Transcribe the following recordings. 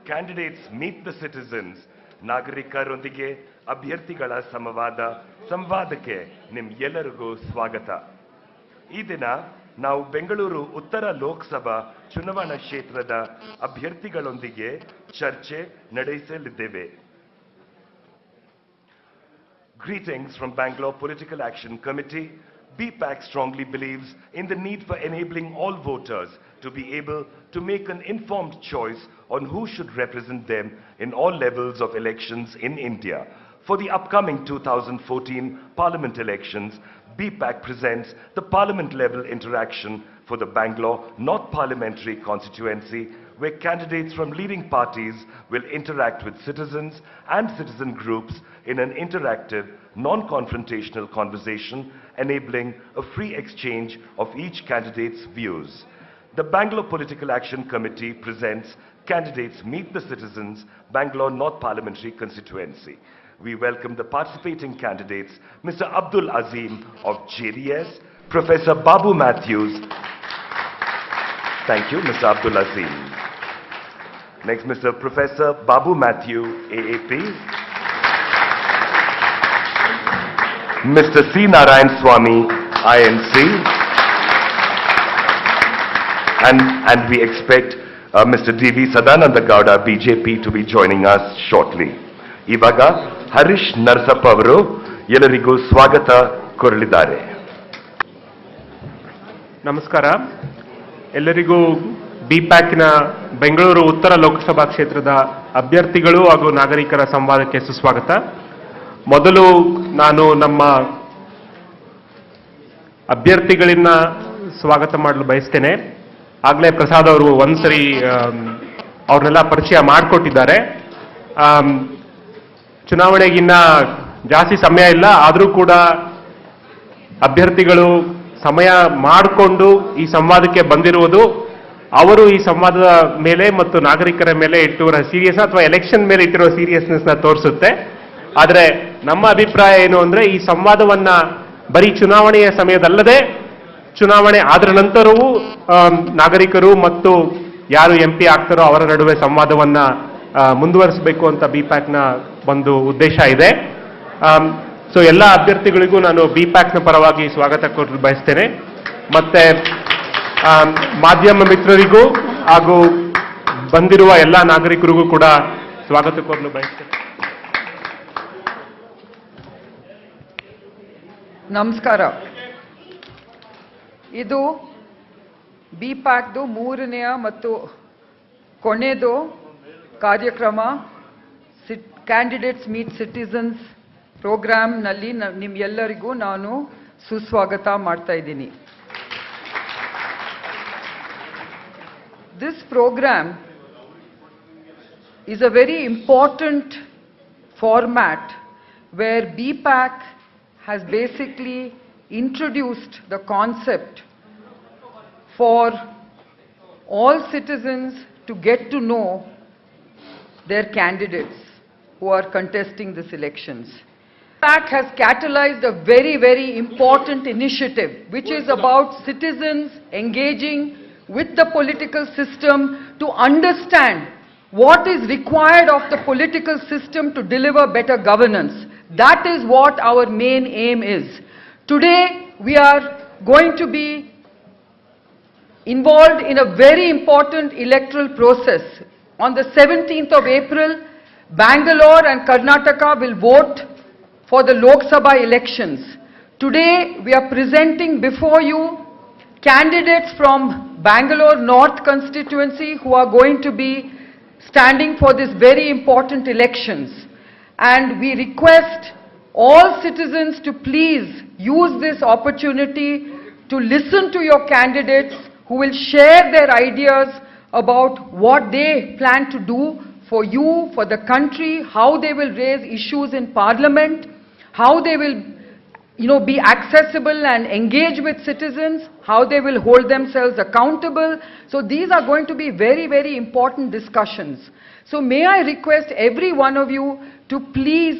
Candidates meet the citizens. ನಾಗರಿಕರೊಂದಿಗೆ ಅಭ್ಯರ್ಥಿಗಳ ಸಂವಾದಕ್ಕೆ ನಿಮ್ಮೆಲ್ಲರಿಗೂ ಸ್ವಾಗತ. ಈ ದಿನ ನಾವು ಬೆಂಗಳೂರು ಉತ್ತರ ಲೋಕಸಭಾ ಚುನಾವಣಾ ಕ್ಷೇತ್ರದ ಅಭ್ಯರ್ಥಿಗಳೊಂದಿಗೆ ಚರ್ಚೆ ನಡೆಸಲಿದ್ದೇವೆ. Greetings from Bangalore Political Action Committee. BPAC strongly believes in the need for enabling all voters to be able to make an informed choice on who should represent them in all levels of elections in India. For the upcoming 2014 Parliament elections, BPAC presents the Parliament-level interaction for the Bangalore North Parliamentary constituency, where candidates from leading parties will interact with citizens and citizen groups in an interactive, non-confrontational conversation, enabling a free exchange of each candidate's views. The Bangalore Political Action Committee presents Candidates Meet the Citizens, Bangalore North Parliamentary constituency. We welcome the participating candidates, Mr. Abdul Azim of JDS, Professor Babu Matthews. Thank you, Mr. Abdul Azim. Next, Mr. Professor Babu Matthew, AAP. Mr. C. Narayan Swamy, INC. And we expect Mr. D.V. Sadananda Gowda, BJP, to be joining us shortly. ಇವಾಗ ಹರೀಶ್ ನರಸಪ್ಪ ಅವರು ಎಲ್ಲರಿಗೂ ಸ್ವಾಗತ ಕೋರಲಿದ್ದಾರೆ. ನಮಸ್ಕಾರ. ಎಲ್ಲರಿಗೂ ಬಿಪ್ಯಾಕ್ನ ಬೆಂಗಳೂರು ಉತ್ತರ ಲೋಕಸಭಾ ಕ್ಷೇತ್ರದ ಅಭ್ಯರ್ಥಿಗಳು ಹಾಗೂ ನಾಗರಿಕರ ಸಂವಾದಕ್ಕೆ ಸುಸ್ವಾಗತ. ಮೊದಲು ನಾನು ನಮ್ಮ ಅಭ್ಯರ್ಥಿಗಳನ್ನ ಸ್ವಾಗತ ಮಾಡಲು ಬಯಸ್ತೇನೆ. ಆಗಲೇ ಪ್ರಸಾದ್ ಅವರು ಒಂದ್ಸರಿ ಅವ್ರನ್ನೆಲ್ಲ ಪರಿಚಯ ಮಾಡಿಕೊಟ್ಟಿದ್ದಾರೆ. ಚುನಾವಣೆಗಿನ್ನ ಜಾಸ್ತಿ ಸಮಯ ಇಲ್ಲ, ಆದರೂ ಕೂಡ ಅಭ್ಯರ್ಥಿಗಳು ಸಮಯ ಮಾಡಿಕೊಂಡು ಈ ಸಂವಾದಕ್ಕೆ ಬಂದಿರುವುದು ಅವರು ಈ ಸಂವಾದದ ಮೇಲೆ ಮತ್ತು ನಾಗರಿಕರ ಮೇಲೆ ಇಟ್ಟಿರುವ ಸೀರಿಯಸ್ ಅಥವಾ ಎಲೆಕ್ಷನ್ ಮೇಲೆ ಇಟ್ಟಿರುವ ಸೀರಿಯಸ್ನೆಸ್ನ ತೋರಿಸುತ್ತೆ. ಆದರೆ ನಮ್ಮ ಅಭಿಪ್ರಾಯ ಏನು ಅಂದ್ರೆ, ಈ ಸಂವಾದವನ್ನ ಬರೀ ಚುನಾವಣೆಯ ಸಮಯದಲ್ಲದೆ ಚುನಾವಣೆ ಆದ ನಂತರವೂ ನಾಗರಿಕರು ಮತ್ತು ಯಾರು MP ಆಗ್ತಾರೋ ಅವರ ನಡುವೆ ಸಂವಾದವನ್ನ ಮುಂದುವರಿಸಬೇಕು ಅಂತ ಬಿಪ್ಯಾಕ್ನ ಒಂದು ಉದ್ದೇಶ ಇದೆ. ಸೊ ಎಲ್ಲ ಅಭ್ಯರ್ಥಿಗಳಿಗೂ ನಾನು ಬಿಪ್ಯಾಕ್ನ ಪರವಾಗಿ ಸ್ವಾಗತ ಕೋರಲು ಬಯಸ್ತೇನೆ. ಮತ್ತೆ ಮಾಧ್ಯಮ ಮಿತ್ರರಿಗೂ ಹಾಗೂ ಬಂದಿರುವ ಎಲ್ಲ ನಾಗರಿಕರಿಗೂ ಕೂಡ ಸ್ವಾಗತ ಕೋರಲು ಬಯಸ್ತೇನೆ. ನಮಸ್ಕಾರ. ಇದು ಬಿಪ್ಯಾಕ್ದು ಮೂರನೆಯ ಮತ್ತು ಕೊನೆಯದು ಕಾರ್ಯಕ್ರಮ ಕ್ಯಾಂಡಿಡೇಟ್ಸ್ ಮೀಟ್ ಸಿಟಿಸನ್ಸ್ ಪ್ರೋಗ್ರಾಮ್ನಲ್ಲಿ ನಿಮ್ಮೆಲ್ಲರಿಗೂ ನಾನು ಸುಸ್ವಾಗತ ಮಾಡ್ತಾ ಇದ್ದೀನಿ. This program is a very important format where BPAC has basically introduced the concept for all citizens to get to know their candidates who are contesting these elections. BPAC has catalyzed a very, very important initiative which is about citizens engaging with the political system to understand what is required of the political system to deliver better governance. That is what our main aim is. Today we are going to be involved in a very important electoral process. On the 17th of April, Bangalore and Karnataka will vote for the Lok Sabha elections. Today we are presenting before you candidates from Bangalore North constituency who are going to be standing for these very important elections. And we request all citizens to please use this opportunity to listen to your candidates who will share their ideas about what they plan to do for you, for the country, how they will raise issues in Parliament, how they will be accessible and engage with citizens, how they will hold themselves accountable. So these are going to be very, very important discussions. So may I request every one of you to please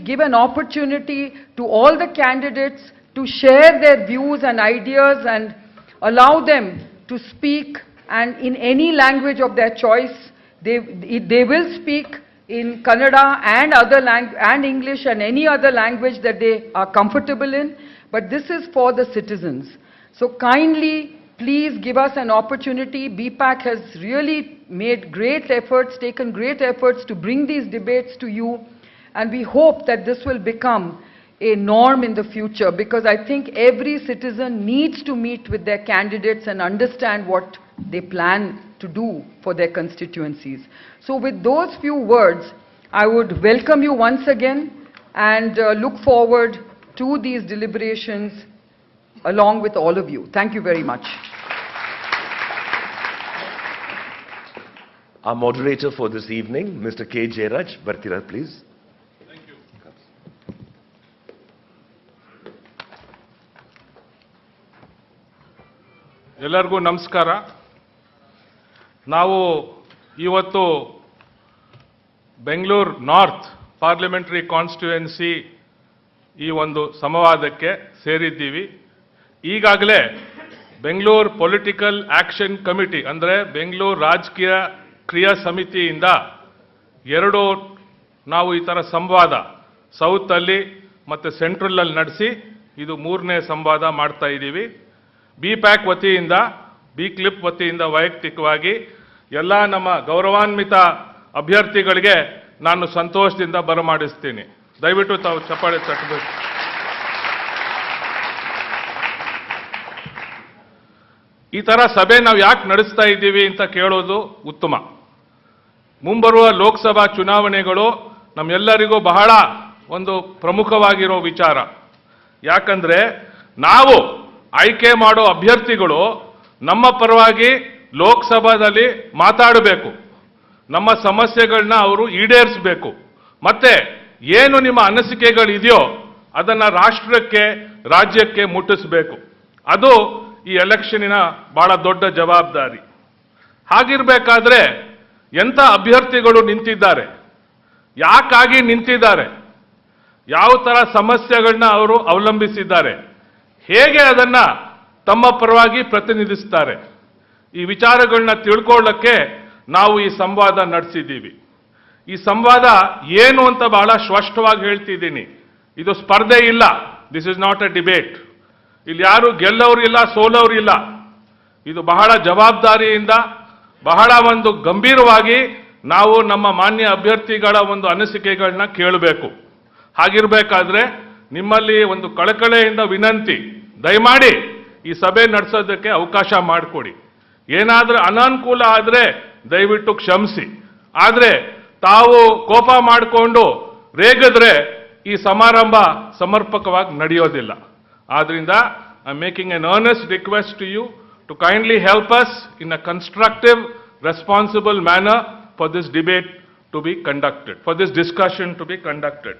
give an opportunity to all the candidates to share their views and ideas and allow them to speak and in any language of their choice they will speak in Kannada and and English and any other language that they are comfortable in, but this is for the citizens. So kindly, please give us an opportunity. BPAC has really made great efforts, taken great efforts to bring these debates to you, and we hope that this will become a norm in the future, because I think every citizen needs to meet with their candidates and understand what they plan to do for their constituencies. So with those few words, I would welcome you once again and look forward to these deliberations along with all of you. Thank you very much. Our moderator for this evening, Mr. K. Jairaj, Bartira, please. ಎಲ್ಲರಿಗೂ ನಮಸ್ಕಾರ. ನಾವು ಇವತ್ತು Bengaluru north parliamentary constituency ಈ ಒಂದು ಸಂವಾದಕ್ಕೆ ಸೇರಿದ್ದೀವಿ. ಈಗಾಗಲೇ Bengaluru political action committee ಅಂದರೆ ಬೆಂಗಳೂರು ರಾಜಕೀಯ ಕ್ರಿಯಾ ಸಮಿತಿಯಿಂದ ನಾವು ಈ ಥರ ಸಂವಾದ ಸೌತಲ್ಲಿ ಮತ್ತು ಸೆಂಟ್ರಲಲ್ಲಿ ನಡೆಸಿ ಇದು 3ನೇ ಸಂವಾದ ಮಾಡ್ತಾ ಇದ್ದೀವಿ. BPAC ವತಿಯಿಂದ, BCLIP ವತಿಯಿಂದ ವೈಯಕ್ತಿಕವಾಗಿ ಎಲ್ಲ ನಮ್ಮ ಗೌರವಾನ್ವಿತ ಅಭ್ಯರ್ಥಿಗಳಿಗೆ ನಾನು ಸಂತೋಷದಿಂದ ಬರಮಾಡಿಸ್ತೀನಿ. ದಯವಿಟ್ಟು ತಾವು ಚಪ್ಪಾಳೆ ತಟ್ಟಬೇಕು. ಈ ಥರ ಸಭೆ ನಾವು ಯಾಕೆ ನಡೆಸ್ತಾ ಇದ್ದೀವಿ ಅಂತ ಕೇಳೋದು ಉತ್ತಮ. ಮುಂಬರುವ ಲೋಕಸಭಾ ಚುನಾವಣೆಗಳು ನಮ್ಮೆಲ್ಲರಿಗೂ ಬಹಳ ಒಂದು ಪ್ರಮುಖವಾಗಿರೋ ವಿಚಾರ. ಯಾಕಂದ್ರೆ ನಾವು ಆಯ್ಕೆ ಮಾಡೋ ಅಭ್ಯರ್ಥಿಗಳು ನಮ್ಮ ಪರವಾಗಿ ಲೋಕಸಭಾದಲ್ಲಿ ಮಾತಾಡಬೇಕು, ನಮ್ಮ ಸಮಸ್ಯೆಗಳನ್ನ ಅವರು ಈಡೇರಿಸಬೇಕು, ಮತ್ತೆ ಏನು ನಿಮ್ಮ ಅನಿಸಿಕೆಗಳಿದೆಯೋ ಅದನ್ನ ರಾಷ್ಟ್ರಕ್ಕೆ, ರಾಜ್ಯಕ್ಕೆ ಮುಟ್ಟಿಸಬೇಕು. ಅದು ಈ ಎಲೆಕ್ಷನಿನ ಬಹಳ ದೊಡ್ಡ ಜವಾಬ್ದಾರಿ. ಹಾಗಿರ್ಬೇಕಾದ್ರೆ ಎಂಥ ಅಭ್ಯರ್ಥಿಗಳು ನಿಂತಿದ್ದಾರೆ, ಯಾಕಾಗಿ ನಿಂತಿದ್ದಾರೆ, ಯಾವ ಥರ ಸಮಸ್ಯೆಗಳನ್ನ ಅವರು ಅವಲಂಬಿಸಿದ್ದಾರೆ, ಹೇಗೆ ಅದನ್ನ ತಮ್ಮ ಪರವಾಗಿ ಪ್ರತಿನಿಧಿಸ್ತಾರೆ, ಈ ವಿಚಾರಗಳನ್ನ ತಿಳ್ಕೊಳ್ಳಕ್ಕೆ ನಾವು ಈ ಸಂವಾದ ನಡೆಸಿದ್ದೀವಿ. ಈ ಸಂವಾದ ಏನು ಅಂತ ಬಹಳ ಸ್ಪಷ್ಟವಾಗಿ ಹೇಳ್ತಿದ್ದೀನಿ. ಇದು ಸ್ಪರ್ಧೆ ಇಲ್ಲ. This is not A debate. ಇಲ್ಲಿ ಯಾರು ಗೆಲ್ಲೋರಿಲ್ಲ, ಸೋಲೋರಿಲ್ಲ. ಇದು ಬಹಳ ಜವಾಬ್ದಾರಿಯಿಂದ, ಬಹಳ ಒಂದು ಗಂಭೀರವಾಗಿ ನಾವು ನಮ್ಮ ಮಾನ್ಯ ಅಭ್ಯರ್ಥಿಗಳ ಒಂದು ಅನಿಸಿಕೆಗಳನ್ನ ಕೇಳಬೇಕು. ಹಾಗಿರ್ಬೇಕಾದ್ರೆ ನಿಮ್ಮಲ್ಲಿ ಒಂದು ಕಳಕಳೆಯಿಂದ ವಿನಂತಿ, ದಯಮಾಡಿ ಈ ಸಭೆ ನಡೆಸೋದಕ್ಕೆ ಅವಕಾಶ ಮಾಡಿಕೊಡಿ. ಏನಾದ್ರೂ ಅನಾನುಕೂಲ ಆದರೆ ದಯವಿಟ್ಟು ಕ್ಷಮಿಸಿ. ಆದರೆ ತಾವು ಕೋಪ ಮಾಡಿಕೊಂಡು ರೇಗಿದ್ರೆ ಈ ಸಮಾರಂಭ ಸಮರ್ಪಕವಾಗಿ ನಡೆಯೋದಿಲ್ಲ. ಆದ್ರಿಂದ I am making an earnest request to you to kindly help us in a constructive, responsible manner for this debate to be conducted, for this discussion to be conducted.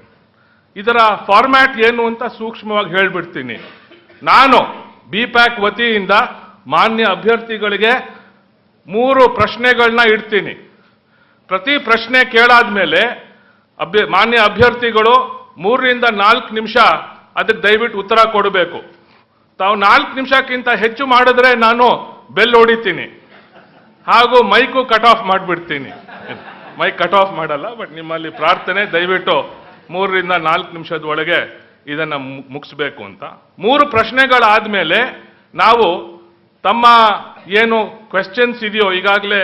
ಇದರ ಫಾರ್ಮ್ಯಾಟ್ ಏನು ಅಂತ ಸೂಕ್ಷ್ಮವಾಗಿ ಹೇಳ್ಬಿಡ್ತೀನಿ. ನಾನು BPAC ವತಿಯಿಂದ ಮಾನ್ಯ ಅಭ್ಯರ್ಥಿಗಳಿಗೆ 3 ಪ್ರಶ್ನೆಗಳನ್ನ ಇಡ್ತೀನಿ. ಪ್ರತಿ ಪ್ರಶ್ನೆ ಕೇಳಾದ್ಮೇಲೆ ಮಾನ್ಯ ಅಭ್ಯರ್ಥಿಗಳು 3 ರಿಂದ 4 ನಿಮಿಷ ಅದಕ್ಕೆ ದಯವಿಟ್ಟು ಉತ್ತರ ಕೊಡಬೇಕು. ತಾವು 4 ನಿಮಿಷಕ್ಕಿಂತ ಹೆಚ್ಚು ಮಾಡಿದ್ರೆ ನಾನು ಬೆಲ್ ಹೊಡಿತೀನಿ, ಹಾಗೂ ಮೈಕು ಕಟ್ ಆಫ್ ಮಾಡಿಬಿಡ್ತೀನಿ. ಮೈಕ್ ಕಟ್ ಆಫ್ ಮಾಡಲ್ಲ, ಬಟ್ ನಿಮ್ಮಲ್ಲಿ ಪ್ರಾರ್ಥನೆ ದಯವಿಟ್ಟು 3 ರಿಂದ 4 ನಿಮಿಷದ ಒಳಗೆ ಇದನ್ನ ಮುಗಿಸ್ಬೇಕು ಅಂತ. 3 ಪ್ರಶ್ನೆಗಳಾದ್ಮೇಲೆ ನಾವು ತಮ್ಮ ಏನು ಕ್ವೆಶ್ಚನ್ಸ್ ಇದೆಯೋ, ಈಗಾಗಲೇ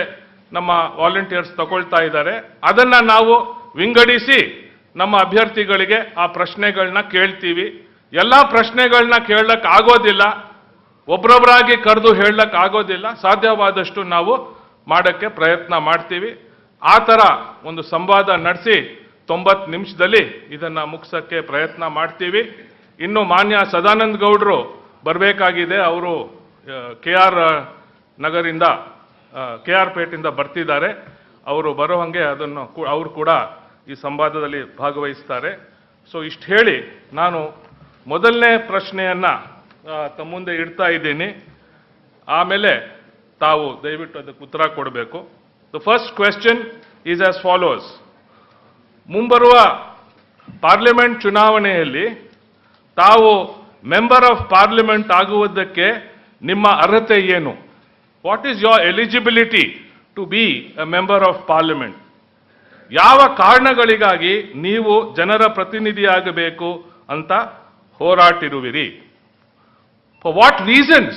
ನಮ್ಮ ವಾಲಂಟಿಯರ್ಸ್ ತಗೊಳ್ತಾ ಇದ್ದಾರೆ, ಅದನ್ನ ನಾವು ವಿಂಗಡಿಸಿ ನಮ್ಮ ಅಭ್ಯರ್ಥಿಗಳಿಗೆ ಆ ಪ್ರಶ್ನೆಗಳನ್ನ ಕೇಳ್ತೀವಿ. ಎಲ್ಲ ಪ್ರಶ್ನೆಗಳನ್ನ ಕೇಳಕ್ ಆಗೋದಿಲ್ಲ, ಒಬ್ರೊಬ್ಬರಾಗಿ ಕರೆದು ಹೇಳಕ್ ಆಗೋದಿಲ್ಲ. ಸಾಧ್ಯವಾದಷ್ಟು ನಾವು ಮಾಡಕ್ಕೆ ಪ್ರಯತ್ನ ಮಾಡ್ತೀವಿ. ಆ ಥರ ಒಂದು ಸಂವಾದ ನಡೆಸಿ 90 ನಿಮಿಷದಲ್ಲಿ ಇದನ್ನ ಮುಗಿಸಕ್ಕೆ ಪ್ರಯತ್ನ ಮಾಡ್ತೀವಿ. ಇನ್ನು ಮಾನ್ಯ ಸದಾನಂದ ಗೌಡರು ಬರಬೇಕಾಗಿದೆ. ಅವರು KR ನಗರಿಂದ, KR ಪೇಟಿಂದ ಬರ್ತಿದ್ದಾರೆ. ಅವರು ಬರೋ ಹಾಗೆ ಅದನ್ನು ಅವರು ಕೂಡ ಈ ಸಂವಾದದಲ್ಲಿ ಭಾಗವಹಿಸ್ತಾರೆ. ಸೊ ಇಷ್ಟು ಹೇಳಿ ನಾನು ಮೊದಲನೇ ಪ್ರಶ್ನೆಯನ್ನ ತಮ್ಮ ಮುಂದೆ ಇಡ್ತಾ ಇದ್ದೀನಿ. ಆಮೇಲೆ ತಾವು ದಯವಿಟ್ಟು ಅದಕ್ಕೆ ಉತ್ತರ ಕೊಡಬೇಕು. The first question is as follows. ಮುಂಬರುವ ಪಾರ್ಲಿಮೆಂಟ್ ಚುನಾವಣೆಯಲ್ಲಿ ತಾವು ಮೆಂಬರ್ ಆಫ್ ಪಾರ್ಲಿಮೆಂಟ್ ಆಗುವುದಕ್ಕೆ ನಿಮ್ಮ ಅರ್ಹತೆ ಏನು? What is your eligibility to be a member of parliament? ಯಾವ ಕಾರಣಗಳಿಗಾಗಿ ನೀವು ಜನರ ಪ್ರತಿನಿಧಿಯಾಗಬೇಕು ಅಂತ ಹೋರಾಟಿರುವಿರಿ? For what reasons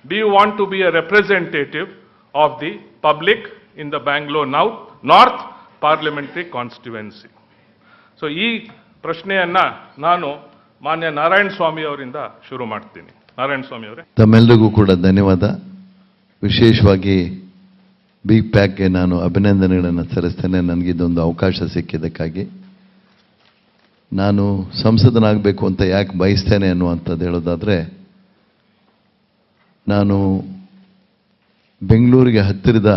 do you want to be a representative of the public in the Bangalore North parliamentary constituency? So ಈ ಪ್ರಶ್ನೆಯನ್ನ ನಾನು ಮಾನ್ಯ ನಾರಾಯಣ ಸ್ವಾಮಿ ಅವರಿಂದ ಶುರು ಮಾಡ್ತೀನಿ. ನಾರಾಯಣ ಸ್ವಾಮಿ ಅವರೇ. ತಮ್ಮೆಲ್ಲರಿಗೂ ಕೂಡ ಧನ್ಯವಾದ. ವಿಶೇಷವಾಗಿ ಬಿಗ್ ಪ್ಯಾಕ್ಗೆ ನಾನು ಅಭಿನಂದನೆಗಳನ್ನು ಸಲ್ಲಿಸ್ತೇನೆ. ನನಗಿದೊಂದು ಅವಕಾಶ ಸಿಕ್ಕಿದ್ದಕ್ಕಾಗಿ. ನಾನು ಸಂಸದನಾಗಬೇಕು ಅಂತ ಯಾಕೆ ಬಯಸ್ತೇನೆ ಅನ್ನುವಂಥದ್ದು ಹೇಳೋದಾದರೆ, ನಾನು ಬೆಂಗಳೂರಿಗೆ ಹತ್ತಿರದ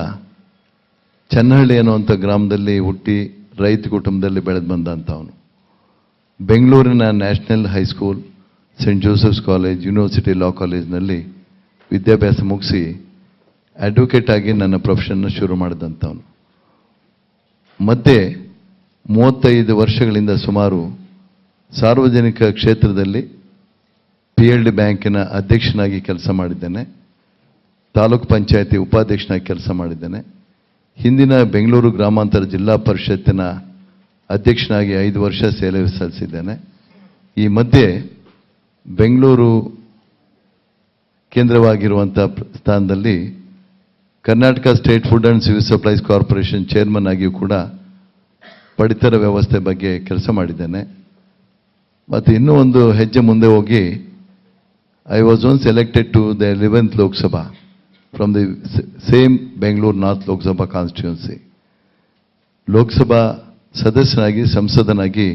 ಚನ್ನಹಳ್ಳಿ ಅನ್ನುವಂಥ ಗ್ರಾಮದಲ್ಲಿ ಹುಟ್ಟಿ ರೈತ ಕುಟುಂಬದಲ್ಲಿ ಬೆಳೆದು ಬಂದಂಥವನು. ಬೆಂಗಳೂರಿನ national high school, Saint Joseph's college, university law ಕಾಲೇಜ್ನಲ್ಲಿ ವಿದ್ಯಾಭ್ಯಾಸ ಮುಗಿಸಿ ಅಡ್ವೊಕೇಟ್ ಆಗಿ ನನ್ನ ಪ್ರೊಫೆಷನ್ನ ಶುರು ಮಾಡಿದಂಥವನು. ಮಧ್ಯೆ 35 ವರ್ಷಗಳಿಂದ ಸುಮಾರು ಸಾರ್ವಜನಿಕ ಕ್ಷೇತ್ರದಲ್ಲಿ PLD ಬ್ಯಾಂಕಿನ ಅಧ್ಯಕ್ಷನಾಗಿ ಕೆಲಸ ಮಾಡಿದ್ದೇನೆ. ತಾಲೂಕು ಪಂಚಾಯತಿ ಉಪಾಧ್ಯಕ್ಷನಾಗಿ ಕೆಲಸ ಮಾಡಿದ್ದೇನೆ. ಹಿಂದಿನ ಬೆಂಗಳೂರು ಗ್ರಾಮಾಂತರ ಜಿಲ್ಲಾ ಪರಿಷತ್ತಿನ ಅಧ್ಯಕ್ಷನಾಗಿ 5 ವರ್ಷ ಸೇವೆ ಸಲ್ಲಿಸಿದ್ದೇನೆ. ಈ ಮಧ್ಯೆ ಬೆಂಗಳೂರು ಕೇಂದ್ರವಾಗಿರುವಂಥ ಸ್ಥಾನದಲ್ಲಿ Karnataka state food and civil supplies corporation chairman ಆಗಿಯೂ ಕೂಡ ಪಡಿತರ ವ್ಯವಸ್ಥೆ ಬಗ್ಗೆ ಕೆಲಸ ಮಾಡಿದ್ದೇನೆ. ಮತ್ತು ಇನ್ನೂ ಒಂದು ಹೆಜ್ಜೆ ಮುಂದೆ ಹೋಗಿ I was once elected to the 11th Lok Sabha from the same Bengaluru North Lok Sabha constituency. Lok Sabha ಸದಸ್ಯನಾಗಿ, ಸಂಸದನಾಗಿ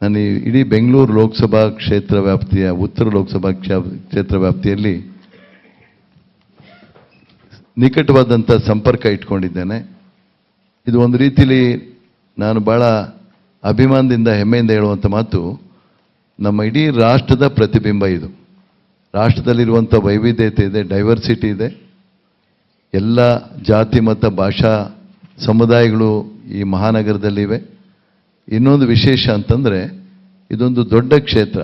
ನಾನು ಇಡೀ ಬೆಂಗಳೂರು ಲೋಕಸಭಾ ಕ್ಷೇತ್ರ ವ್ಯಾಪ್ತಿಯ, ಉತ್ತರ ಲೋಕಸಭಾ ಕ್ಷೇತ್ರ ವ್ಯಾಪ್ತಿಯಲ್ಲಿ ನಿಕಟವಾದಂಥ ಸಂಪರ್ಕ ಇಟ್ಕೊಂಡಿದ್ದೇನೆ. ಇದು ಒಂದು ರೀತಿಯಲ್ಲಿ ನಾನು ಭಾಳ ಅಭಿಮಾನದಿಂದ, ಹೆಮ್ಮೆಯಿಂದ ಹೇಳುವಂಥ ಮಾತು, ನಮ್ಮ ಇಡೀ ರಾಷ್ಟ್ರದ ಪ್ರತಿಬಿಂಬ ಇದು. ರಾಷ್ಟ್ರದಲ್ಲಿರುವಂಥ ವೈವಿಧ್ಯತೆ ಇದೆ, ಡೈವರ್ಸಿಟಿ ಇದೆ. ಎಲ್ಲ ಜಾತಿ ಮತ್ತು ಭಾಷಾ ಸಮುದಾಯಗಳು ಈ ಮಹಾನಗರದಲ್ಲಿವೆ. ಇನ್ನೊಂದು ವಿಶೇಷ ಅಂತಂದರೆ, ಇದೊಂದು ದೊಡ್ಡ ಕ್ಷೇತ್ರ.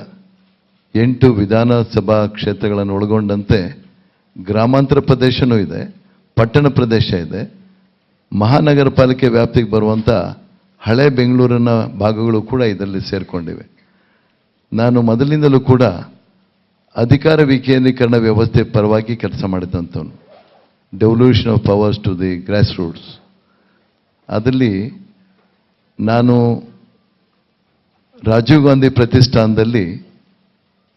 8 ವಿಧಾನಸಭಾ ಕ್ಷೇತ್ರಗಳನ್ನು ಒಳಗೊಂಡಂತೆ ಗ್ರಾಮಾಂತರ ಪ್ರದೇಶನೂ ಇದೆ, ಪಟ್ಟಣ ಪ್ರದೇಶ ಇದೆ, ಮಹಾನಗರ ಪಾಲಿಕೆ ವ್ಯಾಪ್ತಿಗೆ ಬರುವಂಥ ಹಳೆ ಬೆಂಗಳೂರಿನ ಭಾಗಗಳು ಕೂಡ ಇದರಲ್ಲಿ ಸೇರಿಕೊಂಡಿವೆ. ನಾನು ಮೊದಲಿಂದಲೂ ಕೂಡ ಅಧಿಕಾರ ವಿಕೇಂದ್ರೀಕರಣ ವ್ಯವಸ್ಥೆ ಪರವಾಗಿ ಕೆಲಸ ಮಾಡಿದಂಥವನು. Devolution of powers to the grass roots. ಅದರಲ್ಲಿ ನಾನು ರಾಜೀವ್ ಗಾಂಧಿ ಪ್ರತಿಷ್ಠಾನದಲ್ಲಿ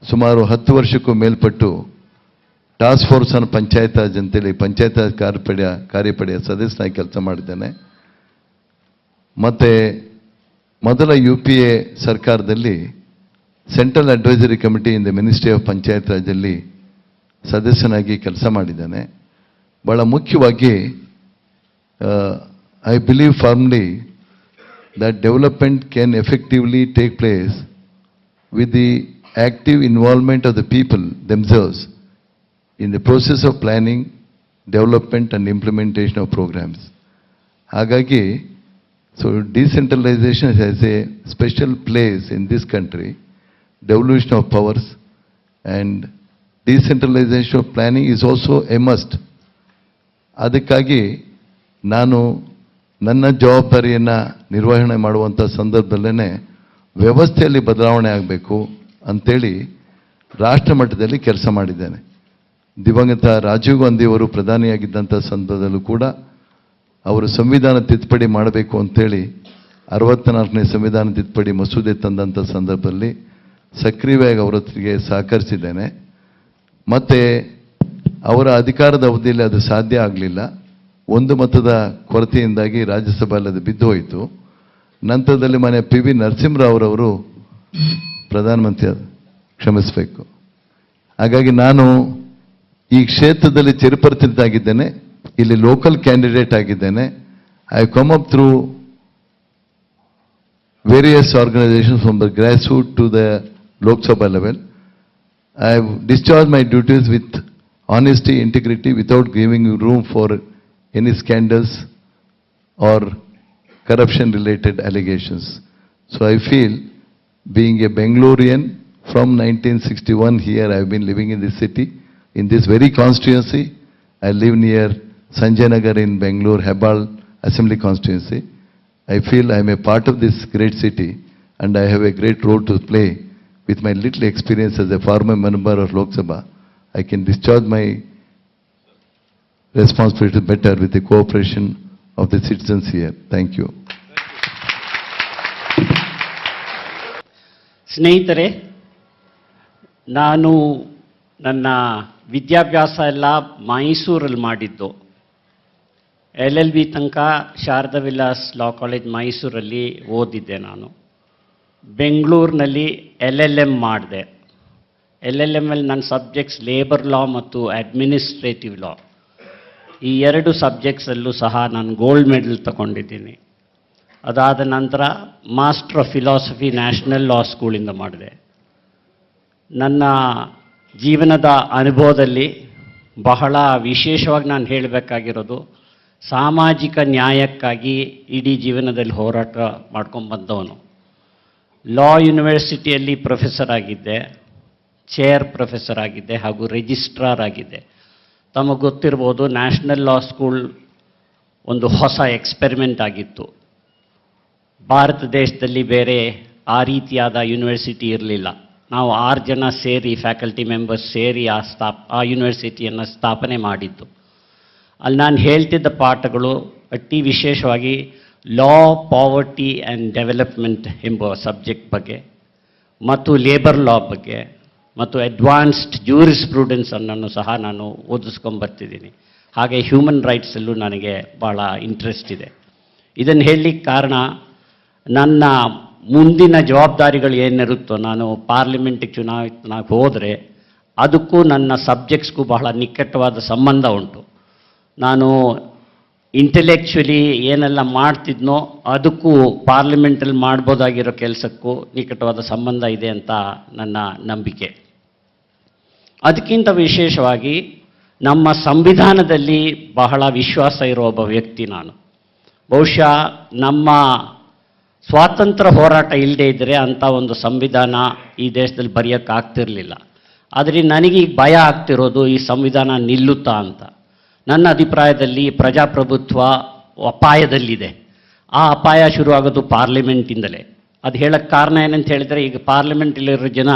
ಸುಮಾರು 10 ವರ್ಷಕ್ಕೂ ಮೇಲ್ಪಟ್ಟು task force on panchayat Raj ಅಂತೇಳಿ ಪಂಚಾಯತ್ ರಾಜ್ ಕಾರ್ಯಪಡೆಯ ಸದಸ್ಯನಾಗಿ ಕೆಲಸ ಮಾಡಿದ್ದೇನೆ. ಮತ್ತು ಮೊದಲ UPA ಸರ್ಕಾರದಲ್ಲಿ central advisory committee in the ministry of panchayat ರಾಜಲ್ಲಿ ಸದಸ್ಯನಾಗಿ ಕೆಲಸ ಮಾಡಿದ್ದೇನೆ. ಭಾಳ ಮುಖ್ಯವಾಗಿ I believe formally that development can effectively take place with the active involvement of the people themselves in the process of planning, development and implementation of programs. Hagagi, so decentralization has a special place in this country. Devolution of powers and decentralization of planning is also a must. ಅದಕ್ಕಾಗಿ ನಾನು ನನ್ನ ಜವಾಬ್ದಾರಿಯನ್ನು ನಿರ್ವಹಣೆ ಮಾಡುವಂಥ ಸಂದರ್ಭದಲ್ಲೇ ವ್ಯವಸ್ಥೆಯಲ್ಲಿ ಬದಲಾವಣೆ ಆಗಬೇಕು ಅಂಥೇಳಿ ರಾಷ್ಟ್ರ ಮಟ್ಟದಲ್ಲಿ ಕೆಲಸ ಮಾಡಿದ್ದೇನೆ. ದಿವಂಗತ ರಾಜೀವ್ ಗಾಂಧಿಯವರು ಪ್ರಧಾನಿಯಾಗಿದ್ದಂಥ ಸಂದರ್ಭದಲ್ಲೂ ಕೂಡ ಅವರು ಸಂವಿಧಾನ ತಿದ್ದುಪಡಿ ಮಾಡಬೇಕು ಅಂಥೇಳಿ 64ನೇ ಸಂವಿಧಾನ ತಿದ್ದುಪಡಿ ಮಸೂದೆ ತಂದಂಥ ಸಂದರ್ಭದಲ್ಲಿ ಸಕ್ರಿಯವಾಗಿ ಅವರೊತ್ತಿಗೆ ಸಹಕರಿಸಿದ್ದೇನೆ. ಮತ್ತು ಅವರ ಅಧಿಕಾರದ ಅವಧಿಯಲ್ಲಿ ಅದು ಸಾಧ್ಯ ಆಗಲಿಲ್ಲ. ಒಂದು ಮತದ ಕೊರತೆಯಿಂದಾಗಿ ರಾಜ್ಯಸಭೆಯಲ್ಲಿ ಅದು ಬಿದ್ದು ಹೋಯಿತು. ನಂತರದಲ್ಲಿ ಮನೆ PV ನರಸಿಂಹರಾವ್ ಪ್ರಧಾನಮಂತ್ರಿ ಕ್ಷಮಿಸಬೇಕು. ಹಾಗಾಗಿ ನಾನು ಈ ಕ್ಷೇತ್ರದಲ್ಲಿ ಚಿರಪರಿಚಿತನಾಗಿದ್ದೇನೆ. ಇಲ್ಲಿ ಲೋಕಲ್ ಕ್ಯಾಂಡಿಡೇಟ್ ಆಗಿದ್ದೇನೆ. I come up through various organizations from the grassroot to the Lok Sabha level. I have discharge my duties with honesty, integrity, without giving room for any scandals or corruption-related allegations. So I feel, being a Bangalorean from 1961 here, I have been living in this city, in this very constituency. I live near Sanjay Nagar in Bangalore, Hebbal Assembly Constituency. I feel I am a part of this great city and I have a great role to play. With my little experience as a former member of Lok Sabha, I can discharge my responsibility better with the cooperation of the citizens here. Thank you. ಸ್ನೇಹಿತರೆ, ನಾನು ನನ್ನ ವಿದ್ಯಾಭ್ಯಾಸ ಎಲ್ಲ ಮೈಸೂರಲ್ಲಿ ಮಾಡಿದ್ದು. LLB ತನಕ Sharada Vilas law college ಮೈಸೂರಲ್ಲಿ ಓದಿದ್ದೆ. ನಾನು ಬೆಂಗಳೂರಿನಲ್ಲಿ LLM ಮಾಡಿದೆ. LLMಲ್ಲಿ ನನ್ನ ಸಬ್ಜೆಕ್ಟ್ಸ್ ಲೇಬರ್ ಲಾ ಮತ್ತು ಅಡ್ಮಿನಿಸ್ಟ್ರೇಟಿವ್ ಲಾ. ಈ ಎರಡು ಸಬ್ಜೆಕ್ಟ್ಸಲ್ಲೂ ಸಹ ನಾನು ಗೋಲ್ಡ್ ಮೆಡಲ್ ತಗೊಂಡಿದ್ದೀನಿ. ಅದಾದ ನಂತರ master of philosophy national law ಸ್ಕೂಲಿಂದ ಮಾಡಿದೆ. ನನ್ನ ಜೀವನದ ಅನುಭವದಲ್ಲಿ ಬಹಳ ವಿಶೇಷವಾಗಿ ನಾನು ಹೇಳಬೇಕಾಗಿರೋದು, ಸಾಮಾಜಿಕ ನ್ಯಾಯಕ್ಕಾಗಿ ಇಡೀ ಜೀವನದಲ್ಲಿ ಹೋರಾಟ ಮಾಡ್ಕೊಂಡು ಬಂದವನು. ಲಾ ಯೂನಿವರ್ಸಿಟಿಯಲ್ಲಿ ಪ್ರೊಫೆಸರ್ ಆಗಿದ್ದೆ, ಚೇರ್ ಪ್ರೊಫೆಸರ್ ಆಗಿದ್ದೆ ಹಾಗೂ ರಿಜಿಸ್ಟ್ರಾರ್ ಆಗಿದ್ದೆ. ತಮಗೆ ಗೊತ್ತಿರ್ಬೋದು, ನ್ಯಾಷನಲ್ ಲಾ ಸ್ಕೂಲ್ ಒಂದು ಹೊಸ ಎಕ್ಸ್ಪೆರಿಮೆಂಟ್ ಆಗಿತ್ತು. ಭಾರತ ದೇಶದಲ್ಲಿ ಬೇರೆ ಆ ರೀತಿಯಾದ ಯೂನಿವರ್ಸಿಟಿ ಇರಲಿಲ್ಲ. ನಾವು 6 ಜನ ಸೇರಿ, ಫ್ಯಾಕಲ್ಟಿ ಮೆಂಬರ್ಸ್ ಸೇರಿ ಆ ಯೂನಿವರ್ಸಿಟಿಯನ್ನು ಸ್ಥಾಪನೆ ಮಾಡಿದ್ದು. ಅಲ್ಲಿ ನಾನು ಹೇಳ್ತಿದ್ದ ಪಾಠಗಳು ಅತಿ ವಿಶೇಷವಾಗಿ ಲಾ, ಪಾವರ್ಟಿ ಆ್ಯಂಡ್ ಡೆವಲಪ್ಮೆಂಟ್ ಎಂಬ ಸಬ್ಜೆಕ್ಟ್ ಬಗ್ಗೆ ಮತ್ತು ಲೇಬರ್ ಲಾ ಬಗ್ಗೆ ಮತ್ತು ಅಡ್ವಾನ್ಸ್ಡ್ ಜ್ಯೂರಿಸ್ಪ್ರೂಡೆನ್ಸ್ ಅನ್ನು ಸಹ ನಾನು ಓದಿಸ್ಕೊಂಬರ್ತಿದ್ದೀನಿ. ಹಾಗೆ ಹ್ಯೂಮನ್ ರೈಟ್ಸಲ್ಲೂ ನನಗೆ ಭಾಳ ಇಂಟ್ರೆಸ್ಟ್ ಇದೆ. ಇದನ್ನು ಹೇಳಲಿಕ್ಕೆ ಕಾರಣ, ನನ್ನ ಮುಂದಿನ ಜವಾಬ್ದಾರಿಗಳು ಏನಿರುತ್ತೋ, ನಾನು ಪಾರ್ಲಿಮೆಂಟಿಗೆ ಚುನಾಯಿತನಾಗಿ ಹೋದರೆ ಅದಕ್ಕೂ ನನ್ನ ಸಬ್ಜೆಕ್ಟ್ಸ್ಗೂ ಬಹಳ ನಿಕಟವಾದ ಸಂಬಂಧ ಉಂಟು. ನಾನು ಇಂಟೆಲೆಕ್ಚುಲಿ ಏನೆಲ್ಲ ಮಾಡ್ತಿದ್ನೋ ಅದಕ್ಕೂ ಪಾರ್ಲಿಮೆಂಟಲ್ಲಿ ಮಾಡ್ಬೋದಾಗಿರೋ ಕೆಲಸಕ್ಕೂ ನಿಕಟವಾದ ಸಂಬಂಧ ಇದೆ ಅಂತ ನನ್ನ ನಂಬಿಕೆ. ಅದಕ್ಕಿಂತ ವಿಶೇಷವಾಗಿ ನಮ್ಮ ಸಂವಿಧಾನದಲ್ಲಿ ಬಹಳ ವಿಶ್ವಾಸ ಇರೋ ಒಬ್ಬ ವ್ಯಕ್ತಿ ನಾನು. ಬಹುಶಃ ನಮ್ಮ ಸ್ವಾತಂತ್ರ್ಯ ಹೋರಾಟ ಇಲ್ಲದೆ ಇದ್ದರೆ ಅಂಥ ಒಂದು ಸಂವಿಧಾನ ಈ ದೇಶದಲ್ಲಿ ಬರೆಯೋಕ್ಕಾಗ್ತಿರಲಿಲ್ಲ. ಆದರೆ ನನಗೀಗ ಭಯ ಆಗ್ತಿರೋದು, ಈ ಸಂವಿಧಾನ ನಿಲ್ಲುತ್ತಾ ಅಂತ. ನನ್ನ ಅಭಿಪ್ರಾಯದಲ್ಲಿ ಪ್ರಜಾಪ್ರಭುತ್ವ ಅಪಾಯದಲ್ಲಿದೆ. ಆ ಅಪಾಯ ಶುರುವಾಗೋದು ಪಾರ್ಲಿಮೆಂಟಿಂದಲೇ. ಅದು ಹೇಳೋಕ್ಕೆ ಕಾರಣ ಏನಂತ ಹೇಳಿದರೆ, ಈಗ ಪಾರ್ಲಿಮೆಂಟಲ್ಲಿರೋ ಜನ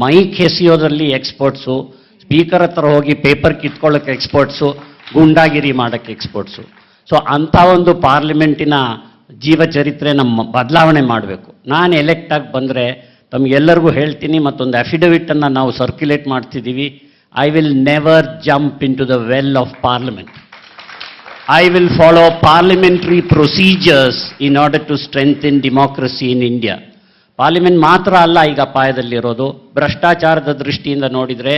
ಮೈಕ್ ಎಸೆಯೋದ್ರಲ್ಲಿ ಎಕ್ಸ್ಪರ್ಟ್ಸು, ಸ್ಪೀಕರ್ ಹತ್ರ ಹೋಗಿ ಪೇಪರ್ ಕಿತ್ಕೊಳ್ಳೋಕ್ಕೆ ಎಕ್ಸ್ಪರ್ಟ್ಸು, ಗುಂಡಾಗಿರಿ ಮಾಡೋಕ್ಕೆ ಎಕ್ಸ್ಪರ್ಟ್ಸು. ಸೊ ಅಂಥ ಒಂದು ಪಾರ್ಲಿಮೆಂಟಿನ ಜೀವಚರಿತ್ರೆ ನಮ್ಮ ಬದಲಾವಣೆ ಮಾಡಬೇಕು. ನಾನು ಎಲೆಕ್ಟ್ ಆಗಿ ಬಂದರೆ ತಮಗೆಲ್ಲರಿಗೂ ಹೇಳ್ತೀನಿ, ಮತ್ತೊಂದು ಅಫಿಡವಿಟನ್ನು ನಾವು ಸರ್ಕ್ಯುಲೇಟ್ ಮಾಡ್ತಿದ್ದೀವಿ. I will never jump into the well of Parliament. I will follow parliamentary procedures in order to strengthen democracy in India. Parliament ಮಾತ್ರ ಅಲ್ಲ ಈಗ ಅಪಾಯದಲ್ಲಿರೋದು. ಭ್ರಷ್ಟಾಚಾರದ ದೃಷ್ಟಿಯಿಂದ ನೋಡಿದರೆ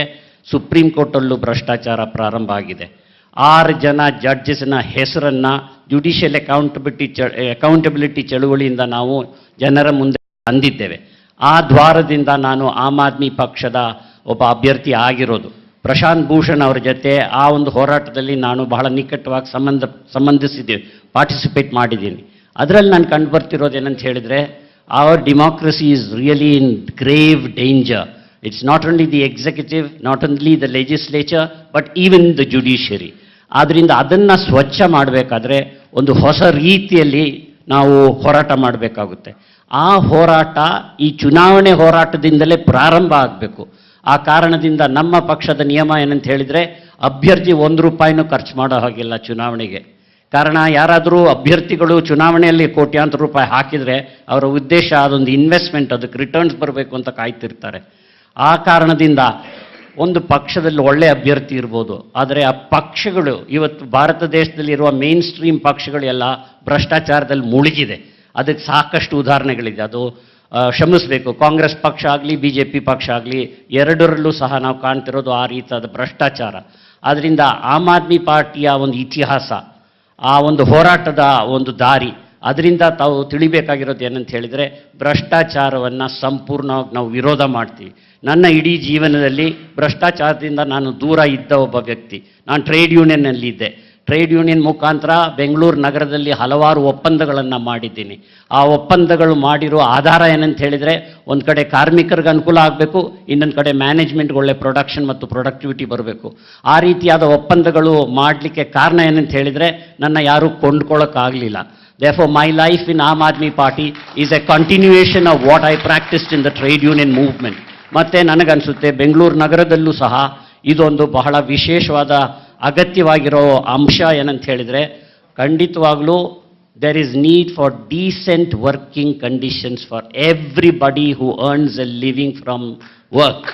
ಸುಪ್ರೀಂ ಕೋರ್ಟಲ್ಲೂ ಭ್ರಷ್ಟಾಚಾರ ಪ್ರಾರಂಭ ಆಗಿದೆ. 6 ಜನ ಜಡ್ಜಸ್ನ ಹೆಸರನ್ನು ಜುಡಿಷಿಯಲ್ ಅಕೌಂಟಬಿಲಿಟಿ ಚಳುವಳಿಯಿಂದ ನಾವು ಜನರ ಮುಂದೆ ತಂದಿದ್ದೇವೆ. ಆ ದ್ವಾರದಿಂದ ನಾನು ಆಮ್ ಆದ್ಮಿ ಪಕ್ಷದ ಒಬ್ಬ ಅಭ್ಯರ್ಥಿ ಆಗಿರೋದು. ಪ್ರಶಾಂತ್ ಭೂಷಣ್ ಅವರ ಜೊತೆ ಆ ಒಂದು ಹೋರಾಟದಲ್ಲಿ ನಾನು ಬಹಳ ನಿಕಟವಾಗಿ ಸಂಬಂಧಿಸಿದ್ದೇವೆ, ಪಾರ್ಟಿಸಿಪೇಟ್ ಮಾಡಿದ್ದೀನಿ. ಅದರಲ್ಲಿ ನಾನು ಕಂಡು ಬರ್ತಿರೋದು ಏನಂತ ಹೇಳಿದರೆ, our democracy is really in grave danger. It's not only the executive, not only the legislature, but even the judiciary. ಆದ್ದರಿಂದ ಅದನ್ನು ಸ್ವಚ್ಛ ಮಾಡಬೇಕಾದ್ರೆ ಒಂದು ಹೊಸ ರೀತಿಯಲ್ಲಿ ನಾವು ಹೋರಾಟ ಮಾಡಬೇಕಾಗುತ್ತೆ. ಆ ಹೋರಾಟ ಈ ಚುನಾವಣೆ ಹೋರಾಟದಿಂದಲೇ ಪ್ರಾರಂಭ ಆಗಬೇಕು. ಆ ಕಾರಣದಿಂದ ನಮ್ಮ ಪಕ್ಷದ ನಿಯಮ ಏನಂತ ಹೇಳಿದರೆ, ಅಭ್ಯರ್ಥಿ 1 ರೂಪಾಯಿನೂ ಖರ್ಚು ಮಾಡೋ ಹಾಗಿಲ್ಲ ಚುನಾವಣೆಗೆ. ಕಾರಣ, ಯಾರಾದರೂ ಅಭ್ಯರ್ಥಿಗಳು ಚುನಾವಣೆಯಲ್ಲಿ ಕೋಟ್ಯಾಂತರ ರೂಪಾಯಿ ಹಾಕಿದರೆ ಅವರ ಉದ್ದೇಶ ಅದೊಂದು ಇನ್ವೆಸ್ಟ್ಮೆಂಟ್, ಅದಕ್ಕೆ ರಿಟರ್ನ್ಸ್ ಬರಬೇಕು ಅಂತ ಕಾಯ್ತಿರ್ತಾರೆ. ಆ ಕಾರಣದಿಂದ ಒಂದು ಪಕ್ಷದಲ್ಲಿ ಒಳ್ಳೆಯ ಅಭ್ಯರ್ಥಿ ಇರ್ಬೋದು, ಆದರೆ ಆ ಪಕ್ಷಗಳು ಇವತ್ತು ಭಾರತ ದೇಶದಲ್ಲಿರುವ ಮೇನ್ ಸ್ಟ್ರೀಮ್ ಪಕ್ಷಗಳು ಎಲ್ಲ ಭ್ರಷ್ಟಾಚಾರದಲ್ಲಿ ಮುಳುಗಿದೆ. ಅದಕ್ಕೆ ಸಾಕಷ್ಟು ಉದಾಹರಣೆಗಳಿದೆ. ಅದು ಕ್ಷಮಿಸಬೇಕು, ಕಾಂಗ್ರೆಸ್ ಪಕ್ಷ ಆಗಲಿ BJP ಪಕ್ಷ ಆಗಲಿ, ಎರಡರಲ್ಲೂ ಸಹ ನಾವು ಕಾಣ್ತಿರೋದು ಆ ರೀತಿಯಾದ ಭ್ರಷ್ಟಾಚಾರ. ಆದ್ದರಿಂದ ಆಮ್ ಆದ್ಮಿ ಪಾರ್ಟಿಯ ಒಂದು ಇತಿಹಾಸ, ಆ ಒಂದು ಹೋರಾಟದ ಒಂದು ದಾರಿ, ಅದರಿಂದ ತಾವು ತಿಳಿಬೇಕಾಗಿರೋದು ಏನಂತ ಹೇಳಿದರೆ, ಭ್ರಷ್ಟಾಚಾರವನ್ನು ಸಂಪೂರ್ಣವಾಗಿ ನಾವು ವಿರೋಧ ಮಾಡ್ತೀವಿ. ನನ್ನ ಇಡೀ ಜೀವನದಲ್ಲಿ ಭ್ರಷ್ಟಾಚಾರದಿಂದ ನಾನು ದೂರ ಇದ್ದ ಒಬ್ಬ ವ್ಯಕ್ತಿ. ನಾನು ಟ್ರೇಡ್ ಯೂನಿಯನ್ನಲ್ಲಿದ್ದೆ. ಟ್ರೇಡ್ ಯೂನಿಯನ್ ಮುಖಾಂತರ ಬೆಂಗಳೂರು ನಗರದಲ್ಲಿ ಹಲವಾರು ಒಪ್ಪಂದಗಳನ್ನು ಮಾಡಿದ್ದೀನಿ. ಆ ಒಪ್ಪಂದಗಳು ಮಾಡಿರೋ ಆಧಾರ ಏನಂತ ಹೇಳಿದರೆ, ಒಂದು ಕಡೆ ಕಾರ್ಮಿಕರಿಗೆ ಅನುಕೂಲ ಆಗಬೇಕು, ಇನ್ನೊಂದು ಕಡೆ ಮ್ಯಾನೇಜ್ಮೆಂಟ್ಗೆ ಒಳ್ಳೆ ಪ್ರೊಡಕ್ಷನ್ ಮತ್ತು ಪ್ರೊಡಕ್ಟಿವಿಟಿ ಬರಬೇಕು. ಆ ರೀತಿಯಾದ ಒಪ್ಪಂದಗಳು ಮಾಡಲಿಕ್ಕೆ ಕಾರಣ ಏನಂತ ಹೇಳಿದರೆ, ನನ್ನ ಯಾರೂ ಕೊಂಡ್ಕೊಳ್ಳೋಕ್ಕಾಗಲಿಲ್ಲ. Therefore, my life in Aam Aadmi Party is a continuation of what I practiced in the trade union movement. ಮತ್ತು ನನಗನ್ಸುತ್ತೆ ಬೆಂಗಳೂರು ನಗರದಲ್ಲೂ ಸಹ ಇದೊಂದು ಬಹಳ ವಿಶೇಷವಾದ ಅಗತ್ಯವಾಗಿರೋ ಅಂಶ ಏನಂತ ಹೇಳಿದರೆ, ಖಂಡಿತವಾಗಲೂ there is need for decent working conditions for everybody who earns a living from work.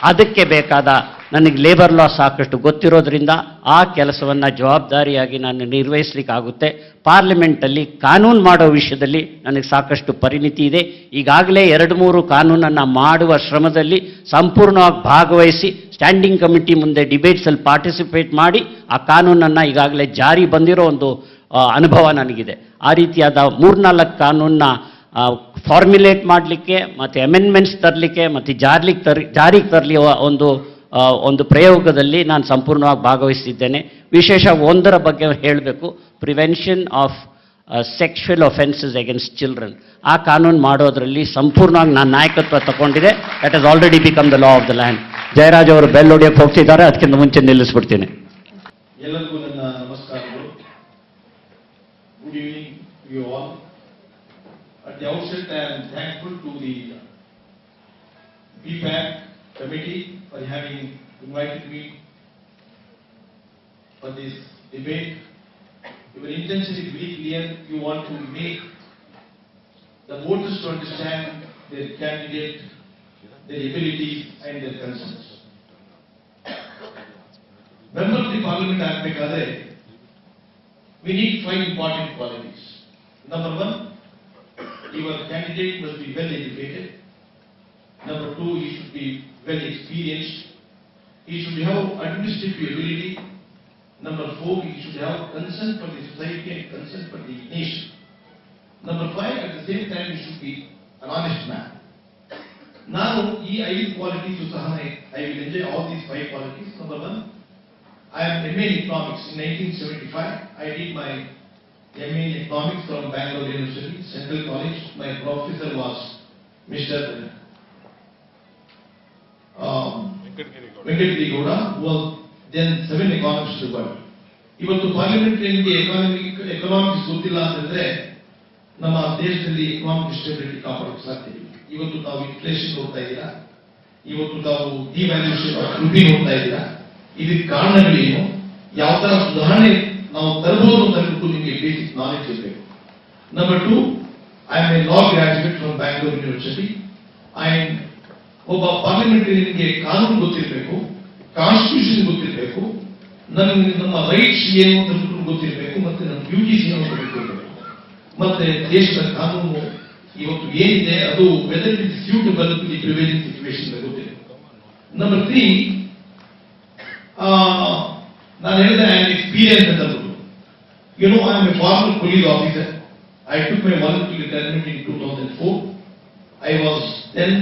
ಅದಕ್ಕೆ ಬೇಕಾದ ನನಗೆ ಲೇಬರ್ ಲಾ ಸಾಕಷ್ಟು ಗೊತ್ತಿರೋದ್ರಿಂದ ಆ ಕೆಲಸವನ್ನು ಜವಾಬ್ದಾರಿಯಾಗಿ ನಾನು ನಿರ್ವಹಿಸಲಿಕ್ಕಾಗುತ್ತೆ. ಪಾರ್ಲಿಮೆಂಟಲ್ಲಿ ಕಾನೂನು ಮಾಡೋ ವಿಷಯದಲ್ಲಿ ನನಗೆ ಸಾಕಷ್ಟು ಪರಿಣಿತಿ ಇದೆ. ಈಗಾಗಲೇ 2-3 ಕಾನೂನನ್ನು ಮಾಡುವ ಶ್ರಮದಲ್ಲಿ ಸಂಪೂರ್ಣವಾಗಿ ಭಾಗವಹಿಸಿ ಸ್ಟ್ಯಾಂಡಿಂಗ್ ಕಮಿಟಿ ಮುಂದೆ ಡಿಬೇಟ್ಸಲ್ಲಿ ಪಾರ್ಟಿಸಿಪೇಟ್ ಮಾಡಿ ಆ ಕಾನೂನನ್ನು ಈಗಾಗಲೇ ಜಾರಿ ಬಂದಿರೋ ಒಂದು ಅನುಭವ ನನಗಿದೆ. ಆ ರೀತಿಯಾದ 3-4 ಕಾನೂನನ್ನ ಫಾರ್ಮ್ಯುಲೇಟ್ ಮಾಡಲಿಕ್ಕೆ ಮತ್ತು ಅಮೆಂಡ್ಮೆಂಟ್ಸ್ ತರಲಿಕ್ಕೆ ಮತ್ತು ಜಾರಿಗೆ ತರಲಿ ಒಂದು ಪ್ರಯೋಗದಲ್ಲಿ ನಾನು ಸಂಪೂರ್ಣವಾಗಿ ಭಾಗವಹಿಸಿದ್ದೇನೆ. ವಿಶೇಷ ಒಂದರ ಬಗ್ಗೆ ಹೇಳಬೇಕು, prevention of sexual offences against children. ಆ ಕಾನೂನು ಮಾಡೋದರಲ್ಲಿ ಸಂಪೂರ್ಣವಾಗಿ ನಾನು ನಾಯಕತ್ವ ತಗೊಂಡಿದೆ. That has already become the law of the land. Jayaraj ಅವರು ಬೆಲ್ ಹೊಡೆಯೋಕ್ಕೆ ಹೋಗ್ತಿದ್ದಾರೆ, ಅದಕ್ಕಿಂತ ಮುಂಚೆ ನಿಲ್ಲಿಸ್ಬಿಡ್ತೀನಿ. ಎಲ್ಲರಿಗೂ ನನ್ನ ನಮಸ್ಕಾರಗಳು. Good evening you all. At the outset, I am thankful to the BPAC committee for having invited me for this debate. Your intention is very clear. You want to make the voters to understand their candidate, their abilities and their concerns. Member of the Parliament ಆಗಬೇಕಾದ್ರೆ we need 5 important qualities. Number 1, your candidate must be well educated. Number 2, he should be well experienced. He should have administrative ability. Number 4, he should have concern for the society and concern for the nation. Number 5, at the same time, he should be an honest man. Now, ಈ 5 qualities I will enjoy all these 5 qualities. Number 1, I am MA in economics. In 1975, I did my MA in economics from Bangalore University, Central College. My professor was Mr. Venkatgiri Gowda, who was then 7 economists in the world. ಇವತ್ತು ಪಾರ್ಲಿಮೆಂಟ್ನಲ್ಲಿ economics ಗೊತ್ತಿಲ್ಲ ಅಂತಂದ್ರೆ ನಮ್ಮ ದೇಶದಲ್ಲಿ economic stability ಕಾಪಾಡೋಕೆ ಸಾಧ್ಯ ಇಲ್ಲ. ಇವತ್ತು ತಾವು inflation ನೋಡ್ತಾ ಇದ್ದೀರಾ, ಇವತ್ತು ತಾವು ಡಿವ್ಯಾಲ್ಯೂಷನ್ ಆಫ್ ರುಪಿ ನೋಡ್ತಾ ಇದ್ದೀರಾ. ಇದಕ್ಕೆ ಕಾರಣಗಳೇನು, ಯಾವ ತರ ಸುಧಾರಣೆ ನಾವು ತರಬಹುದು ಅಂತ ಹೇಳ್ಬಿಟ್ಟು ನಿಮಗೆ ಬೇಸಿಕ್ ನಾಲೆಜ್ ಇರಬೇಕು. Number 2, I am a law graduate from Bangalore university. And ಒಬ್ಬ ಪಾರ್ಲಿಮೆಂಟರಿಯನ್ಗೆ ಕಾನೂನು ಗೊತ್ತಿರಬೇಕು, ಕಾನ್ಸ್ಟಿಟ್ಯೂಷನ್ ಗೊತ್ತಿರಬೇಕು, ನಮ್ಮ ರೈಟ್ಸ್ ಏನು ಅಂತ ಗೊತ್ತಿರಬೇಕು, ಮತ್ತೆ ನಮ್ಮ ಡ್ಯೂಟೀಸ್ ಏನು ಅಂತ ಗೊತ್ತಿರಬೇಕು, ಮತ್ತೆ ದೇಶದ ಕಾನೂನು ಇವತ್ತು ಏನಿದೆ ಅದು whether it is suitable to the prevailing situation ಗೊತ್ತಿರಬೇಕು. ನಂಬರ್ 3, ನಾನು ಹೇಳಿದೆ ಐ ಆಮ್ ಎಕ್ಸ್ಪೀರಿಯನ್ಸ್ ಅಂತ ಅಂದ್ಬಿಟ್ಟು. You know, I am a former police officer. I took my voluntary retirement in 2004. I was then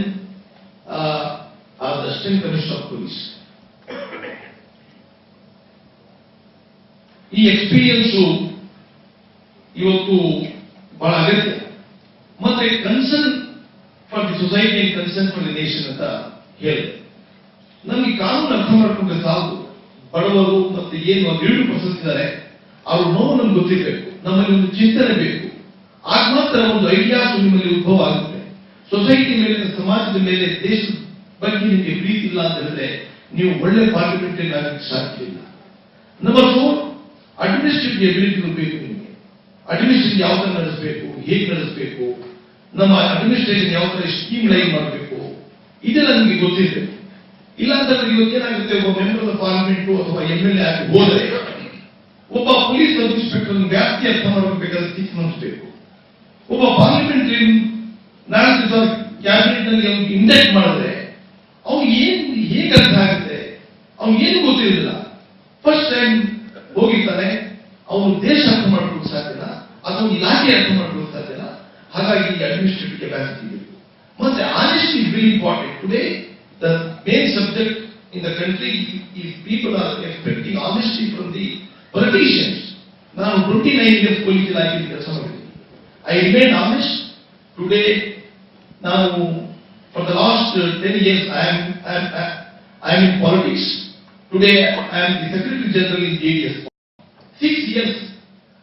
as Assistant Commissioner of Police. ಈ experience ಇವತ್ತು ಬಹಳ ಅಗತ್ಯ. ಮತ್ತೆ concern for the society and concern for the nation ಅಂತ ಹೇಳಿ ನಮಗೆ ಕಾನೂನು ಅರ್ಥ ಮಾಡಿಕೊಂಡ್ರೆ ಸಾಕು. ಬಡವರು ಮತ್ತೆ ಏನು 2% ಇದ್ದಾರೆ, ಅವ್ರ ನೋವು ನಮ್ಗೆ ಗೊತ್ತಿರಬೇಕು, ನಮ್ಮಲ್ಲಿ ಒಂದು ಚಿಂತನೆ ಬೇಕು. ಆಗ ಮಾತ್ರ ಒಂದು ಐಡಿಯಾಸ್ ನಿಮ್ಮಲ್ಲಿ ಉದ್ಭವ ಆಗುತ್ತೆ. ಸೊಸೈಟಿ ಮೇಲೆ, ಸಮಾಜದ ಮೇಲೆ, ದೇಶದ ಬಗ್ಗೆ ನಿಮಗೆ ಪ್ರೀತಿ ಇಲ್ಲ ಅಂತ ಹೇಳಿದ್ರೆ ನೀವು ಒಳ್ಳೆ ಪಾರ್ಲಿಮೆಂಟರಿ ಆಗಕ್ಕೆ ಸಾಧ್ಯ ಇಲ್ಲ. ನಂಬರ್ 4, ಅಡ್ಮಿನಿಸ್ಟ್ರೇಟಿವ್ ಎಬಿಲಿಟಿ ಬೇಕು ನಿಮಗೆ. ಅಡ್ಮಿನಿಸ್ಟ್ರೇಷನ್ ಯಾವ ತರ ನಡೆಸಬೇಕು, ಹೇಗೆ ನಡೆಸಬೇಕು, ನಮ್ಮ ಅಡ್ಮಿನಿಸ್ಟ್ರೇಷನ್ ಯಾವ ತರ ಸ್ಕೀಮ್ ಲೈನ್ ಮಾಡಬೇಕು, ಇದೆಲ್ಲ ನಿಮಗೆ ಗೊತ್ತಿರಬೇಕು. ಇಲ್ಲ ಅಂತಂದ್ರೆ ಇವತ್ತೇನಾಗುತ್ತೆ, ಒಬ್ಬ ಮೆಂಬರ್ ಆಫ್ ಪಾರ್ಲಿಮೆಂಟ್ ಅಥವಾ MLA ಆಗಿ ಹೋದರೆ ಒಬ್ಬ ಪೊಲೀಸ್ ಸಬ್ ಇನ್ಸ್ಪೆಕ್ಟರ್ ವ್ಯಾಪ್ತಿ ಅರ್ಥ ಮಾಡಬೇಕಾದ ಸ್ಥಿತಿ ನಡೆಸಬೇಕು. ಒಬ್ಬ ಪಾರ್ಲಿಮೆಂಟರಿ ನಾಳೆ ಕ್ಯಾಬಿನೆಟ್ ನಲ್ಲಿ ಅವ್ನಿಗೆ ಇಂಡಕ್ಟ್ ಮಾಡಿದ್ರೆ ಅವ್ನಿಗೆ ಹೇಗೆ ಅರ್ಥ ಆಗುತ್ತೆ, ಅವ್ನಿಗೆ ಏನು ಗೊತ್ತಿರಲಿಲ್ಲ. ಫಸ್ಟ್ ಟೈಮ್ ಹೋಗಿರ್ತಾನೆ, ಅವನು ದೇಶ ಅರ್ಥ ಮಾಡ್ಕೊಳ್ಳೋಕೆ ಸಾಧ್ಯನಾ ಅಥವಾ ಇಲಾಖೆ ಅರ್ಥ ಮಾಡ್ಕೊಳ್ಳೋಕೆ ಸಾಧ್ಯನಾ? ಹಾಗಾಗಿ ಅಡ್ಮಿನಿಸ್ಟ್ರೇಟಿವ್ ಕೆಪಾಸಿಟಿ ಬೇಕು. ಮತ್ತೆ honesty is very important. Today the main subject in the country is people are expecting honesty from the politicians, ನಾನು 29 years ಪೊಲೀಸ್ ಇಲಾಖೆಯಲ್ಲಿ ಕೆಲಸ ಮಾಡಿದ್ದೀನಿ. I remain honest. Today, ನಾನು for the last 10 years I am in politics. Today I am the Secretary General in JDS. 6 years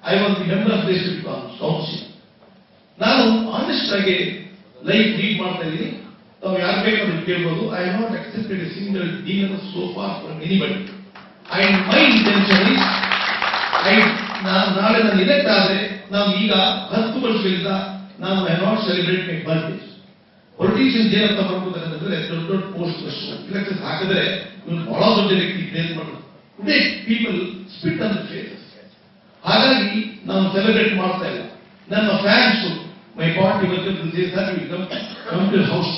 I was the member of the District Council. ನಾನು honest ಆಗಿ life lead ಮಾಡ್ತಾ ಇದ್ದೀನಿ. ತಾವು ಯಾರು ಬೇಕಾದ್ರೂ ಕೇಳ್ಬೋದು. I have not accepted a single deal so far from anybody. And my intention is, ನಾಳೆ ನಾನು ಇಲೆಕ್ಟ್ ಆದ್ರೆ ನಾವು ಈಗ 10 ವರ್ಷಗಳಿಂದ ನಾವು I not celebrate my birthdays. Politicians ಏನಂತ ಮಾಡ್ಕೋತಾರೆ ದೊಡ್ಡ ದೊಡ್ಡ ಪೋಸ್ಟ್ ಇಲೆಕ್ಷನ್ ಹಾಕಿದ್ರೆ ಇವ್ನು ಬಹಳ ದೊಡ್ಡ ವ್ಯಕ್ತಿ ಪ್ಲೇಸ್ ಮಾಡೋದು. Today people spit on the faces. ಹಾಗಾಗಿ ನಾವು ಸೆಲೆಬ್ರೇಟ್ ಮಾಡ್ತಾ ಇಲ್ಲ. ನನ್ನ fans my party come to house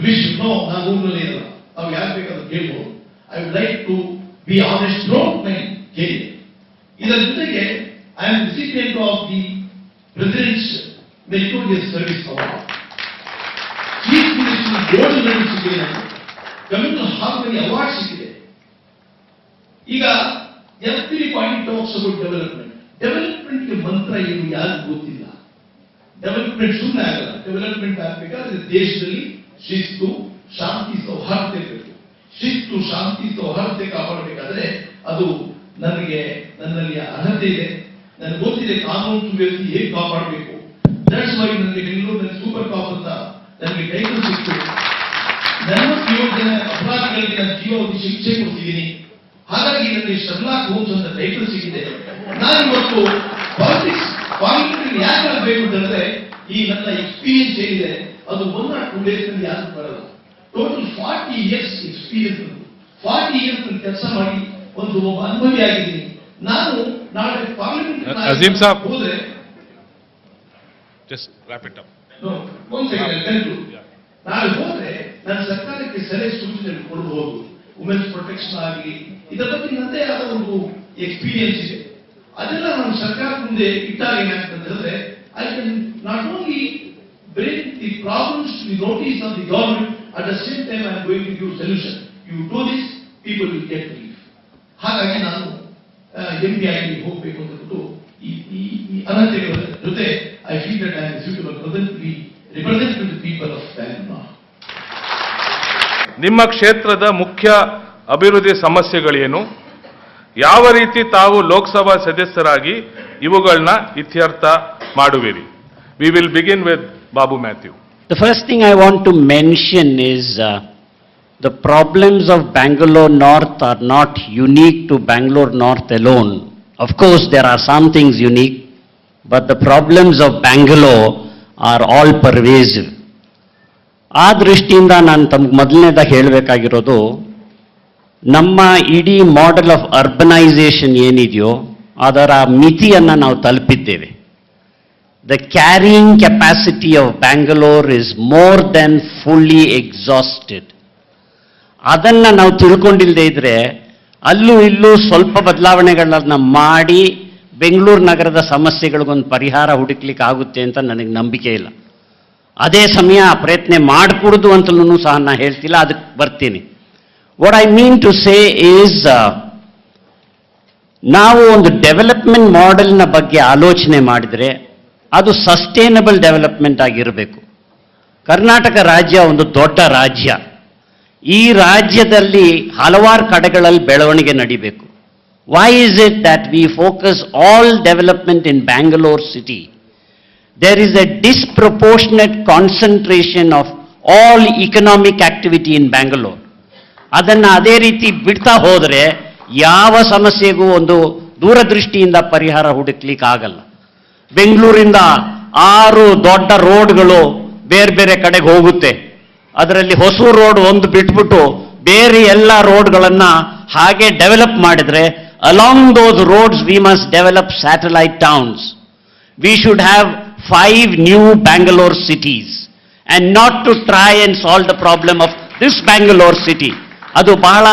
wish no ನಾನು ಊರಿನಲ್ಲಿ ಇರಲ್ಲ. ನಾವು ಯಾರು ಬೇಕಾದ್ರೂ ಕೇಳ್ಬೋದು. I would like to be honest throughout my career. ಇದರ ಜೊತೆಗೆ I am recipient of the president's meritorious service award. Chief minister gold medal ಸಿಕ್ಕಿದೆ, ಕಮ್ಯುನಲ್ ಹಾರ್ಮನಿ ಅವಾರ್ಡ್ ಸಿಕ್ಕಿದೆ. ಈಗ every point talks about development. Development ಮಂತ್ರ ಏನು ಯಾರಿಗೂ ಗೊತ್ತಿಲ್ಲ. Development ಸುಮ್ಮನೆ ಆಗಲ್ಲ. ಡೆವಲಪ್ಮೆಂಟ್ ಆಗಬೇಕಾದ್ರೆ ದೇಶದಲ್ಲಿ ಶಿಸ್ತು, ಶಾಂತಿ, ಸೌಹಾರ್ದತೆ ಬೇಕು. ಶಿಸ್ತು, ಶಾಂತಿ, ಸೌಹಾರ್ದತೆ ಕಾಪಾಡಬೇಕಾದ್ರೆ ಅದು ನನ್ನಲ್ಲಿ ಅರ್ಹತೆ ಇದೆ. ನನಗೆ ಗೊತ್ತಿದೆ ಕಾನೂನು ಸುವ್ಯವಸ್ಥೆ ಹೇಗೆ ಕಾಪಾಡಬೇಕು. ದಟ್ಸ್ ವೈ ನನಗೆ ಬೆಂಗಳೂರಿನಲ್ಲಿ ಸೂಪರ್ ಕಾಪ್ ಅಂತ ನನಗೆ ಟೈಟಲ್ ಸಿಕ್ತು. 47 ಜನ ಅಪರಾಧಿಗಳಿಗೆ ನಾನು ಜೀವಾವಧಿ ಶಿಕ್ಷೆ ಕೊಡ್ತಿದ್ದೀನಿ. ಹಾಗಾಗಿ ನನಗೆ ಶರ್ಲಾಕ್ ಹೋಮ್ಸ್ ಅಂತ ಟೈಟಲ್ ಸಿಕ್ಕಿದೆ. ನಾನು ಇವತ್ತು ಪಾಲಿಟಿಕ್ಸ್ ಪಾರ್ಲಿಮೆಂಟ್ ಯಾಕೆ ಆಗಬೇಕು ಅಂತಂದ್ರೆ ಈ ನನ್ನ ಎಕ್ಸ್ಪೀರಿಯನ್ಸ್ ಏನಿದೆ ಅದು 1 or 2 days ನಲ್ಲಿ ಯಾರು ಬರಲ್ಲ. Total 40 years experience. 40 years ಕೆಲಸ ಮಾಡಿ ಒಂದು ಅನುಭವಿ ಆಗಿದ್ದೀನಿ. ನಾನು ನಾಳೆ ಪಾರ್ಲಿಮೆಂಟ್ ಅಜೀಂ ಸಾಬ್ ಹೋದ್ರೆ just wrap it up. No, one second. ನಾಳೆ ಹೋದ್ರೆ ನಾನು ಸರ್ಕಾರಕ್ಕೆ ಸಲಹೆ ಸೂಚನೆ ಕೊಡಬಹುದು. ವುಮೆನ್ಸ್ ಪ್ರೊಟೆಕ್ಷನ್ ಆಗಲಿ ಇದರ ಬಗ್ಗೆ ನನ್ನದೇ ಆದ ಒಂದು ಎಕ್ಸ್ಪೀರಿಯನ್ಸ್ ಇದೆ. ಅದೆಲ್ಲ ನಾನು ಸರ್ಕಾರ ಮುಂದೆ ಇಟ್ಟಾಗ ಏನಾಗ್ತದೆ I can not only bring the problems to the notice of the government, at the same time I am going to give solution. You do this, people will get relief. ಹಾಗಾಗಿ ನಾನು MP ಆಗಿ ಹೋಗಬೇಕು ಅಂದ್ಬಿಟ್ಟು ಈ ಅನಂತಗಳ ಜೊತೆ I feel that I am suitable represent the people of Bangalore. ನಿಮ್ಮ ಕ್ಷೇತ್ರದ ಮುಖ್ಯ ಅಭಿವೃದ್ಧಿ ಸಮಸ್ಯೆಗಳೇನು? ಯಾವ ರೀತಿ ತಾವು ಲೋಕಸಭಾ ಸದಸ್ಯರಾಗಿ ಇವುಗಳನ್ನ ಇತ್ಯರ್ಥ ಮಾಡುವಿರಿ? We will begin with Babu Mathew. The first thing I want to mention is the problems of Bangalore North are not unique to Bangalore North alone. Of course, there are some things unique, but the problems of Bangalore are all pervasive. ಆ ದೃಷ್ಟಿಯಿಂದ ನಾನು ತಮ್ಗೆ ಮೊದಲನೇದಾಗಿ ಹೇಳಬೇಕಾಗಿರೋದು, ನಮ್ಮ ಇಡೀ model of urbanisation ಏನಿದೆಯೋ ಅದರ ಮಿತಿಯನ್ನು ನಾವು ತಲುಪಿದ್ದೇವೆ. The carrying capacity of Bangalore is more than fully exhausted. ಅದನ್ನು ನಾವು ತಿಳ್ಕೊಂಡಿಲ್ಲದೆ ಇದ್ರೆ ಅಲ್ಲೂ ಇಲ್ಲೂ ಸ್ವಲ್ಪ ಬದಲಾವಣೆಗಳನ್ನ ಮಾಡಿ ಬೆಂಗಳೂರು ನಗರದ ಸಮಸ್ಯೆಗಳಿಗೊಂದು ಪರಿಹಾರ ಹುಡುಕ್ಲಿಕ್ಕೆ ಆಗುತ್ತೆ ಅಂತ ನನಗೆ ನಂಬಿಕೆ ಇಲ್ಲ. ಅದೇ ಸಮಯ ಆ ಪ್ರಯತ್ನ ಮಾಡಿಕೊಡುದು ಅಂತಲೂ ಸಹ ನಾನು ಹೇಳ್ತಿಲ್ಲ, ಅದಕ್ಕೆ ಬರ್ತೀನಿ. What I mean to say is, ನಾವು ಒಂದು ಡೆವಲಪ್ಮೆಂಟ್ ಮಾಡೆಲ್ನ ಬಗ್ಗೆ ಆಲೋಚನೆ ಮಾಡಿದರೆ ಅದು ಸಸ್ಟೈನಬಲ್ ಡೆವಲಪ್ಮೆಂಟ್ ಆಗಿರಬೇಕು. ಕರ್ನಾಟಕ ರಾಜ್ಯ ಒಂದು ದೊಡ್ಡ ರಾಜ್ಯ. ಈ ರಾಜ್ಯದಲ್ಲಿ ಹಲವಾರು ಕಡೆಗಳಲ್ಲಿ ಬೆಳವಣಿಗೆ ನಡಿಬೇಕು. Why is it that we focus all development in Bangalore city? There is a disproportionate concentration of all economic activity in Bangalore. ಅದನ್ನು ಅದೇ ರೀತಿ ಬಿಡ್ತಾ ಹೋದರೆ ಯಾವ ಸಮಸ್ಯೆಗೂ ಒಂದು ದೂರದೃಷ್ಟಿಯಿಂದ ಪರಿಹಾರ ಹುಡುಕ್ಲಿಕ್ಕೆ ಆಗಲ್ಲ. ಬೆಂಗಳೂರಿಂದ 6 ದೊಡ್ಡ ರೋಡ್ಗಳು ಬೇರೆ ಬೇರೆ ಕಡೆಗೆ ಹೋಗುತ್ತೆ. ಅದರಲ್ಲಿ ಹೊಸೂರು ರೋಡ್ ಒಂದು ಬಿಟ್ಬಿಟ್ಟು ಬೇರೆ ಎಲ್ಲ ರೋಡ್ಗಳನ್ನು ಹಾಗೆ ಡೆವಲಪ್ ಮಾಡಿದ್ರೆ, along those roads we must develop satellite towns. We should have 5 new Bangalore cities and not to try and solve the problem of this Bangalore city. ಅದು ಬಹಳ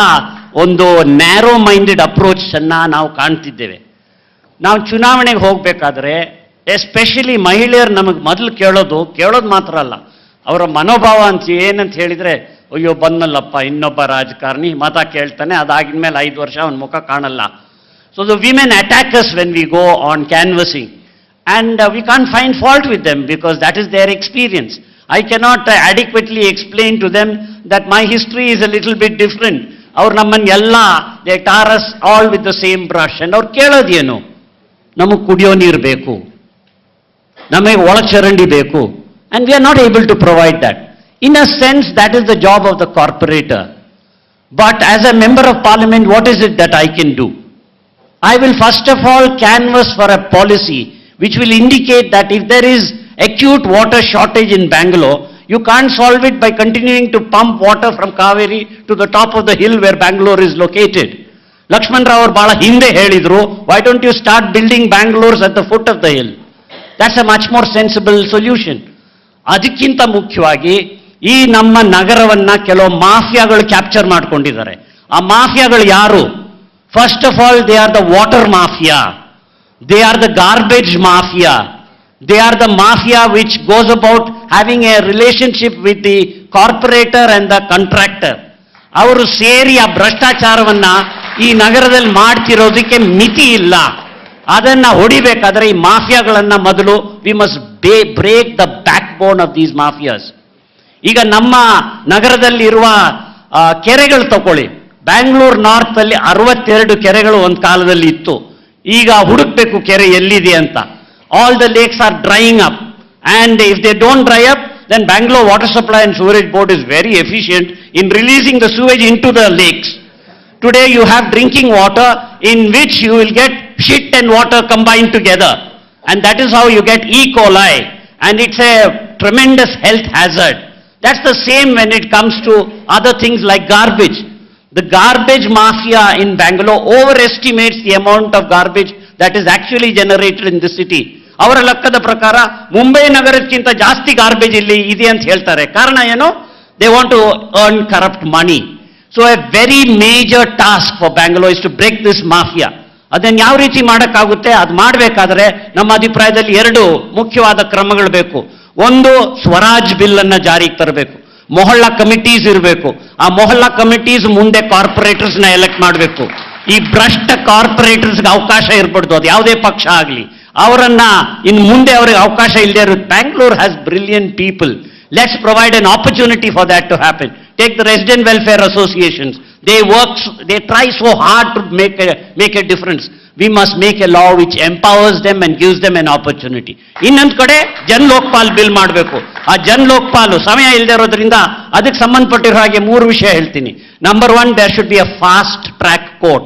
ಒಂದು ನ್ಯಾರೋ ಮೈಂಡೆಡ್ ಅಪ್ರೋಚ್ ಅನ್ನ ನಾವು ಕಾಣ್ತಿದ್ದೇವೆ. ನಾವು ಚುನಾವಣೆಗೆ ಹೋಗಬೇಕಾದ್ರೆ ಎಸ್ಪೆಷಲಿ ಮಹಿಳೆಯರು ನಮಗೆ ಮೊದಲು ಕೇಳೋದು ಮಾತ್ರ ಅಲ್ಲ, ಅವರ ಮನೋಭಾವ ಅಂತ ಏನಂತ ಹೇಳಿದರೆ, ಅಯ್ಯೋ ಬಂದಲ್ಲಪ್ಪ ಇನ್ನೊಬ್ಬ ರಾಜಕಾರಣಿ ಮತ ಕೇಳ್ತಾನೆ, ಅದಾಗಿದ ಮೇಲೆ 5 ವರ್ಷ ಅವನ ಮುಖ ಕಾಣಲ್ಲ. So the women attack us when we go on canvassing. And we can't find fault with them because that is their experience. I cannot adequately explain to them that my history is a little bit different. Our namman ella, they tar us all with the same brush. And our kelodiyenu, namu kudiyo neer beku, namage olag charandi beku, and we are not able to provide that. In a sense, that is the job of the corporator. But as a member of parliament, what is it that I can do? I will first of all canvass for a policy which will indicate that if there is acute water shortage in Bangalore, you can't solve it by continuing to pump water from Kaveri to the top of the hill where Bangalore is located. Lakshman Rao bala hinde helidru, why don't you start building Bangalores at the foot of the hill? That's a much more sensible solution. ಅದಕ್ಕಿಂತ ಮುಖ್ಯವಾಗಿ ಈ ನಮ್ಮ ನಗರವನ್ನ ಕೆಲವು ಮಾಫಿಯಾಗಳು capture ಮಾಡ್ಕೊಂಡಿದ್ದಾರೆ. ಆ ಮಾಫಿಯಾಗಳು ಯಾರು? First of all, they are the water mafia. They are the garbage mafia. They are the mafia which goes about having a relationship with the corporator and the contractor. ಅವರು ಸೇರಿ ಆ ಭ್ರಷ್ಟಾಚಾರವನ್ನ ಈ ನಗರದಲ್ಲಿ ಮಾಡ್ತಿರೋದಕ್ಕೆ ಮಿತಿ ಇಲ್ಲ. ಅದನ್ನ ಹೊಡಿಬೇಕಾದ್ರೆ ಈ ಮಾಫಿಯಾಗಳನ್ನ ಮೊದಲು we must break the backbone of these mafias. ಈಗ ನಮ್ಮ ನಗರದಲ್ಲಿರುವ ಕೆರೆಗಳು ತಗೊಳ್ಳಿ. ಬ್ಯಾಂಗ್ಳೂರ್ ನಾರ್ತ್ ಅಲ್ಲಿ 62 ಕೆರೆಗಳು ಒಂದು ಕಾಲದಲ್ಲಿ ಇತ್ತು. ಈಗ ಹುಡುಕ್ಬೇಕು ಕೆರೆ ಎಲ್ಲಿದೆ ಅಂತ. All the lakes are drying up, and if they don't dry up, then Bangalore Water Supply and Sewerage Board is very efficient in releasing the sewage into the lakes. Today you have drinking water in which you will get shit and water combined together, and that is how you get E. coli, and it's a tremendous health hazard. That's the same when it comes to other things like garbage. The garbage mafia in Bangalore overestimates the amount of garbage that is actually generated in the city. ಅವರ ಲೆಕ್ಕದ ಪ್ರಕಾರ ಮುಂಬೈ ನಗರಕ್ಕಿಂತ ಜಾಸ್ತಿ garbage ಇಲ್ಲಿ ಇದೆ ಅಂತ ಹೇಳ್ತಾರೆ. ಕಾರಣ ಏನು? They want to earn corrupt money. So a very major task for Bangalore is to break this mafia. ಅದನ್ನು ಯಾವ ರೀತಿ ಮಾಡೋಕ್ಕಾಗುತ್ತೆ? ಅದು ಮಾಡಬೇಕಾದ್ರೆ ನಮ್ಮ ಅಭಿಪ್ರಾಯದಲ್ಲಿ 2 ಮುಖ್ಯವಾದ ಕ್ರಮಗಳು ಬೇಕು. ಒಂದು, ಸ್ವರಾಜ್ ಬಿಲ್ ಅನ್ನ ಜಾರಿಗೆ ತರಬೇಕು. ಮೊಹಲ್ಲಾ ಕಮಿಟೀಸ್ ಇರಬೇಕು. ಆ ಮೊಹಲ್ಲಾ ಕಮಿಟೀಸ್ ಮುಂದೆ ಕಾರ್ಪೊರೇಟರ್ಸ್ನ ಎಲೆಕ್ಟ್ ಮಾಡಬೇಕು. ಈ ಭ್ರಷ್ಟ ಕಾರ್ಪೊರೇಟರ್ಸ್ಗೆ ಅವಕಾಶ ಇರ್ಬಾರ್ದು, ಅದು ಯಾವುದೇ ಪಕ್ಷ ಆಗಲಿ. ಅವರನ್ನ ಇನ್ನು ಮುಂದೆ ಅವರಿಗೆ ಅವಕಾಶ ಇಲ್ಲದೆ ಇರುತ್ತೆ. Bangalore has brilliant people. Let's provide an opportunity for that to happen. Take the resident welfare associations. They try so hard to make a difference. We must make a law which empowers them and gives them an opportunity. ಇನ್ನೊಂದು ಕಡೆ Jan Lokpal bill ಮಾಡಬೇಕು. ಆ ಜನ್ ಲೋಕ್ಪಾಲ್ ಸಮಯ ಇಲ್ಲದೆ ಇರೋದ್ರಿಂದ ಅದಕ್ಕೆ ಸಂಬಂಧಪಟ್ಟಿರೋ ಹಾಗೆ 3 ವಿಷಯ ಹೇಳ್ತೀನಿ. Number 1, there should be a fast track court.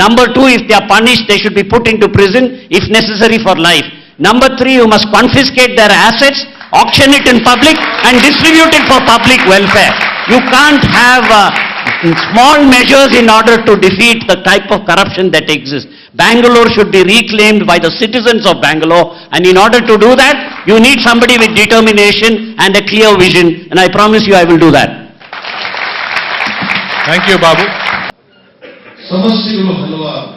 Number 2, if they are punished, they should be put into prison, if necessary for life. Number 3, you must confiscate their assets, auction it in public, and distribute it for public welfare. You can't have small measures in order to defeat the type of corruption that exists. Bangalore should be reclaimed by the citizens of Bangalore, and in order to do that, you need somebody with determination and a clear vision, and I promise you I will do that. Thank you, Babu. ಸಮಸ್ಯೆಗಳು ಹಲವಾರು.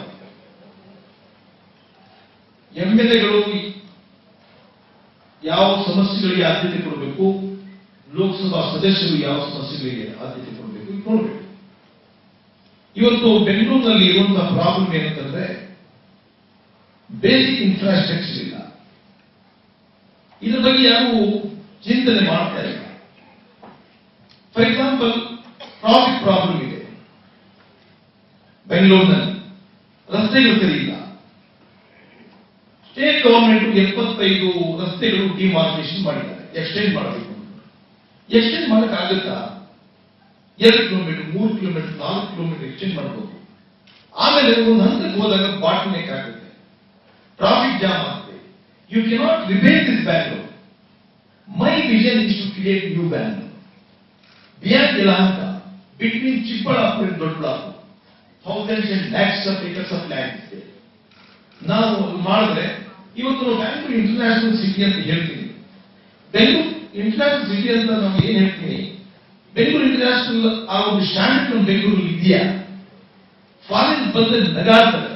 ಎಂಎಲ್ಎಗಳು ಯಾವ ಸಮಸ್ಯೆಗಳಿಗೆ ಆದ್ಯತೆ ಕೊಡಬೇಕು, ಲೋಕಸಭಾ ಸದಸ್ಯರು ಯಾವ ಸಮಸ್ಯೆಗಳಿಗೆ ಆದ್ಯತೆ ಕೊಡಬೇಕು ನೋಡಬೇಕು. ಇವತ್ತು ಬೆಂಗಳೂರಿನಲ್ಲಿ ಇರುವಂತಹ ಪ್ರಾಬ್ಲಮ್ ಏನಂತಂದ್ರೆ ಬೇಸಿಕ್ ಇನ್ಫ್ರಾಸ್ಟ್ರಕ್ಚರ್ ಇಲ್ಲ. ಇದ್ರ ಬಗ್ಗೆ ಯಾರು ಚಿಂತನೆ ಮಾಡ್ತಾ ಇಲ್ಲ. ಫಾರ್ ಎಕ್ಸಾಂಪಲ್, ಟ್ರಾಫಿಕ್ ಪ್ರಾಬ್ಲಮ್ ಇದೆ ಬೆಂಗಳೂರಿನಲ್ಲಿ. ರಸ್ತೆಗಳು ಸರಿ ಇಲ್ಲ. ಸ್ಟೇಟ್ ಗವರ್ಮೆಂಟ್ 75 ರಸ್ತೆಗಳು ಡಿಮಾರ್ಕೇಶನ್ ಮಾಡಿದ್ದಾರೆ, ಎಕ್ಸ್ಟೆಂಡ್ ಮಾಡಬೇಕು. ಎಕ್ಸ್ಟೆಂಡ್ ಮಾಡಕ್ಕಾಗುತ್ತಾ? 2 ಕಿಲೋಮೀಟರ್, 3 ಕಿಲೋಮೀಟರ್, 4 ಕಿಲೋಮೀಟರ್ ಎಕ್ಸ್ಟೆಂಡ್ ಮಾಡಬಹುದು. ಆಮೇಲೆ ಒಂದು ಹಂತಕ್ಕೆ ಹೋದಾಗ ಬಾಟಲ್ ನೆಕ್ ಆಗುತ್ತೆ, ಟ್ರಾಫಿಕ್ ಜಾಮ್ ಆಗುತ್ತೆ. You cannot rebate this Bangalore. My vision is to create new Bangalore beyond Yelahanka, between Chikkaballapur and Doddaballapur. Thousands and lakhs of acres of land ಇದೆ. ನಾವು ಮಾಡಿದ್ರೆ ಇವತ್ತು ಬ್ಯಾಂಗ್ಳೂರ್ ಇಂಟರ್ನ್ಯಾಷನಲ್ ಸಿಟಿ ಅಂತ ಹೇಳ್ತೀನಿ. ಬೆಂಗಳೂರು ಇಂಟರ್ನ್ಯಾಷನಲ್ ಸಿಟಿ ಅಂತ ನಾವು ಏನ್ ಹೇಳ್ತೀನಿ, ಬೆಂಗಳೂರು ಇಂಟರ್ನ್ಯಾಷನಲ್ ಆ ಒಂದು ಸ್ಟ್ಯಾಂಡರ್ಡ್ ನಮ್ಮ ಬೆಂಗಳೂರಲ್ಲಿ ಇದೆಯಾ? ಫಾರಿನ್ ಬಂದ್ರೆ ನಗಾಡ್ತಾರೆ.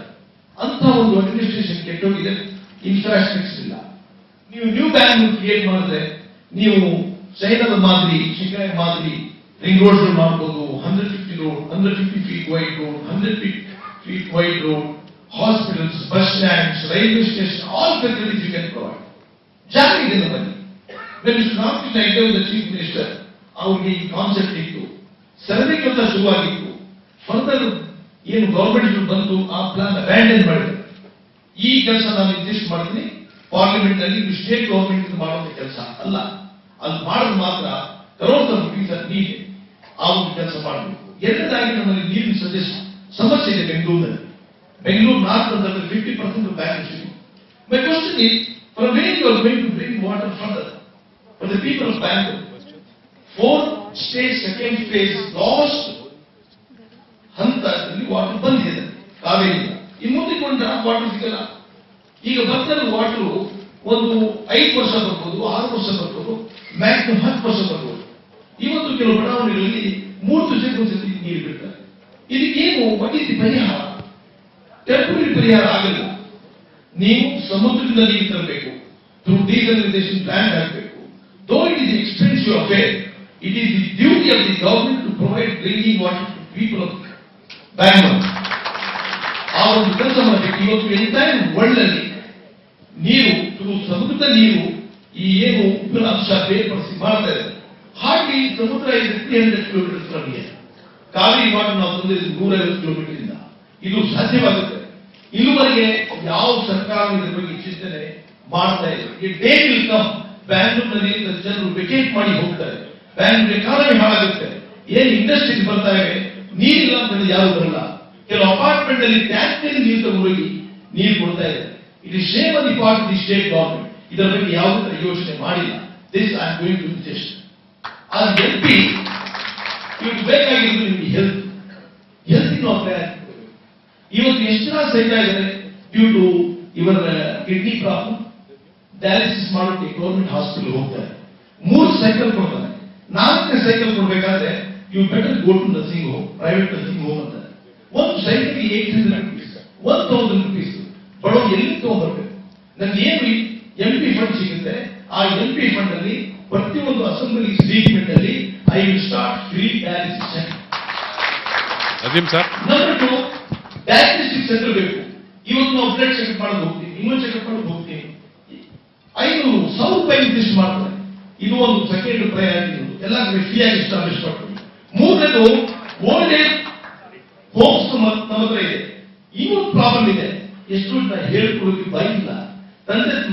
ಅಂತ ಒಂದು ಅಡ್ಮಿನಿಸ್ಟ್ರೇಷನ್ ಕೆಟ್ಟೋಗಿದೆ, ಇನ್ಫ್ರಾಸ್ಟ್ರಕ್ಚರ್ ಇಲ್ಲ. ನೀವು ನ್ಯೂ ಬ್ಯಾಂಗ್ಳೂರ್ ಕ್ರಿಯೇಟ್ ಮಾಡಿದ್ರೆ ನೀವು ಚೈನಾದ ಮಾದರಿ, ಶಿಕಾರಿ ಮಾದರಿ ರಿಂಗ್ ರೋಡ್ ಮಾಡಬಹುದು. 150 road, 150 feet wide road, 100 feet wide road, hospitals, bus stands, railway station, all facilities you can provide. ಜಾಗ ಇದೆ ನಮ್ಮಲ್ಲಿ. When Mr. Ramakrishna Heggde was the chief minister, ಅವರಿಗೆ ಈ ಕಾನ್ಸೆಪ್ಟ್ ಇತ್ತು, ಸರ್ವೆ ಕೆಲಸ ಶುರುವಾಗಿತ್ತು, ಫರ್ದರ್ ಏನು ಗವರ್ಮೆಂಟ್ ಬಂತು ಆ ಪ್ಲಾನ್ ಅಬ್ಯಾಂಡನ್ ಮಾಡಿದ್ರು. ಈ ಕೆಲಸ ನಾನು ಇನ್ಸಿಸ್ಟ್ ಮಾಡ್ತೀನಿ, ಪಾರ್ಲಿಮೆಂಟ್ ನಲ್ಲಿ ಸ್ಟೇಟ್ ಗವರ್ಮೆಂಟ್ ಮಾಡುವಂತ ಕೆಲಸ ಅಲ್ಲ, ಅದು ಮಾಡೋದು ಮಾತ್ರ ಕರೋಡ್ ರುಪೀಸ್ ನೀಡಿ ಆ ಒಂದು ಕೆಲಸ ಮಾಡಬೇಕು. ಎರಡನೇದಾಗಿ ನಮ್ಮಲ್ಲಿ ನೀರಿನ ಸಮಸ್ಯೆ ಇದೆ ಬೆಂಗಳೂರಿನಲ್ಲಿ. ಬೆಂಗಳೂರು ನಾರ್ತ್ ಅಂತ 50% back issue. My question is, from where you are going to bring water further for the people of Bangalore? 4 stage second phase lost ಹಂತದಲ್ಲಿ ವಾಟರ್ ಬಂದಿದೆ ಕಾವೇರಿಯಿಂದ. ಇನ್ನು ಮುಂದೆ ವಾಟರ್ ಸಿಗಲ್ಲ. ಈಗ ಬರ್ತಾರೆ ವಾಟರ್ ಒಂದು 5 ವರ್ಷ ಬರ್ಬೋದು, 6 ವರ್ಷ ಬರ್ಬೋದು, ಮ್ಯಾಕ್ಸಿಮಮ್ 10 ವರ್ಷ ಬರ್ಬೋದು. ಇವತ್ತು ಕೆಲವು ಬಡಾವಣೆಗಳಲ್ಲಿ 3 ದಿವಸಕ್ಕೆ ಒಂದ್ಸತಿ ನೀರು ಬಿಡ್ತಾರೆ. ಇದಕ್ಕೇನು ಒಟ್ಟಿಸಿ ಪರಿಹಾರ? ಟೆಂಪರರಿ ಪರಿಹಾರ ಆಗಲ್ಲ. ನೀವು ಸಮುದ್ರದಿಂದ ನೀರು ತರಬೇಕು, ಥ್ರೂ ಡಿಸಲ್ಯುಟೇಷನ್ ಪ್ಲಾಂಟ್ ಹಾಕಬೇಕು. Though it is expensive affair, it is the duty of the government to provide drinking water to people of Bangalore. ಆ ಒಂದು ಕೆಲಸ ಮಾಡಬೇಕು. ಇವತ್ತು ಎಂಟೈರ್ ವರ್ಲ್ಡ್ ಅಲ್ಲಿ ನೀರು ಸಮುದ್ರದ ನೀರು ಈ ಏನು ಉಪ್ಪಿನ ಅಂಶ ಬೇರ್ಪಡಿಸಿ ಮಾಡ್ತಾ ಇದೆ. ಹಾಗೆ ಸಮುದ್ರ ಇದೆ 300 kilometre from here. Kaveri water ನಾವು ತಂದಿದ್ದು 150 ಕಿಲೋಮೀಟರ್ ಇಂದ. ಇದು ಸಾಧ್ಯವಾಗುತ್ತೆ. ಇಲ್ಲಿವರೆಗೆ ಯಾವ ಸರ್ಕಾರ ಇದರ ಬಗ್ಗೆ ಚಿಂತನೆ ಮಾಡ್ತಾ ಇದೆ. ಈ ಡೇ ವಿಲ್ ಕಮ್, ಬ್ಯಾಂಗ್ಳೂರಿನಲ್ಲಿ ಜನರು ವೆಕೇಟ್ ಮಾಡಿ ಹೋಗ್ತಾರೆ, ಬ್ಯಾಂಗ್ಳೂರ್ ಎಕಾನಮಿ ಹಾಳಾಗುತ್ತೆ. ಏನ್ ಇಂಡಸ್ಟ್ರೀಸ್ ಬರ್ತಾ ಇವೆ, ನೀರಿಲ್ಲ ಅಂತ ಯಾರು ಬರಲ್ಲ. ಕೆಲವು ಅಪಾರ್ಟ್ಮೆಂಟ್ ಅಲ್ಲಿ ಟ್ಯಾಂಕ್ ನೀರು ತಗೊಂಡೋಗಿ ನೀರು ಕೊಡ್ತಾ ಇದೆ. It is shame on the part of the state government. ಇದರ ಬಗ್ಗೆ ಯಾವುದೇ ಯೋಚನೆ ಮಾಡಿಲ್ಲ. This I am going to suggest. As MP ಇವತ್ತು ಬೇಕಾಗಿದ್ದು ನಿಮಗೆ ಹೆಲ್ತ್ ನಾವು ಇವತ್ತು ಎಷ್ಟು ಜನ ಸಹಿತ ಇದ್ದಾರೆ ಡ್ಯೂ ಟು ಇವರ ಕಿಡ್ನಿ ಪ್ರಾಬ್ಲಮ್. ಡಯಾಲಿಸಿಸ್ ಮಾಡೋಕ್ಕೆ ಗೌರ್ಮೆಂಟ್ ಹಾಸ್ಪಿಟಲ್ ಹೋಗ್ತಾರೆ, 3 ಸೈಕಲ್ ಕೊಡ್ತಾರೆ. 4ನೇ ಸೈಕಲ್ ಕೊಡ್ಬೇಕಾದ್ರೆ you better go to nursing home, private nursing home ಅಂತಾರೆ. ಒಂದು ಸೈಕಲ್ 800 rupees, 1000 rupees. ಬಡವರು ಎಲ್ಲಿ ತಗೊಂಡ್ಬರ್ಬೇಕು? ನನ್ಗೆ ಏನು MP ಫಂಡ್ ಸಿಗುತ್ತೆ, ಆ MP ಫಂಡ್ ಅಲ್ಲಿ ಪ್ರತಿಯೊಂದು ಅಸೆಂಬ್ಲಿ ಟ್ರೀಟ್ಮೆಂಟ್ ಅಲ್ಲಿ I will start free dialysis centre. Azeem sir, number 2 diagnostic centre ಬೇಕು. ಇವತ್ತು ನಾವು ಬ್ಲಡ್ ಚೆಕಪ್ ಮಾಡೋದು ಹೋಗ್ತೀವಿ, ಇಮ್ಯೂನ್ ಚೆಕಪ್ ಮಾಡೋದು ಹೋಗ್ತೀವಿ, 500 ರೂಪಾಯಿ ಇನ್ವೆಸ್ಟ್ ಮಾಡ್ತಾರೆ. ಇದು ಒಂದು ಸೆಕೆಂಡ್ ಪ್ರಯಾರಿಟಿ. ಎಲ್ಲ ಕಡೆ ಫ್ರೀ ಆಗಿ ಎಸ್ಟಾಬ್ಲಿಷ್ ಮಾಡ್ತೀವಿ. 3ನೇದು ಓಲ್ಡ್ ಏಜ್ ಹೋಮ್ಸ್ ನಮ್ಮ ಹತ್ರ ಇದೆ. ಇನ್ನೊಂದು ಪ್ರಾಬ್ಲಮ್ ಇದೆ, ಎಷ್ಟು ಹೇಳ್ಕೊಳ್ಳೋಕೆ ಬಾಯಿಲ್ಲ.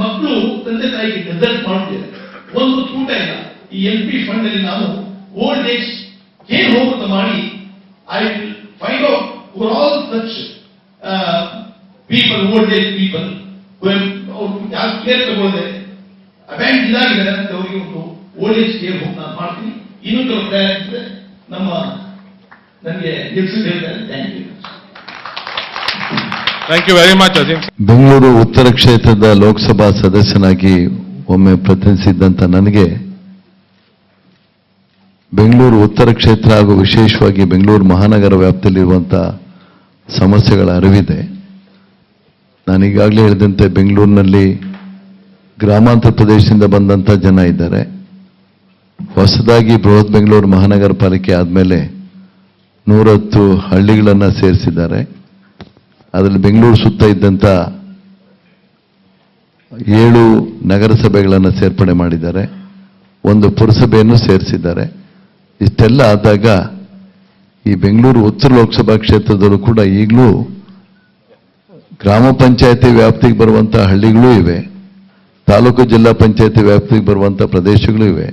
ಮಕ್ಕಳು ತಂದೆ ತಾಯಿಗೆ ನೆಗ್ಲೆಕ್ಟ್ ಮಾಡ್ತಿದ್ದಾರೆ, ಒಂದು ಊಟ ಇಲ್ಲ. ಈ MP ಫಂಡ್ ಅಲ್ಲಿ ನಾವು ಓಲ್ಡ್ ಏಜ್ ಕೇರ್ ಹೋಮ್ ಅಂತ ಮಾಡಿ I will find out for all such people, old age people, when ಯಾರು ಕೇರ್ ತಗೊಳ್ಳದೆ ಅಬ್ಯಾಂಡ್ ಇದಾಗಿದ್ದಾರೆ ಅಂತ ಅವರಿಗೆ ಒಂದು ಓಲ್ಡ್ ಏಜ್ ಕೇರ್ ಹೋಮ್ ನಾನು ಮಾಡ್ತೀನಿ. ಇನ್ನೂ ಕೆಲವು ಪ್ರಯತ್ನ ನಮ್ಮ ನನಗೆ ನಿಲ್ಸಿ ಹೇಳ್ತಾರೆ. Thank you very much Azeem. Bengaluru ಉತ್ತರ ಕ್ಷೇತ್ರದ ಲೋಕಸಭಾ ಸದಸ್ಯನಾಗಿ ಒಮ್ಮೆ ಪ್ರತಿನಿಧಿಸಿದ್ದಂಥ ನನಗೆ ಬೆಂಗಳೂರು ಉತ್ತರ ಕ್ಷೇತ್ರ ಹಾಗೂ ವಿಶೇಷವಾಗಿ ಬೆಂಗಳೂರು ಮಹಾನಗರ ವ್ಯಾಪ್ತಿಯಲ್ಲಿರುವಂಥ ಸಮಸ್ಯೆಗಳ ಅರಿವಿದೆ. ನಾನೀಗಾಗಲೇ ಹೇಳಿದಂತೆ ಬೆಂಗಳೂರಿನಲ್ಲಿ ಗ್ರಾಮಾಂತರ ಪ್ರದೇಶದಿಂದ ಬಂದಂಥ ಜನ ಇದ್ದಾರೆ. ಹೊಸದಾಗಿ ಬೃಹತ್ ಬೆಂಗಳೂರು ಮಹಾನಗರ ಪಾಲಿಕೆ ಆದಮೇಲೆ 110 ಹಳ್ಳಿಗಳನ್ನು ಸೇರಿಸಿದ್ದಾರೆ. ಅದರಲ್ಲಿ ಬೆಂಗಳೂರು ಸುತ್ತ ಇದ್ದಂಥ 7 ನಗರಸಭೆಗಳನ್ನು ಸೇರ್ಪಡೆ ಮಾಡಿದ್ದಾರೆ, 1 ಪುರಸಭೆಯನ್ನು ಸೇರಿಸಿದ್ದಾರೆ. ಇಷ್ಟೆಲ್ಲ ಆದಾಗ ಈ ಬೆಂಗಳೂರು ಉತ್ತರ ಲೋಕಸಭಾ ಕ್ಷೇತ್ರದಲ್ಲೂ ಕೂಡ ಈಗಲೂ ಗ್ರಾಮ ಪಂಚಾಯತಿ ವ್ಯಾಪ್ತಿಗೆ ಬರುವಂಥ ಹಳ್ಳಿಗಳೂ ಇವೆ, ತಾಲೂಕು ಜಿಲ್ಲಾ ಪಂಚಾಯತಿ ವ್ಯಾಪ್ತಿಗೆ ಬರುವಂಥ ಪ್ರದೇಶಗಳು ಇವೆ.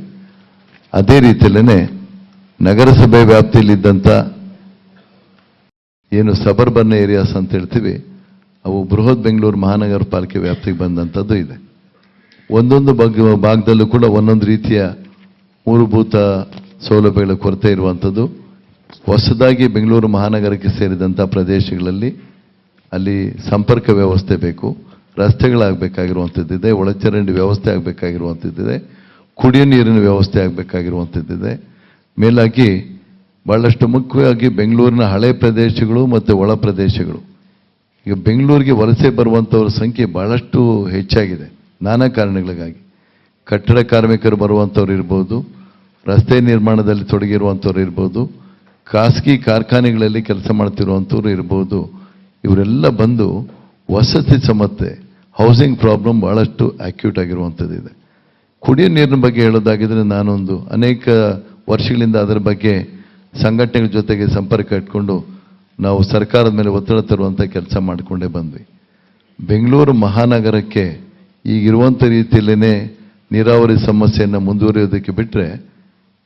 ಅದೇ ರೀತಿಯಲ್ಲೇ ನಗರಸಭೆ ವ್ಯಾಪ್ತಿಯಲ್ಲಿದ್ದಂಥ ಏನು ಸಬರ್ಬನ್ ಏರಿಯಾಸ್ ಅಂತ ಹೇಳ್ತೀವಿ, ಅವು ಬೃಹತ್ ಬೆಂಗಳೂರು ಮಹಾನಗರ ಪಾಲಿಕೆ ವ್ಯಾಪ್ತಿಗೆ ಬಂದಂಥದ್ದು ಇದೆ. ಒಂದೊಂದು ಭಾಗದಲ್ಲೂ ಕೂಡ ಒಂದೊಂದು ರೀತಿಯ ಮೂಲಭೂತ ಸೌಲಭ್ಯಗಳ ಕೊರತೆ ಇರುವಂಥದ್ದು. ಹೊಸದಾಗಿ ಬೆಂಗಳೂರು ಮಹಾನಗರಕ್ಕೆ ಸೇರಿದಂಥ ಪ್ರದೇಶಗಳಲ್ಲಿ ಅಲ್ಲಿ ಸಂಪರ್ಕ ವ್ಯವಸ್ಥೆ ಬೇಕು, ರಸ್ತೆಗಳಾಗಬೇಕಾಗಿರುವಂಥದ್ದಿದೆ, ಒಳಚರಂಡಿ ವ್ಯವಸ್ಥೆ ಆಗಬೇಕಾಗಿರುವಂಥದ್ದಿದೆ, ಕುಡಿಯೋ ನೀರಿನ ವ್ಯವಸ್ಥೆ ಆಗಬೇಕಾಗಿರುವಂಥದ್ದಿದೆ. ಮೇಲಾಗಿ ಬಹಳಷ್ಟು ಮುಖ್ಯವಾಗಿ ಬೆಂಗಳೂರಿನ ಹಳೆ ಪ್ರದೇಶಗಳು ಮತ್ತು ಒಳ ಪ್ರದೇಶಗಳು, ಈಗ ಬೆಂಗಳೂರಿಗೆ ವಲಸೆ ಬರುವಂಥವ್ರ ಸಂಖ್ಯೆ ಬಹಳಷ್ಟು ಹೆಚ್ಚಾಗಿದೆ. ನಾನಾ ಕಾರಣಗಳಿಗಾಗಿ ಕಟ್ಟಡ ಕಾರ್ಮಿಕರು ಬರುವಂಥವ್ರು ಇರ್ಬೋದು, ರಸ್ತೆ ನಿರ್ಮಾಣದಲ್ಲಿ ತೊಡಗಿರುವಂಥವ್ರು ಇರ್ಬೋದು, ಖಾಸಗಿ ಕಾರ್ಖಾನೆಗಳಲ್ಲಿ ಕೆಲಸ ಮಾಡ್ತಿರುವಂಥವ್ರು ಇರ್ಬೋದು. ಇವರೆಲ್ಲ ಬಂದು ವಸತಿ ಸಮಸ್ಯೆ, ಹೌಸಿಂಗ್ ಪ್ರಾಬ್ಲಮ್ ಬಹಳಷ್ಟು ಅಕ್ಯೂಟ್ ಆಗಿರುವಂಥದ್ದಿದೆ. ಕುಡಿಯೋ ನೀರಿನ ಬಗ್ಗೆ ಹೇಳೋದಾಗಿದ್ರೆ ನಾನೊಂದು ಅನೇಕ ವರ್ಷಗಳಿಂದ ಅದರ ಬಗ್ಗೆ ಸಂಘಟನೆಗಳ ಜೊತೆಗೆ ಸಂಪರ್ಕ ಇಟ್ಕೊಂಡು ನಾವು ಸರ್ಕಾರದ ಮೇಲೆ ಒತ್ತಡ ತರುವಂಥ ಕೆಲಸ ಮಾಡಿಕೊಂಡೇ ಬಂದ್ವಿ. ಬೆಂಗಳೂರು ಮಹಾನಗರಕ್ಕೆ ಈಗಿರುವಂಥ ರೀತಿಯಲ್ಲೇ ನೀರಾವರಿ ಸಮಸ್ಯೆಯನ್ನು ಮುಂದುವರಿಯೋದಕ್ಕೆ ಬಿಟ್ಟರೆ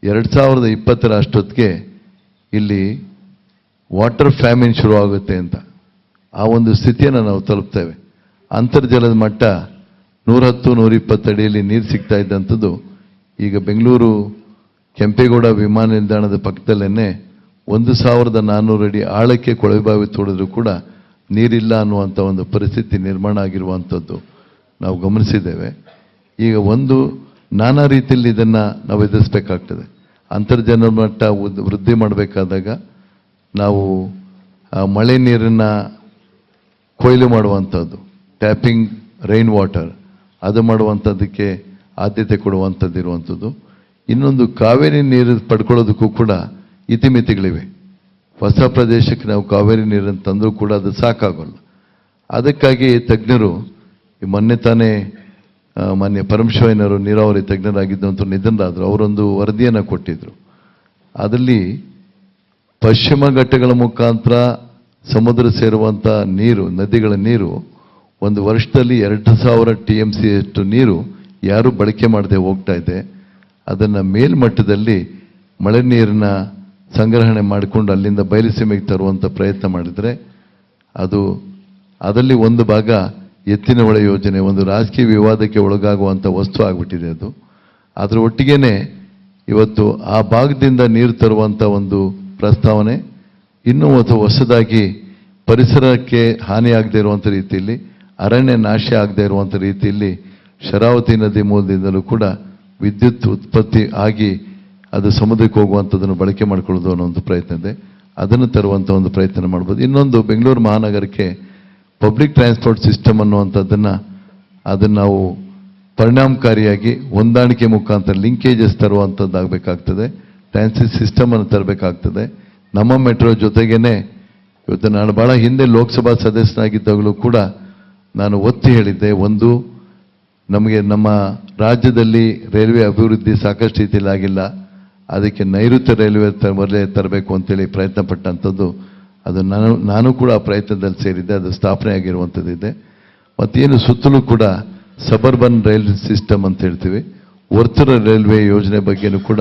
2020 ಅಷ್ಟೊತ್ತಿಗೆ ಇಲ್ಲಿ ವಾಟರ್ ಫ್ಯಾಮಿನ್ ಶುರು ಆಗುತ್ತೆ ಅಂತ ಆ ಒಂದು ಸ್ಥಿತಿಯನ್ನು ನಾವು ತಲುಪ್ತೇವೆ. ಅಂತರ್ಜಲದ ಮಟ್ಟ 110-120 ಅಡಿಯಲ್ಲಿ ನೀರು ಸಿಗ್ತಾ ಇದ್ದಂಥದ್ದು ಈಗ ಬೆಂಗಳೂರು ಕೆಂಪೇಗೌಡ ವಿಮಾನ ನಿಲ್ದಾಣದ ಪಕ್ಕದಲ್ಲೇ 1400 ಅಡಿ ಆಳಕ್ಕೆ ಕೊಳವೆ ಬಾವಿ ತೋಡಿದ್ರು ಕೂಡ ನೀರಿಲ್ಲ ಅನ್ನುವಂಥ ಒಂದು ಪರಿಸ್ಥಿತಿ ನಿರ್ಮಾಣ ಆಗಿರುವಂಥದ್ದು ನಾವು ಗಮನಿಸಿದ್ದೇವೆ. ಈಗ ಒಂದು ನಾನಾ ರೀತಿಯಲ್ಲಿ ಇದನ್ನು ನಾವು ಎದುರಿಸಬೇಕಾಗ್ತದೆ. ಅಂತರ್ಜಲ ಮಟ್ಟ ವೃದ್ಧಿ ಮಾಡಬೇಕಾದಾಗ ನಾವು ಮಳೆ ನೀರನ್ನು ಕೊಯ್ಲು ಮಾಡುವಂಥದ್ದು, ಟ್ಯಾಪಿಂಗ್ ರೈನ್ ವಾಟರ್ ಅದು ಮಾಡುವಂಥದ್ದಕ್ಕೆ ಆದ್ಯತೆ ಕೊಡುವಂಥದ್ದು ಇರುವಂಥದ್ದು. ಇನ್ನೊಂದು ಕಾವೇರಿ ನೀರು ಪಡ್ಕೊಳ್ಳೋದಕ್ಕೂ ಕೂಡ ಇತಿಮಿತಿಗಳಿವೆ. ಹೊಸ ಪ್ರದೇಶಕ್ಕೆ ನಾವು ಕಾವೇರಿ ನೀರನ್ನು ತಂದರೂ ಕೂಡ ಅದು ಸಾಕಾಗೋಲ್ಲ. ಅದಕ್ಕಾಗಿ ತಜ್ಞರು ಮೊನ್ನೆ ತಾನೇ ಮಾನ್ಯ ಪರಮಶಿವಯ್ಯನವರು ನೀರಾವರಿ ತಜ್ಞರಾಗಿದ್ದಂಥ ನಿಧನರಾದರು. ಅವರೊಂದು ವರದಿಯನ್ನು ಕೊಟ್ಟಿದ್ದರು. ಅದರಲ್ಲಿ ಪಶ್ಚಿಮ ಘಟ್ಟಗಳ ಮುಖಾಂತರ ಸಮುದ್ರ ಸೇರುವಂಥ ನೀರು, ನದಿಗಳ ನೀರು ಒಂದು ವರ್ಷದಲ್ಲಿ 2000 TMC ಅಷ್ಟು ನೀರು ಯಾರೂ ಬಳಕೆ ಮಾಡದೆ ಹೋಗ್ತಾ ಇದೆ. ಅದನ್ನು ಮೇಲ್ಮಟ್ಟದಲ್ಲಿ ಮಳೆ ನೀರನ್ನ ಸಂಗ್ರಹಣೆ ಮಾಡಿಕೊಂಡು ಅಲ್ಲಿಂದ ಬಯಲುಸೀಮೆಗೆ ತರುವಂಥ ಪ್ರಯತ್ನ ಮಾಡಿದರೆ ಅದರಲ್ಲಿ ಒಂದು ಭಾಗ ಎತ್ತಿನ ಹೊಳೆ ಯೋಜನೆ ಒಂದು ರಾಜಕೀಯ ವಿವಾದಕ್ಕೆ ಒಳಗಾಗುವಂಥ ವಸ್ತು ಆಗಿಬಿಟ್ಟಿದೆ. ಅದರ ಒಟ್ಟಿಗೆ ಇವತ್ತು ಆ ಭಾಗದಿಂದ ನೀರು ತರುವಂಥ ಒಂದು ಪ್ರಸ್ತಾವನೆ, ಇನ್ನೂ ಹೊಸದಾಗಿ ಪರಿಸರಕ್ಕೆ ಹಾನಿಯಾಗದೇ ಇರುವಂಥ ರೀತಿಯಲ್ಲಿ, ಅರಣ್ಯ ನಾಶ ಆಗದೇ ಇರುವಂಥ ರೀತಿಯಲ್ಲಿ ಶರಾವತಿ ನದಿ ಮೂಲದಿಂದಲೂ ಕೂಡ ವಿದ್ಯುತ್ ಉತ್ಪತ್ತಿ ಆಗಿ ಅದು ಸಮುದ್ರಕ್ಕೆ ಹೋಗುವಂಥದ್ದನ್ನು ಬಳಕೆ ಮಾಡಿಕೊಳ್ಳೋದು ಅನ್ನೋ ಒಂದು ಪ್ರಯತ್ನ ಇದೆ. ಅದನ್ನು ತರುವಂಥ ಒಂದು ಪ್ರಯತ್ನ ಮಾಡ್ಬೋದು. ಇನ್ನೊಂದು ಬೆಂಗಳೂರು ಮಹಾನಗರಕ್ಕೆ ಪಬ್ಲಿಕ್ ಟ್ರಾನ್ಸ್ಪೋರ್ಟ್ ಸಿಸ್ಟಮ್ ಅನ್ನುವಂಥದ್ದನ್ನು ನಾವು ಪರಿಣಾಮಕಾರಿಯಾಗಿ ಹೊಂದಾಣಿಕೆ ಮುಖಾಂತರ ಲಿಂಕೇಜಸ್ ತರುವಂಥದ್ದಾಗಬೇಕಾಗ್ತದೆ. ಟ್ರಾನ್ಸಿಟ್ ಸಿಸ್ಟಮನ್ನು ತರಬೇಕಾಗ್ತದೆ. ನಮ್ಮ ಮೆಟ್ರೋ ಜೊತೆಗೇನೆ ಇವತ್ತು ನಾನು ಭಾಳ ಹಿಂದೆ ಲೋಕಸಭಾ ಸದಸ್ಯನಾಗಿದ್ದಾಗಲೂ ಕೂಡ ನಾನು ಒತ್ತಿ ಹೇಳಿದ್ದೆ, ಒಂದು ನಮಗೆ ನಮ್ಮ ರಾಜ್ಯದಲ್ಲಿ ರೈಲ್ವೆ ಅಭಿವೃದ್ಧಿ ಸಾಕಷ್ಟು ರೀತಿಯಲ್ಲಿ ಆಗಿಲ್ಲ, ಅದಕ್ಕೆ ನೈಋತ್ಯ ರೈಲ್ವೆ ಮೊದಲೇ ತರಬೇಕು ಅಂತೇಳಿ ಪ್ರಯತ್ನ ಪಟ್ಟಂಥದ್ದು ಅದು ನಾನು ಕೂಡ ಆ ಪ್ರಯತ್ನದಲ್ಲಿ ಸೇರಿದ್ದೆ. ಅದು ಸ್ಥಾಪನೆ ಆಗಿರುವಂಥದ್ದಿದೆ. ಮತ್ತೇನು ಸುತ್ತಲೂ ಕೂಡ ಸಬರ್ಬನ್ ರೈಲ್ ಸಿಸ್ಟಮ್ ಅಂತ ಹೇಳ್ತೀವಿ, ವರ್ತುಲ ರೈಲ್ವೆ ಯೋಜನೆ ಬಗ್ಗೆನೂ ಕೂಡ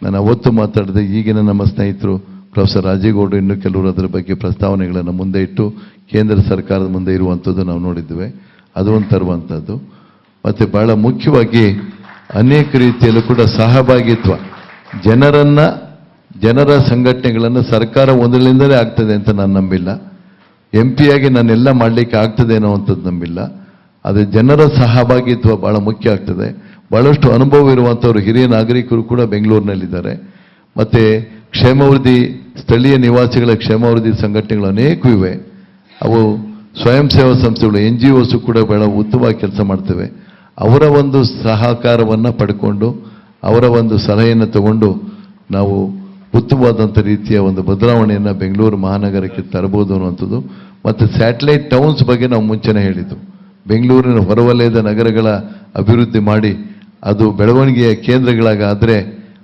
ನಾನು ಅವತ್ತು ಮಾತಾಡಿದೆ. ಈಗಿನ ನಮ್ಮ ಸ್ನೇಹಿತರು ಪ್ರೊಫೆಸರ್ ರಾಜೇಗೌಡರು ಇನ್ನೂ ಕೆಲವರು ಅದರ ಬಗ್ಗೆ ಪ್ರಸ್ತಾವನೆಗಳನ್ನು ಮುಂದೆ ಇಟ್ಟು ಕೇಂದ್ರ ಸರ್ಕಾರದ ಮುಂದೆ ಇರುವಂಥದ್ದು ನಾವು ನೋಡಿದ್ದೇವೆ. ಅದು ಒಂದು ತರುವಂಥದ್ದು. ಮತ್ತು ಬಹಳ ಮುಖ್ಯವಾಗಿ ಅನೇಕ ರೀತಿಯಲ್ಲೂ ಕೂಡ ಸಹಭಾಗಿತ್ವ, ಜನರ ಸಂಘಟನೆಗಳನ್ನು ಸರ್ಕಾರ ಒಂದರಿಂದಲೇ ಆಗ್ತದೆ ಅಂತ ನಾನು ನಂಬಿಲ್ಲ. MP ಆಗಿ ನಾನೆಲ್ಲ ಮಾಡಲಿಕ್ಕೆ ಆಗ್ತದೆ ಅನ್ನೋವಂಥದ್ದು ನಂಬಿಲ್ಲ. ಆದರೆ ಜನರ ಸಹಭಾಗಿತ್ವ ಬಹಳ ಮುಖ್ಯ ಆಗ್ತದೆ. ಬಹಳಷ್ಟು ಅನುಭವ ಇರುವಂಥವ್ರು ಹಿರಿಯ ನಾಗರಿಕರು ಕೂಡ ಬೆಂಗಳೂರಿನಲ್ಲಿದ್ದಾರೆ. ಮತ್ತು ಕ್ಷೇಮವೃದ್ಧಿ, ಸ್ಥಳೀಯ ನಿವಾಸಿಗಳ ಕ್ಷೇಮವೃದ್ಧಿ ಸಂಘಟನೆಗಳು ಅನೇಕವಿವೆ. ಅವು ಸ್ವಯಂ ಸೇವಾ ಸಂಸ್ಥೆಗಳು NGOs ಕೂಡ ಬಹಳ ಉತ್ತಮವಾಗಿ ಕೆಲಸ ಮಾಡ್ತವೆ. ಅವರ ಒಂದು ಸಹಕಾರವನ್ನು ಪಡ್ಕೊಂಡು ಅವರ ಒಂದು ಸಲಹೆಯನ್ನು ತಗೊಂಡು ನಾವು ಉತ್ತಮವಾದಂಥ ರೀತಿಯ ಒಂದು ಬದಲಾವಣೆಯನ್ನು ಬೆಂಗಳೂರು ಮಹಾನಗರಕ್ಕೆ ತರಬಹುದು ಅನ್ನುವಂಥದ್ದು. ಮತ್ತು ಸ್ಯಾಟಲೈಟ್ ಟೌನ್ಸ್ ಬಗ್ಗೆ ನಾವು ಮುಂಚೆನೇ ಹೇಳಿದ್ದು, ಬೆಂಗಳೂರಿನ ಹೊರವಲಯದ ನಗರಗಳ ಅಭಿವೃದ್ಧಿ ಮಾಡಿ ಅದು ಬೆಳವಣಿಗೆಯ ಕೇಂದ್ರಗಳಾಗಾದರೆ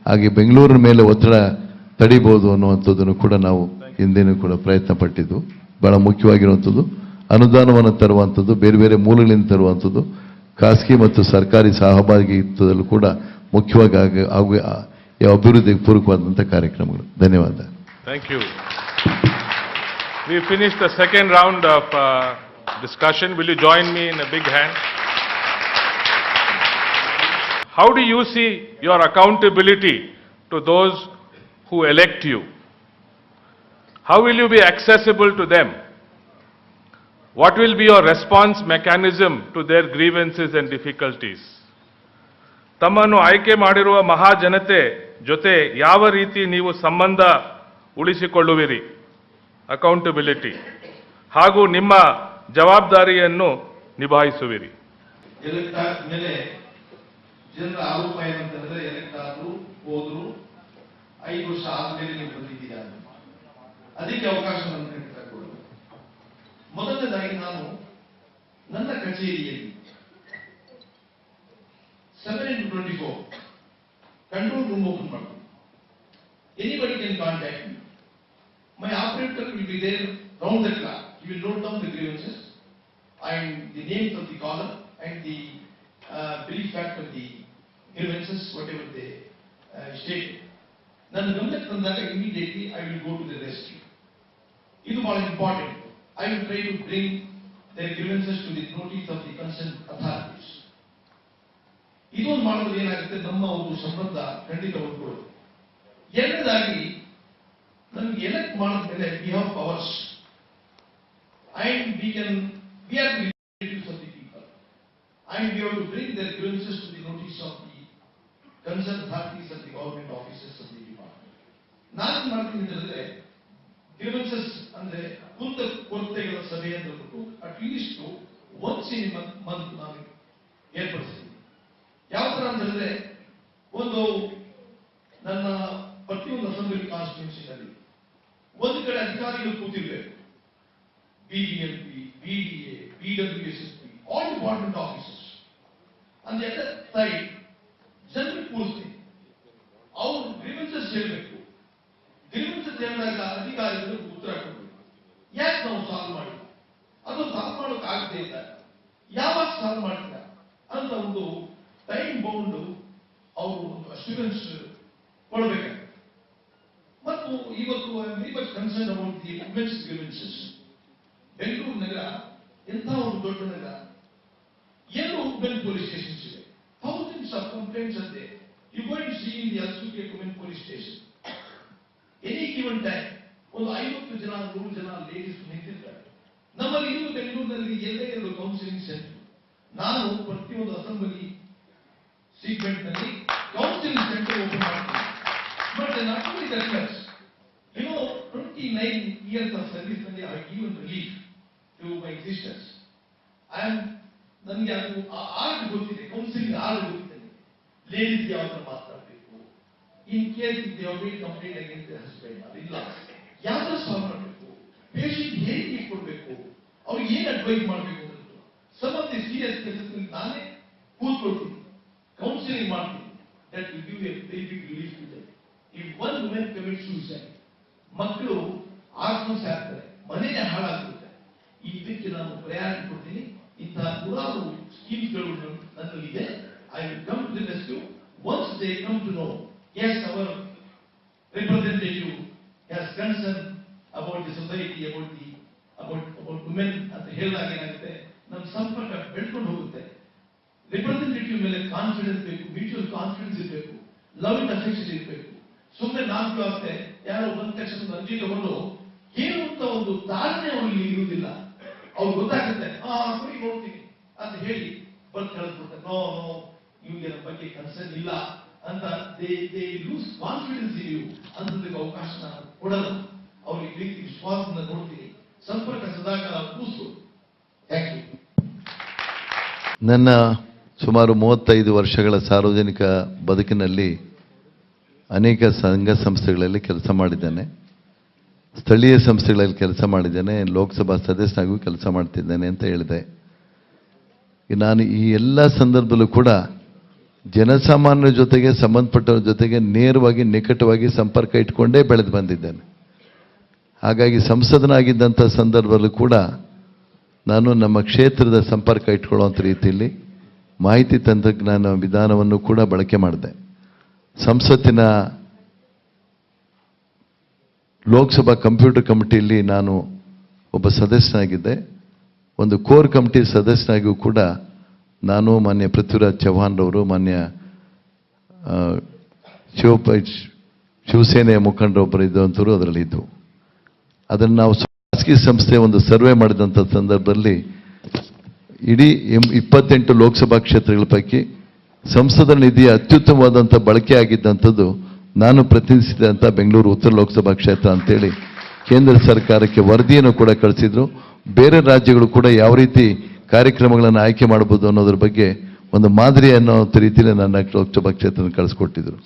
ಹಾಗೆ ಬೆಂಗಳೂರಿನ ಮೇಲೆ ಒತ್ತಡ ತಡಿಬೋದು ಅನ್ನುವಂಥದ್ದನ್ನು ಕೂಡ ನಾವು ಹಿಂದೆನೂ ಕೂಡ ಪ್ರಯತ್ನ ಪಟ್ಟಿದ್ದು. ಬಹಳ ಮುಖ್ಯವಾಗಿರುವಂಥದ್ದು ಅನುದಾನವನ್ನು ತರುವಂಥದ್ದು, ಬೇರೆ ಬೇರೆ ಮೂಲಗಳಿಂದ ತರುವಂಥದ್ದು, ಖಾಸಗಿ ಮತ್ತು ಸರ್ಕಾರಿ ಸಹಭಾಗಿತ್ವದಲ್ಲೂ ಕೂಡ ಮುಖ್ಯವಾಗಿ ಅಭಿವೃದ್ಧಿಗೆ ಪೂರಕವಾದಂಥ ಕಾರ್ಯಕ್ರಮಗಳು. ಧನ್ಯವಾದ. Thank you. We finished the second round of discussion. Will you join me in a big hand? How do you see your accountability to those who elect you? How will you be accessible to them? What will be your response mechanism to their grievances and difficulties? ತಮ್ಮನ್ನು ಆಯ್ಕೆ ಮಾಡಿರುವ ಮಹಾಜನತೆ ಜೊತೆ ಯಾವ ರೀತಿ ನೀವು ಸಂಬಂಧ ಉಳಿಸಿಕೊಳ್ಳುವಿರಿ, accountability, ಹಾಗೂ ನಿಮ್ಮ ಜವಾಬ್ದಾರಿಯನ್ನು ನಿಭಾಯಿಸುವಿರಿ? ಎಲೆಕ್ಟ್ ಆದ್ಮೇಲೆ ಜನರ ಆರೋಪ ಏನಂತಂದ್ರೆ ಎಲೆಕ್ಟ್ ಆದ್ರು ಹೋದ್ರು 5 ವರ್ಷ ಆದ್ಮೇಲೆ ನೀವು ಬಂದಿದ್ದೀರಾ, ಅದಕ್ಕೆ ಅವಕಾಶ ಕೊಡೋದು. ಮೊದಲನೇದಾಗಿ ನಾನು ನನ್ನ ಕಚೇರಿಯಲ್ಲಿ 7/24 ಕಂಟ್ರೋಲ್ ರೂಮ್ ಓಪನ್ ಮಾಡ್ತೀನಿ. Anybody can contact me. My operator will be there round the clock. He will note down the grievances and the names of the caller and the brief fact of the grievances, whatever they state. ನನ್ನ ಗಮನಕ್ಕೆ ಬಂದಾಗ immediately I will go to the rescue. ಇದು ಬಹಳ important. I will try to bring their grievances to the notice of the concerned authorities. ಇದೊಂದು ಮಾಡೋದು ಏನಾಗುತ್ತೆ, ನಮ್ಮ ಒಂದು ಸಂಬಂಧ ಖಂಡಿತ ಹೊಂದ್ಕೊಳ್ಳೋದು. ಎರಡನೇದಾಗಿ ನಮ್ಗೆ ಎಲೆಕ್ಟ್ ಮಾಡಿದ್ಮೇಲೆ we have powers and we are the relatives of the people and we have to bring their grievances to the notice of the concern authorities of the government officers of the department. ನಾನು ಮಾಡ್ತೀನಿ ಅಂತಂದ್ರೆ grievances ಅಂದ್ರೆ ಕುಂದ ಕೊರತೆಗಳ ಸಭೆ ಅಂತ ಬಿಟ್ಟು at least once in month ನಾನು ಏರ್ಪಡಿಸ್ತೀನಿ. ಯಾವ ತರ ಅಂತ ಹೇಳಿದ್ರೆ, ಒಂದು ನನ್ನ ಪ್ರತಿಯೊಂದು ಅಸೆಂಬ್ಲಿ ಕಾನ್ಸ್ಟಿಟ್ಯೂನ್ಸಿನಲ್ಲಿ ಒಂದು ಕಡೆ ಅಧಿಕಾರಿಗಳು ಕೂತಿರ್ಬೇಕು, BDMP, BDA, BWSSP, all department officers. ಅಂದ್ ಎಟ್ ಸೈಡ್ ಜನರಿಗೆ ಕೂರಿಸ್ತೀನಿ, ಅವ್ರು ಗ್ರೀವೆನ್ಸಸ್ ಹೇಳಬೇಕು. ಗ್ರೀವೆನ್ಸಸ್ ಹೇಳಿದಾಗ ಅಧಿಕಾರಿಗಳು ಉತ್ತರ ಕೊಡಬೇಕು. ಯಾಕೆ ನಾವು ಸಾಲ್ವ್ ಮಾಡಿಲ್ಲ, ಅದು ಸಾಲ್ವ್ ಮಾಡೋಕೆ ಆಗದೆ ಇಲ್ಲ, ಯಾವಾಗ ಸಾಲ್ವ್ ಮಾಡಿಲ್ಲ ಅಂತ ಒಂದು ಟೈಮ್ ಬೌಂಡ್ ಅವರು ಒಂದು ಅಶ್ಯೂರೆನ್ಸ್ ಕೊಡಬೇಕಾಗುತ್ತೆ. ಮತ್ತು ಇವತ್ತು very much concern about the women's grievances. Bengaluru ನಗರ ಎಂಥ ಒಂದು ದೊಡ್ಡ ನಗರ, ಏನು ವುಮೆನ್ ಪೊಲೀಸ್ ಸ್ಟೇಷನ್ಸ್ ಇದೆ, ಥೌಸಂಡ್ಸ್ ಆಫ್ ಕಂಪ್ಲೇಂಟ್ಸ್ ಅಂತೆ. You go and see in the associate women police station any given time ಒಂದು 50 ಜನ 100 ಜನ ಲೇಡೀಸ್ ನಿಂತಿರ್ತಾರೆ. ನಮ್ಮಲ್ಲಿ ಇನ್ನು ಬೆಂಗಳೂರಿನಲ್ಲಿ ಎಲ್ಲೇ ಎರಡು ಕೌನ್ಸಿಲಿಂಗ್ ಸೆಂಟರ್. ನಾನು ಪ್ರತಿಯೊಂದು ಅಸೆಂಬ್ಲಿ ಸೀಕ್ವೆಂಟ್ ನಲ್ಲಿ ಕೌನ್ಸಿಲಿಂಗ್ ಸೆಂಟರ್ ಓಪನ್ ಮಾಡ್ತೀನಿ. But not only that much, 29 years of service ನಲ್ಲಿ I have given relief to my sisters. ನನಗೆ ಅದು ಆರ್ಟ್ ಗೊತ್ತಿದೆ, ಕೌನ್ಸಿಲಿಂಗ್ ಆರ್ಟ್ ಗೊತ್ತಿದೆ. ಲೇಡೀಸ್ ಯಾವ ತರ ಮಾತಾಡಬೇಕು, in case they have made complaint against the husband, ಅದಿಲ್ಲ ಯಾವ ತರ ಸಾಲ್ವ್ ಮಾಡಬೇಕು, ಪೇಷಂಟ್ ಹೇಗೆ ಕೊಡಬೇಕು, ಅವ್ರಿಗೆ ಏನು ಅಡ್ವೈಸ್ ಮಾಡಬೇಕು ಅಂತ some of the serious cases ನಾನೇ ಕೂತ್ಕೊಳ್ತೀನಿ, ಕೌನ್ಸಿಲಿಂಗ್ ಮಾಡ್ತೀನಿ. That will give a very big relief to them. If one woman commits suicide, ಮಕ್ಕಳು ಆತ್ಮಹತ್ಯೆ ಆಗ್ತಾರೆ, ಮನೆಯೇ ಹಾಳಾಗುತ್ತೆ. ಇದಕ್ಕೆ ನಾನು ಪ್ರಯಾರಿಟಿ ಕೊಡ್ತೀನಿ. ಇಂತಹ ನೂರಾರು ಸ್ಕೀಮ್ಸ್ಗಳು ನನ್ನಲ್ಲಿದೆ. I will come to the rescue once they come to know as our representative has concern about the society, about women ಅಂತ ಹೇಳಿದಾಗ ಏನಾಗುತ್ತೆ, ನಮ್ಮ ಸಂಪರ್ಕ ಬೆಳ್ಕೊಂಡು ಹೋಗುತ್ತೆ. ರಿಪ್ರೆಸೆಂಟೇಟಿವ್ ಮೇಲೆ ಕಾನ್ಫಿಡೆನ್ಸ್ ಬೇಕು, ಮ್ಯೂಚುವಲ್ ಕಾನ್ಫಿಡೆನ್ಸ್ ಇರಬೇಕು, ಲವ್ ಅಂಡ್ ಅಫೆಕ್ಷನ್ ಇರಬೇಕು. ಸುಮ್ಮನೆ ನಾಲ್ಕು ಆಗ್ತದೆ, ಯಾರೋ ಬಂದ ತಕ್ಷಣ ಅರ್ಜಿ ತಗೊಂಡು ಏನು ಅಂತ ಒಂದು ತಾಳ್ಮೆ ಅವರಿಗೆ ಇರುವುದಿಲ್ಲ. ಅವ್ರು ಗೊತ್ತಾಗುತ್ತೆ, ಸರಿ ನೋಡ್ತೀನಿ ಅಂತ ಹೇಳಿ ಬಂದು ಕಳಿಸ್ಬಿಡ್ತಾರೆ. ನೋ ಇವ್ರಿಗೆ ನಮ್ಮ ಬಗ್ಗೆ ಕನ್ಸರ್ನ್ ಇಲ್ಲ ಅಂತ they lose confidence in you ಅಂತದಕ್ಕೆ ಅವಕಾಶ ನಾನು ಕೊಡಲ್ಲ. ಅವ್ರಿಗೆ ಪ್ರೀತಿ ವಿಶ್ವಾಸದಿಂದ ನೋಡ್ತೀನಿ. ಸಂಪರ್ಕ ಸದಾಕಾಲ ಕೂಸು. Thank you. ನನ್ನ ಸುಮಾರು 35 ವರ್ಷಗಳ ಸಾರ್ವಜನಿಕ ಬದುಕಿನಲ್ಲಿ ಅನೇಕ ಸಂಘ ಸಂಸ್ಥೆಗಳಲ್ಲಿ ಕೆಲಸ ಮಾಡಿದ್ದೇನೆ, ಸ್ಥಳೀಯ ಸಂಸ್ಥೆಗಳಲ್ಲಿ ಕೆಲಸ ಮಾಡಿದ್ದೇನೆ, ಲೋಕಸಭಾ ಸದಸ್ಯನಾಗೂ ಕೆಲಸ ಮಾಡ್ತಿದ್ದೇನೆ ಅಂತ ಹೇಳಿದೆ. ನಾನು ಈ ಎಲ್ಲ ಸಂದರ್ಭದಲ್ಲೂ ಕೂಡ ಜನಸಾಮಾನ್ಯರ ಜೊತೆಗೆ ಸಂಬಂಧಪಟ್ಟವ್ರ ಜೊತೆಗೆ ನೇರವಾಗಿ ನಿಕಟವಾಗಿ ಸಂಪರ್ಕ ಇಟ್ಕೊಂಡೇ ಬೆಳೆದು ಬಂದಿದ್ದೇನೆ. ಹಾಗಾಗಿ ಸಂಸದನಾಗಿದ್ದಂಥ ಸಂದರ್ಭದಲ್ಲೂ ಕೂಡ ನಾನು ನಮ್ಮ ಕ್ಷೇತ್ರದ ಸಂಪರ್ಕ ಇಟ್ಕೊಳ್ಳುವಂಥ ರೀತಿಯಲ್ಲಿ ಮಾಹಿತಿ ತಂತ್ರಜ್ಞಾನ ವಿಧಾನವನ್ನು ಕೂಡ ಬಳಕೆ ಮಾಡಿದೆ. ಸಂಸತ್ತಿನ ಲೋಕಸಭಾ ಕಂಪ್ಯೂಟರ್ ಕಮಿಟಿಯಲ್ಲಿ ನಾನು ಒಬ್ಬ ಸದಸ್ಯನಾಗಿದ್ದೆ. ಒಂದು ಕೋರ್ ಕಮಿಟಿ ಸದಸ್ಯನಾಗಿಯೂ ಕೂಡ ನಾನು ಮಾನ್ಯ ಪೃಥ್ವಿರಾಜ್ ಚೌಹಾಣ್ರವರು, ಮಾನ್ಯ ಶಿವಸೇನೆಯ ಮುಖಂಡರೊಬ್ಬರು ಇದ್ದಂಥವರು ಅದರಲ್ಲಿದ್ದು, ಅದನ್ನು ನಾವು ಖಾಸಗಿ ಸಂಸ್ಥೆ ಒಂದು ಸರ್ವೆ ಮಾಡಿದಂಥ ಸಂದರ್ಭದಲ್ಲಿ ಇಡೀ 28 ಲೋಕಸಭಾ ಕ್ಷೇತ್ರಗಳ ಪೈಕಿ ಸಂಸದರ ನಿಧಿಯ ಅತ್ಯುತ್ತಮವಾದಂಥ ಬಳಕೆ ಆಗಿದ್ದಂಥದ್ದು ನಾನು ಪ್ರತಿನಿಧಿಸಿದಂಥ ಬೆಂಗಳೂರು ಉತ್ತರ ಲೋಕಸಭಾ ಕ್ಷೇತ್ರ ಅಂತೇಳಿ ಕೇಂದ್ರ ಸರ್ಕಾರಕ್ಕೆ ವರದಿಯನ್ನು ಕೂಡ ಕಳಿಸಿದ್ರು. ಬೇರೆ ರಾಜ್ಯಗಳು ಕೂಡ ಯಾವ ರೀತಿ ಕಾರ್ಯಕ್ರಮಗಳನ್ನು ಆಯ್ಕೆ ಮಾಡಬಹುದು ಅನ್ನೋದ್ರ ಬಗ್ಗೆ ಒಂದು ಮಾದರಿ ಅನ್ನೋ ರೀತಿಯಲ್ಲಿ ನನ್ನ ಲೋಕಸಭಾ ಕ್ಷೇತ್ರವನ್ನು ಕಳಿಸ್ಕೊಟ್ಟಿದ್ರು.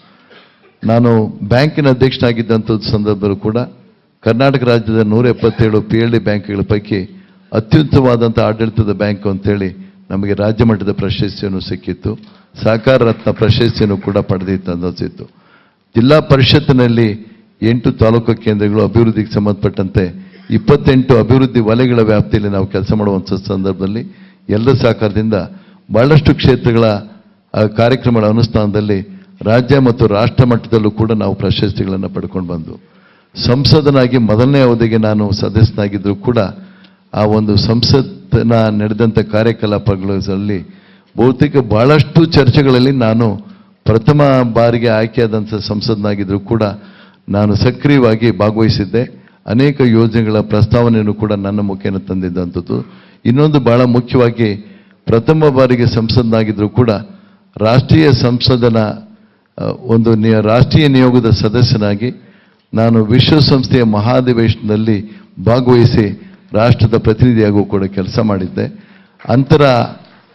ನಾನು ಬ್ಯಾಂಕಿನ ಅಧ್ಯಕ್ಷನಾಗಿದ್ದಂಥ ಸಂದರ್ಭದಲ್ಲೂ ಕೂಡ ಕರ್ನಾಟಕ ರಾಜ್ಯದ 177 PLD ಬ್ಯಾಂಕ್ಗಳ ಪೈಕಿ ಅತ್ಯುತ್ತಮವಾದಂಥ ಆಡಳಿತದ ಬ್ಯಾಂಕ್ ಅಂತೇಳಿ ನಮಗೆ ರಾಜ್ಯ ಮಟ್ಟದ ಪ್ರಶಸ್ತಿಯನ್ನು ಸಿಕ್ಕಿತ್ತು. ಸಹಕಾರ ರತ್ನ ಪ್ರಶಸ್ತಿಯನ್ನು ಕೂಡ ಪಡೆದಿತ್ತು ಅನ್ನಿಸಿತ್ತು. ಜಿಲ್ಲಾ ಪರಿಷತ್ನಲ್ಲಿ 8 ತಾಲೂಕು ಕೇಂದ್ರಗಳು ಅಭಿವೃದ್ಧಿಗೆ ಸಂಬಂಧಪಟ್ಟಂತೆ 28 ಅಭಿವೃದ್ಧಿ ವಲಯಗಳ ವ್ಯಾಪ್ತಿಯಲ್ಲಿ ನಾವು ಕೆಲಸ ಮಾಡುವಂಥ ಸಂದರ್ಭದಲ್ಲಿ ಎಲ್ಲರ ಸಹಕಾರದಿಂದ ಬಹಳಷ್ಟು ಕ್ಷೇತ್ರಗಳ ಕಾರ್ಯಕ್ರಮಗಳ ಅನುಷ್ಠಾನದಲ್ಲಿ ರಾಜ್ಯ ಮತ್ತು ರಾಷ್ಟ್ರ ಮಟ್ಟದಲ್ಲೂ ಕೂಡ ನಾವು ಪ್ರಶಸ್ತಿಗಳನ್ನು ಪಡ್ಕೊಂಡು ಬಂದು, ಸಂಸದನಾಗಿ ಮೊದಲನೇ ಅವಧಿಗೆ ನಾನು ಸದಸ್ಯನಾಗಿದ್ದರೂ ಕೂಡ ಆ ಒಂದು ಸಂಸತ್ನ ನಡೆದಂಥ ಕಾರ್ಯಕಲಾಪಗಳಲ್ಲಿ ಬಹುತೇಕ ಬಹಳಷ್ಟು ಚರ್ಚೆಗಳಲ್ಲಿ ನಾನು ಪ್ರಥಮ ಬಾರಿಗೆ ಆಯ್ಕೆಯಾದಂಥ ಸಂಸದನಾಗಿದ್ದರೂ ಕೂಡ ನಾನು ಸಕ್ರಿಯವಾಗಿ ಭಾಗವಹಿಸಿದ್ದೆ. ಅನೇಕ ಯೋಜನೆಗಳ ಪ್ರಸ್ತಾವನೆಯನ್ನು ಕೂಡ ನನ್ನ ಮುಖೇನ ತಂದಿದ್ದಂಥದ್ದು. ಇನ್ನೊಂದು ಬಹಳ ಮುಖ್ಯವಾಗಿ ಪ್ರಥಮ ಬಾರಿಗೆ ಸಂಸದನಾಗಿದ್ದರೂ ಕೂಡ ರಾಷ್ಟ್ರೀಯ ಸಂಸದನ ಒಂದು ರಾಷ್ಟ್ರೀಯ ನಿಯೋಗದ ಸದಸ್ಯನಾಗಿ ನಾನು ವಿಶ್ವಸಂಸ್ಥೆಯ ಮಹಾಧಿವೇಶನದಲ್ಲಿ ಭಾಗವಹಿಸಿ ರಾಷ್ಟ್ರದ ಪ್ರತಿನಿಧಿಯಾಗೂ ಕೂಡ ಕೆಲಸ ಮಾಡಿದ್ದೆ.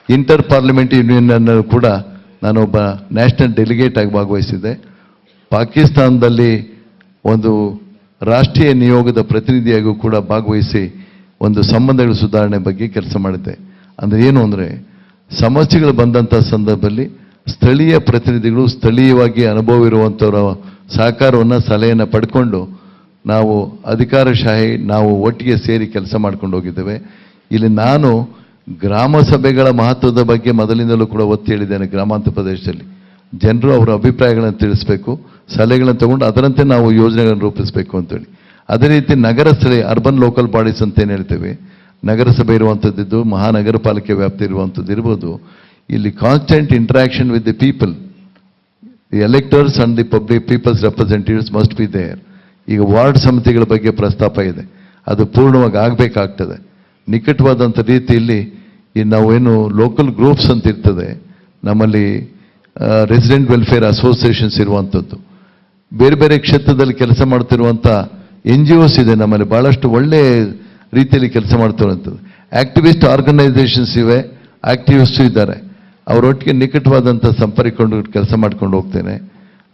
ಇಂಟರ್ ಪಾರ್ಲಿಮೆಂಟ್ ಯೂನಿಯನ್ ಕೂಡ ನಾನೊಬ್ಬ ನ್ಯಾಷನಲ್ ಡೆಲಿಗೇಟ್ ಆಗಿ ಭಾಗವಹಿಸಿದ್ದೆ. ಪಾಕಿಸ್ತಾನದಲ್ಲಿ ಒಂದು ರಾಷ್ಟ್ರೀಯ ನಿಯೋಗದ ಪ್ರತಿನಿಧಿಯಾಗೂ ಕೂಡ ಭಾಗವಹಿಸಿ ಒಂದು ಸಂಬಂಧಗಳ ಸುಧಾರಣೆ ಬಗ್ಗೆ ಕೆಲಸ ಮಾಡಿದ್ದೆ. ಅಂದರೆ ಏನು ಅಂದರೆ, ಸಮಸ್ಯೆಗಳು ಬಂದಂಥ ಸಂದರ್ಭದಲ್ಲಿ ಸ್ಥಳೀಯ ಪ್ರತಿನಿಧಿಗಳು ಸ್ಥಳೀಯವಾಗಿ ಅನುಭವ ಇರುವಂಥವರ ಸಹಕಾರವನ್ನು ಸಲಹೆಯನ್ನು ಪಡ್ಕೊಂಡು ನಾವು ಅಧಿಕಾರಶಾಹಿ ನಾವು ಒಟ್ಟಿಗೆ ಸೇರಿ ಕೆಲಸ ಮಾಡ್ಕೊಂಡು ಹೋಗಿದ್ದೇವೆ. ಇಲ್ಲಿ ನಾನು ಗ್ರಾಮ ಸಭೆಗಳ ಮಹತ್ವದ ಬಗ್ಗೆ ಮೊದಲಿಂದಲೂ ಕೂಡ ಒತ್ತಿ ಹೇಳಿದ್ದೇನೆ. ಗ್ರಾಮಾಂತರ ಪ್ರದೇಶದಲ್ಲಿ ಜನರು ಅವರ ಅಭಿಪ್ರಾಯಗಳನ್ನು ತಿಳಿಸಬೇಕು, ಸಲಹೆಗಳನ್ನು ತಗೊಂಡು ಅದರಂತೆ ನಾವು ಯೋಜನೆಗಳನ್ನು ರೂಪಿಸಬೇಕು ಅಂತೇಳಿ. ಅದೇ ರೀತಿ ನಗರ ಸ್ಥಳೀಯ ಅರ್ಬನ್ ಲೋಕಲ್ ಬಾಡೀಸ್ ಅಂತ ಏನು ಹೇಳ್ತೇವೆ, ನಗರಸಭೆ ಇರುವಂಥದ್ದು, ಮಹಾನಗರ ಪಾಲಿಕೆ ವ್ಯಾಪ್ತಿ ಇರುವಂಥದ್ದು ಇರ್ಬೋದು. ಇಲ್ಲಿ constant interaction with the people, the electors and the public people's representatives must be there. ಈಗ ವಾರ್ಡ್ ಸಮಿತಿಗಳ ಬಗ್ಗೆ ಪ್ರಸ್ತಾಪ ಇದೆ, ಅದು ಪೂರ್ಣವಾಗಿ ಆಗಬೇಕಾಗ್ತದೆ. ನಿಕಟವಾದಂಥ ರೀತಿಯಲ್ಲಿ ಈ ನಾವೇನು ಲೋಕಲ್ ಗ್ರೂಪ್ಸ್ ಅಂತ ಇರ್ತದೆ ನಮ್ಮಲ್ಲಿ, ರೆಸಿಡೆಂಟ್ ವೆಲ್ಫೇರ್ ಅಸೋಸಿಯೇಷನ್ಸ್ ಇರುವಂಥದ್ದು, ಬೇರೆ ಬೇರೆ ಕ್ಷೇತ್ರದಲ್ಲಿ ಕೆಲಸ ಮಾಡ್ತಿರುವಂಥ NGOs ಇದೆ ನಮ್ಮಲ್ಲಿ, ಭಾಳಷ್ಟು ಒಳ್ಳೆಯ ರೀತಿಯಲ್ಲಿ ಕೆಲಸ ಮಾಡ್ತಿರುವಂಥದ್ದು. ಆಕ್ಟಿವಿಸ್ಟ್ ಆರ್ಗನೈಸೇಷನ್ಸ್ ಇವೆ, ಆಕ್ಟಿವಿಸ್ಟು ಇದ್ದಾರೆ. ಅವರೊಟ್ಟಿಗೆ ನಿಕಟವಾದಂಥ ಸಂಪರ್ಕೊಂಡು ಕೆಲಸ ಮಾಡ್ಕೊಂಡು ಹೋಗ್ತೇನೆ.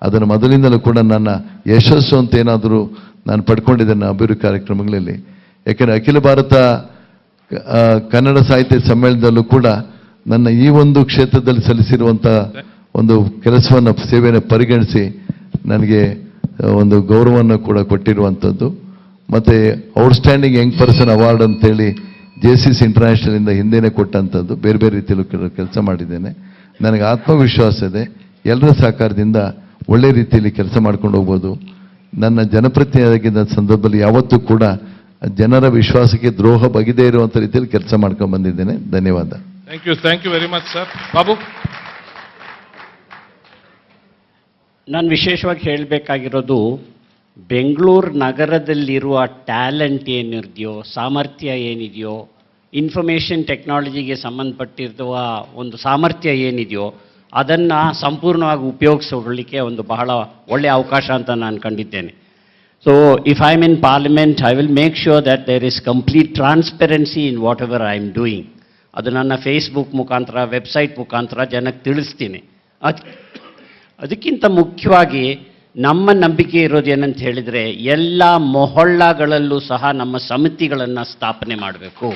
ಅದನ್ನು ಮೊದಲಿಂದಲೂ ಕೂಡ ನನ್ನ ಯಶಸ್ಸು ಅಂತ ಏನಾದರೂ ನಾನು ಪಡ್ಕೊಂಡಿದ್ದೇನೆ ಅಭಿವೃದ್ಧಿ ಕಾರ್ಯಕ್ರಮಗಳಲ್ಲಿ. ಯಾಕೆಂದರೆ ಅಖಿಲ ಭಾರತ ಕನ್ನಡ ಸಾಹಿತ್ಯ ಸಮ್ಮೇಳನದಲ್ಲೂ ಕೂಡ ನನ್ನ ಈ ಒಂದು ಕ್ಷೇತ್ರದಲ್ಲಿ ಸಲ್ಲಿಸಿರುವಂಥ ಒಂದು ಕೆಲಸವನ್ನು ಸೇವೆಯನ್ನು ಪರಿಗಣಿಸಿ ನನಗೆ ಒಂದು ಗೌರವವನ್ನು ಕೂಡ ಕೊಟ್ಟಿರುವಂಥದ್ದು. ಮತ್ತು ಔಟ್ಸ್ಟ್ಯಾಂಡಿಂಗ್ ಯಂಗ್ ಪರ್ಸನ್ ಅವಾರ್ಡ್ ಅಂತೇಳಿ JCC ಇಂಟರ್ನ್ಯಾಷನಲಿಂದ ಹಿಂದೆನೇ ಕೊಟ್ಟಂಥದ್ದು. ಬೇರೆ ಬೇರೆ ರೀತಿಯಲ್ಲೂ ಕೆಲಸ ಮಾಡಿದ್ದೇನೆ. ನನಗೆ ಆತ್ಮವಿಶ್ವಾಸ ಇದೆ, ಎಲ್ಲರ ಸಹಕಾರದಿಂದ ಒಳ್ಳೆ ರೀತಿಯಲ್ಲಿ ಕೆಲಸ ಮಾಡ್ಕೊಂಡು ಹೋಗ್ಬೋದು. ನನ್ನ ಜನಪ್ರತಿನಿಧಿಯಾಗಿದ್ದ ಸಂದರ್ಭದಲ್ಲಿ ಯಾವತ್ತೂ ಕೂಡ ಜನರ ವಿಶ್ವಾಸಕ್ಕೆ ದ್ರೋಹ ಬಗೆದೇ ಇರುವಂಥ ರೀತಿಯಲ್ಲಿ ಕೆಲಸ ಮಾಡ್ಕೊಂಡು ಬಂದಿದ್ದೇನೆ. ಧನ್ಯವಾದ. Thank you very much sir. Babu, ನಾನು ವಿಶೇಷವಾಗಿ ಹೇಳಬೇಕಾಗಿರೋದು, ಬೆಂಗಳೂರು ನಗರದಲ್ಲಿರುವ ಟ್ಯಾಲೆಂಟ್ ಏನಿದೆಯೋ, ಸಾಮರ್ಥ್ಯ ಏನಿದೆಯೋ, ಇನ್ಫಾರ್ಮೇಷನ್ ಟೆಕ್ನಾಲಜಿಗೆ ಸಂಬಂಧಪಟ್ಟಿರುವ ಒಂದು ಸಾಮರ್ಥ್ಯ ಏನಿದೆಯೋ ಅದನ್ನು ಸಂಪೂರ್ಣವಾಗಿ ಉಪಯೋಗಿಸ್ಕೊಳ್ಳಿಕ್ಕೆ ಒಂದು ಬಹಳ ಒಳ್ಳೆಯ ಅವಕಾಶ ಅಂತ ನಾನು ಕಂಡಿದ್ದೇನೆ. So if I am in parliament, I will make sure that there is complete transparency in whatever I am doing. ಅದು ನನ್ನ ಫೇಸ್ಬುಕ್ ಮುಖಾಂತರ, ವೆಬ್ಸೈಟ್ ಮುಖಾಂತರ ಜನಕ್ಕೆ ತಿಳಿಸ್ತೀನಿ. ಅದಕ್ಕಿಂತ ಮುಖ್ಯವಾಗಿ ನಮ್ಮ ನಂಬಿಕೆ ಇರೋದು ಏನಂತ ಹೇಳಿದರೆ, ಎಲ್ಲ ಮೊಹಲ್ಲಾಗಳಲ್ಲೂ ಸಹ ನಮ್ಮ ಸಮಿತಿಗಳನ್ನು ಸ್ಥಾಪನೆ ಮಾಡಬೇಕು.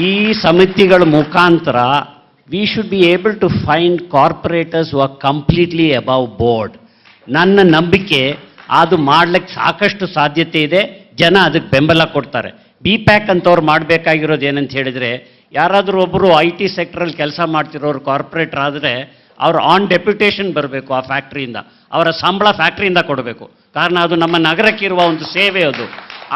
ಈ ಸಮಿತಿಗಳ ಮುಖಾಂತರ we should be able to find corporators who are completely above board. ನನ್ನ ನಂಬಿಕೆ ಅದು ಮಾಡ್ಲಿಕ್ಕೆ ಸಾಕಷ್ಟು ಸಾಧ್ಯತೆ ಇದೆ, ಜನ ಅದಕ್ಕೆ ಬೆಂಬಲ ಕೊಡ್ತಾರೆ. BPAC ಅಂತವ್ರು ಮಾಡಬೇಕಾಗಿರೋದು ಏನಂತ ಹೇಳಿದರೆ, ಯಾರಾದರೂ ಒಬ್ಬರು IT ಸೆಕ್ಟ್ರಲ್ಲಿ ಕೆಲಸ ಮಾಡ್ತಿರೋರು ಕಾರ್ಪೊರೇಟರ್ ಆದರೆ ಅವರು ಆನ್ ಡೆಪ್ಯುಟೇಷನ್ ಬರಬೇಕು ಆ ಫ್ಯಾಕ್ಟ್ರಿಯಿಂದ, ಅವರ ಸಂಬಳ ಫ್ಯಾಕ್ಟ್ರಿಯಿಂದ ಕೊಡಬೇಕು. ಕಾರಣ ಅದು ನಮ್ಮ ನಗರಕ್ಕಿರುವ ಒಂದು ಸೇವೆ ಅದು.